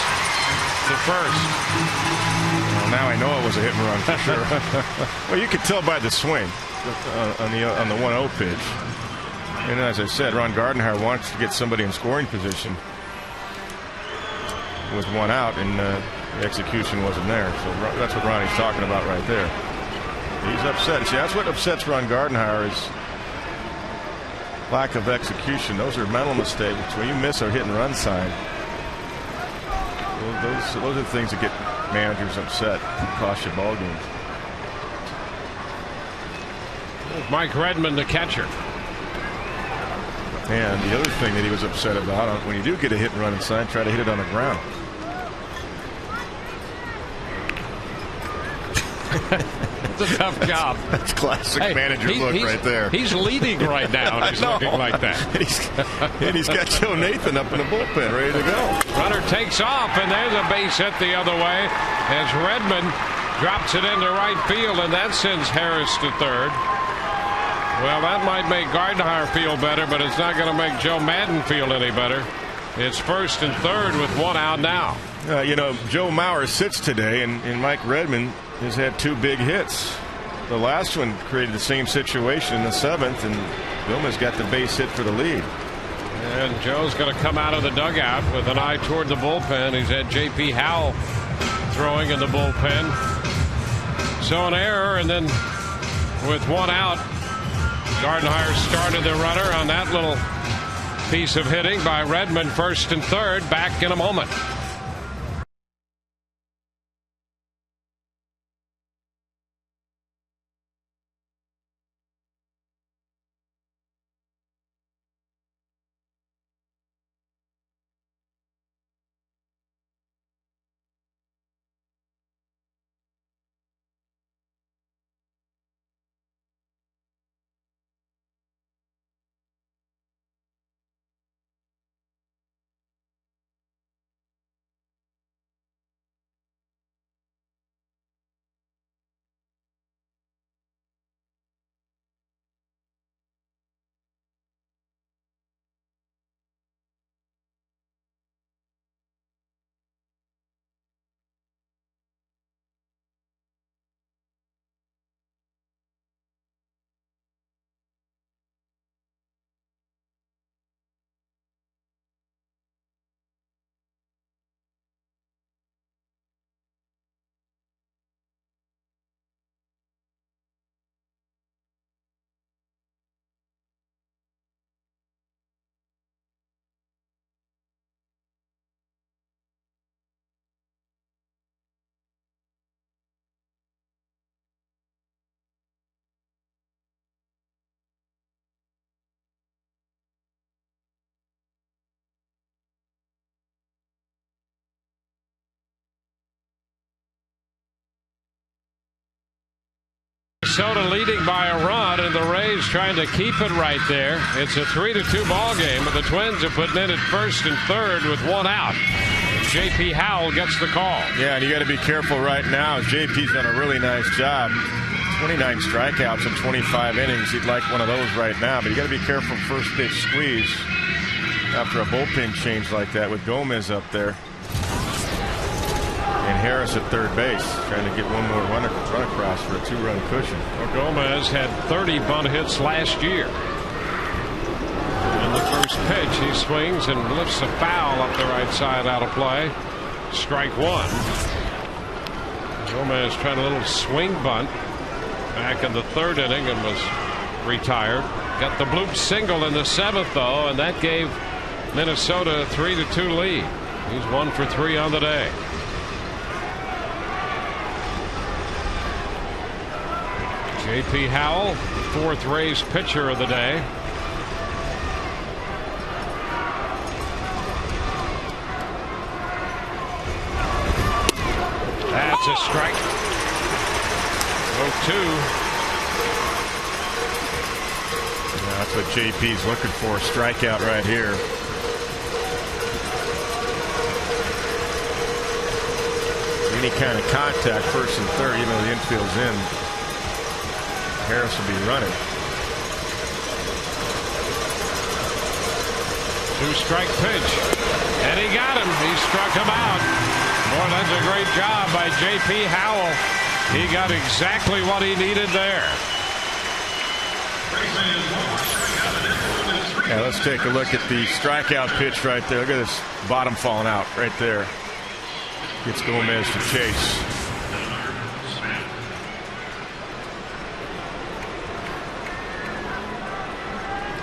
to first. Well, now I know it was a hit and run for sure. Well, you could tell by the swing on the 1-0 pitch. And as I said, Ron Gardenhire wants to get somebody in scoring position with one out, and the execution wasn't there. So that's what Ronnie's talking about right there. He's upset. See, that's what upsets Ron Gardenhire is lack of execution. Those are mental mistakes. When you miss a hit and run sign, those are the things that get managers upset and cost you ball games. Mike Redmond, the catcher. And the other thing that he was upset about, when you do get a hit and run sign, try to hit it on the ground. It's a tough job. That's classic manager look right there. He's leading right now, and he's looking like that. And he's got Joe Nathan up in the bullpen ready to go. Runner takes off, and there's a base hit the other way as Redmond drops it into right field, and that sends Harris to third. Well, that might make Gardenhire feel better, but it's not going to make Joe Madden feel any better. It's first and third with one out now. Joe Mauer sits today, and Mike Redmond has had two big hits. The last one created the same situation in the 7th, and Vilma's got the base hit for the lead. And Joe's going to come out of the dugout with an eye toward the bullpen. He's had J.P. Howell throwing in the bullpen. So an error, and then with one out, Gardenhire started the runner on that little piece of hitting by Redmond. First and third, back in a moment. Minnesota leading by a run, and the Rays trying to keep it right there. It's a 3-2 ball game, but the Twins are putting in at first and third with one out. J.P. Howell gets the call. Yeah, and you got to be careful right now. JP's done a really nice job. 29 strikeouts in 25 innings. He'd like one of those right now, but you got to be careful first pitch squeeze after a bullpen change like that with Gomez up there. And Harris at third base, trying to get one more run across for a 2-run cushion. Well, Gomez had 30 bunt hits last year. In the first pitch, he swings and lifts a foul up the right side, out of play. Strike one. Gomez tried a little swing bunt back in the third inning and was retired. Got the bloop single in the seventh, though, and that gave Minnesota a 3-2 lead. He's 1 for 3 on the day. J.P. Howell, fourth Rays pitcher of the day. That's a strike. 0-2. That's what JP's looking for. Strikeout right here. Any kind of contact, first and third, even though the infield's in, Harris will be running. 2-strike pitch. And he got him. He struck him out. Boy, that's a great job by J.P. Howell. He got exactly what he needed there. Yeah, let's take a look at the strikeout pitch right there. Look at this bottom falling out right there. Gets Gomez to chase.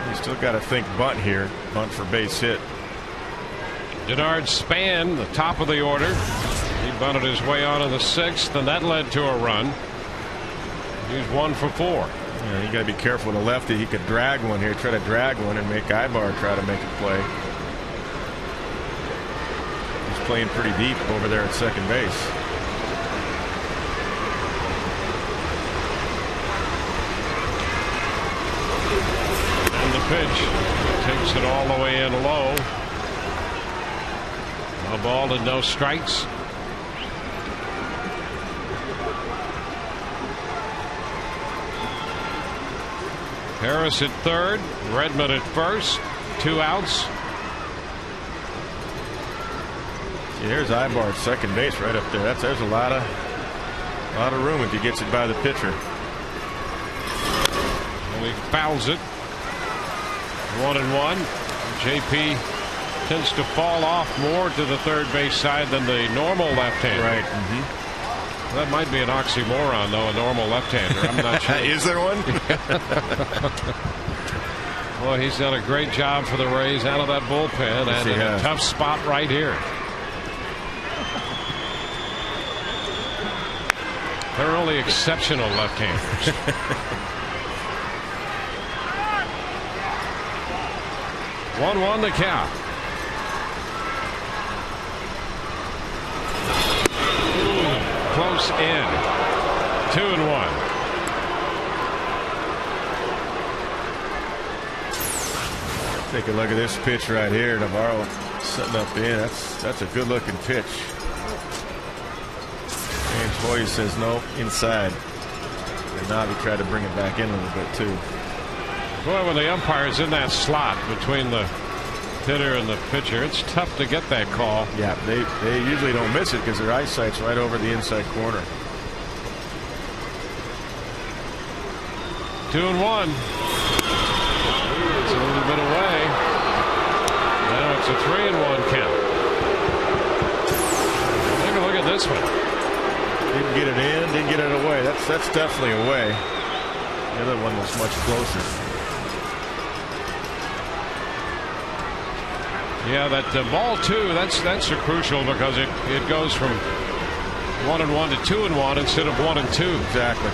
You still got to think bunt here. Bunt for base hit. Denard Span, the top of the order. He bunted his way on in the sixth, and that led to a run. He's 1 for 4. Yeah, you got to be careful with a lefty. He could drag one here, try to drag one, and make Ibar try to make a play. He's playing pretty deep over there at second base. And the pitch takes it all the way in low. No ball and no strikes. Harris at third, Redmond at first, 2 outs. See, here's Ibar at second base right up there. There's a lot of room if he gets it by the pitcher. And he fouls it. 1-1. JP tends to fall off more to the third base side than the normal left-hander. Right. That might be an oxymoron, though, a normal left-hander. I'm not sure. Is there one? Well, he's done a great job for the Rays out of that bullpen, and in a tough spot right here. They're only exceptional left-handers. 1-1 the count. Close in. 2-1. Take a look at this pitch right here. Navarro setting up in. That's a good looking pitch. And Hoy says no, inside. And Navi tried to bring it back in a little bit too. Boy, when the umpire's in that slot between the hitter and the pitcher, it's tough to get that call. Yeah, they usually don't miss it because their eyesight's right over the inside corner. 2-1. It's a little bit away. Now it's a 3-1 count. Take a look at this one. Didn't get it in, didn't get it away. That's definitely away. The other one was much closer. Yeah, that ball 2, that's crucial because it goes from 1-1 to 2-1 instead of 1-2. Exactly.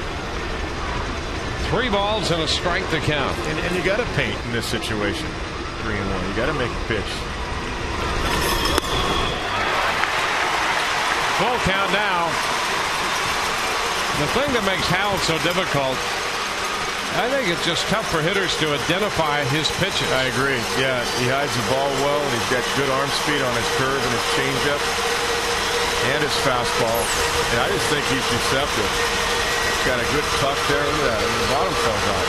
3 balls and a strike to count. And you got to paint in this situation. 3-1. You got to make a pitch. Full count now. The thing that makes Howell so difficult, I think it's just tough for hitters to identify his pitches. I agree. Yeah, he hides the ball well, and he's got good arm speed on his curve and his changeup and his fastball. And I just think he's deceptive. He's got a good tuck there. Look at that. And the bottom falls out.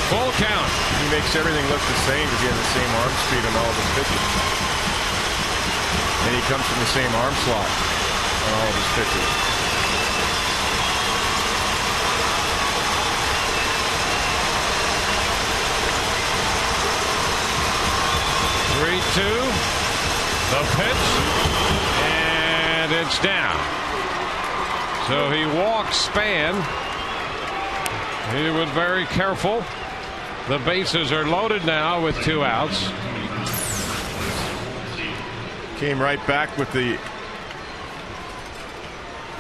Full count. he makes everything look the same because he has the same arm speed on all of his pitches. And he comes from the same arm slot on all of his pitches. The pitch, and it's down. So he walks Span. He was very careful. The bases are loaded now with 2 outs. Came right back with the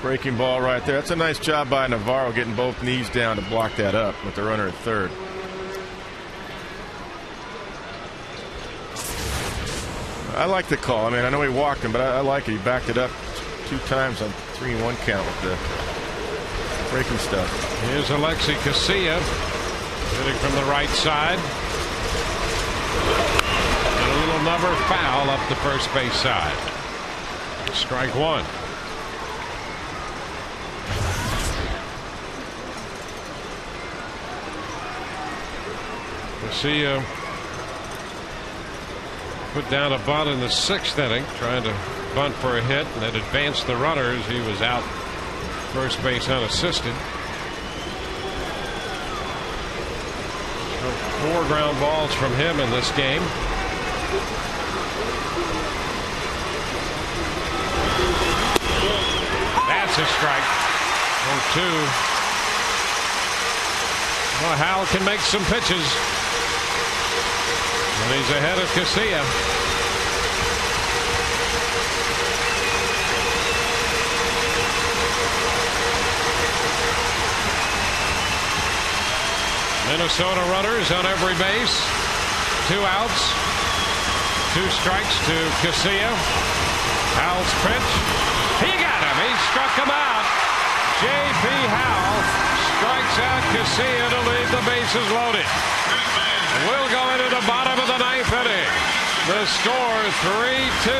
breaking ball right there. That's a nice job by Navarro getting both knees down to block that up with the runner at third. I like the call. I mean, I know he walked him, but I like it. He backed it up 2 times on 3-1 count with the breaking stuff. Here's Alexi Casilla hitting from the right side. And a little number foul up the first base side. Strike 1. Casilla put down a bunt in the 6th inning, trying to bunt for a hit, and then advanced the runners. He was out first base unassisted. 4 ground balls from him in this game. That's a strike. 0-2. Well, Howell can make some pitches. And he's ahead of Casilla. Minnesota runners on every base. 2 outs. 2 strikes to Casilla. Howell's pitch. He got him. He struck him out. J.P. Howell strikes out Casilla to leave the bases loaded. We'll go into the bottom of the 9th inning. The score 3-2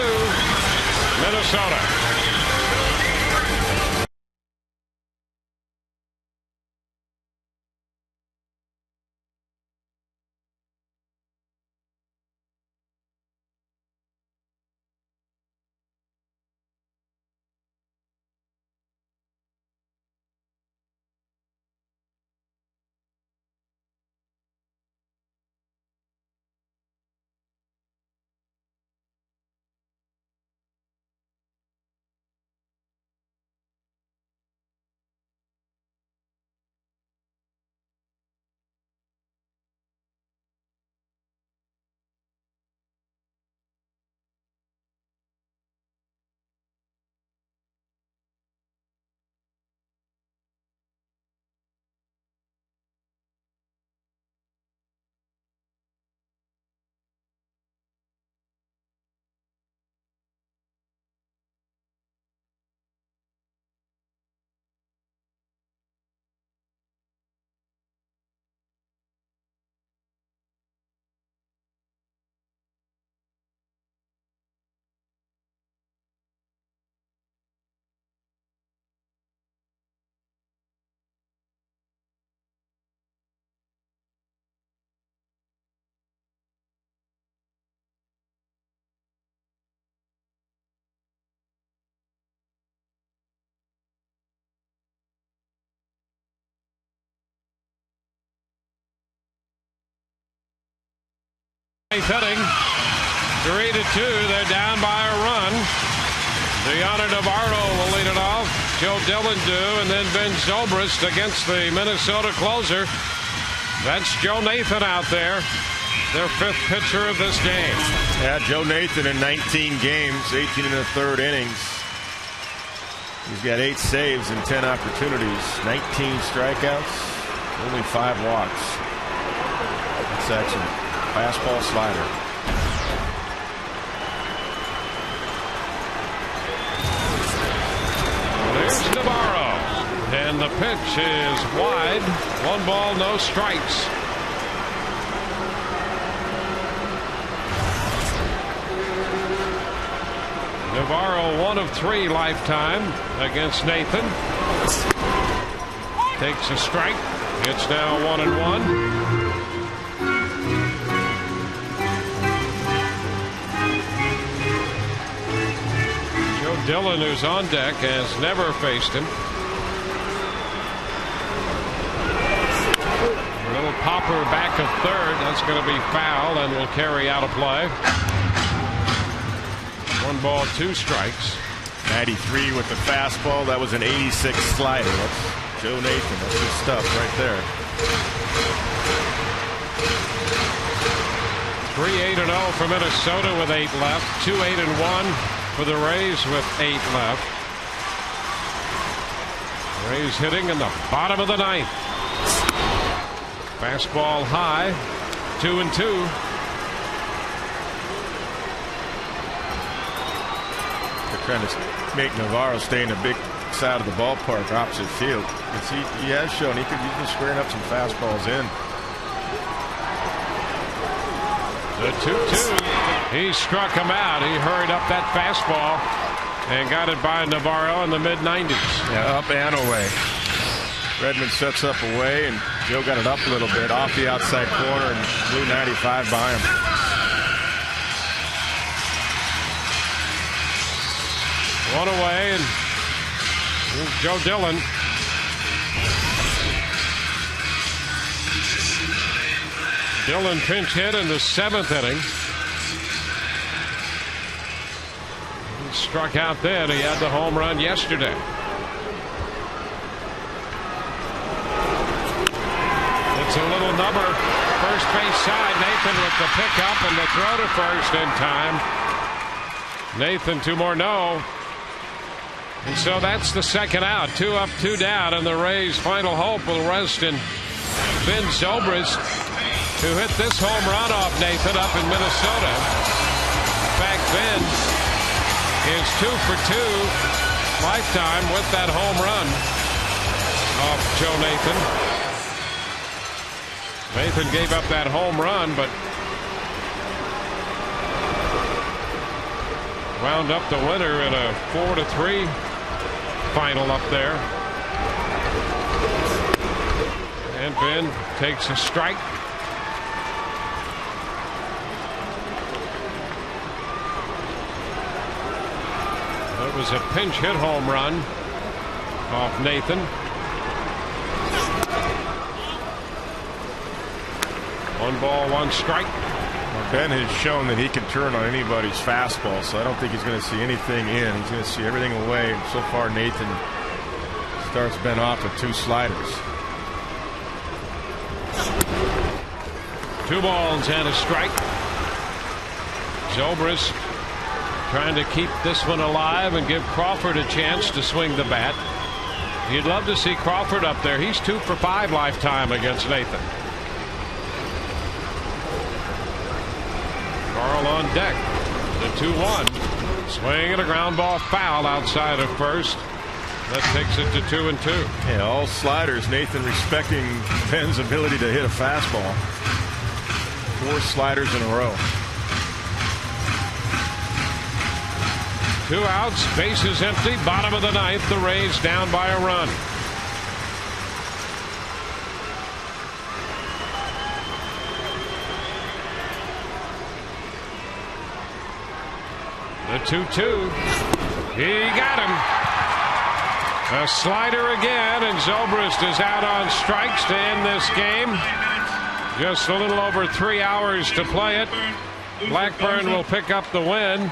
Minnesota. Ninth inning, 3-2. They're down by a run. Deanna Navarro will lead it off. Joe Dillendew and then Ben Zobrist against the Minnesota closer. That's Joe Nathan out there, their 5th pitcher of this game. Yeah, Joe Nathan in 19 games, 18 in the 3rd innings. He's got 8 saves and 10 opportunities, 19 strikeouts, only 5 walks. That's excellent. Fastball slider. There's Navarro. And the pitch is wide. 1 ball, no strikes. Navarro 1 of 3 lifetime against Nathan. Takes a strike. It's now 1-1. Dillon, who's on deck, has never faced him. A little popper back of third. That's going to be foul and will carry out a play. 1 ball, 2 strikes. 93 with the fastball. That was an 86 slider. That's Joe Nathan. That's his stuff right there. 3-8-0 for Minnesota with 8 left. 2-8-1 for the Rays with 8 left. Rays hitting in the bottom of the 9th. Fastball high. 2-2. They're trying to make Navarro stay in the big side of the ballpark opposite field. He has shown he's been squaring up some fastballs in. The 2-2. He struck him out. He hurried up that fastball and got it by Navarro in the mid-90s. Yeah, up and away. Redmond sets up away, and Joe got it up a little bit off the outside corner and blew 95 by him. One away, and here's Joe Dillon. Dillon pinch hit in the 7th inning. He struck out then. He had the home run yesterday. It's a little number. First base side. Nathan with the pickup and the throw to first in time. Nathan 2 more no. And so that's the second out. 2 up, 2 down, and the Rays' final hope will rest in Ben Zobrist, who hit this home run off Nathan up in Minnesota. In fact, Ben is 2 for 2 lifetime with that home run off Joe Nathan. Nathan gave up that home run, but wound up the winner in a 4-3 final up there. And Ben takes a strike. That was a pinch hit home run off Nathan. 1 ball, 1 strike. Well, Ben has shown that he can turn on anybody's fastball, so I don't think he's going to see anything in. He's going to see everything away. And so far, Nathan starts Ben off with 2 sliders. 2 balls and a strike. Zobrist trying to keep this one alive and give Crawford a chance to swing the bat. You'd love to see Crawford up there. He's 2 for 5 lifetime against Nathan. Carl on deck. The 2-1. Swing and a ground ball foul outside of first. That takes it to 2-2. Yeah, all sliders. Nathan respecting Ben's ability to hit a fastball. 4 sliders in a row. 2 outs, bases empty, bottom of the 9th. The Rays down by a run. The 2-2. He got him. A slider again, and Zobrist is out on strikes to end this game. Just a little over 3 hours to play it. Blackburn will pick up the win.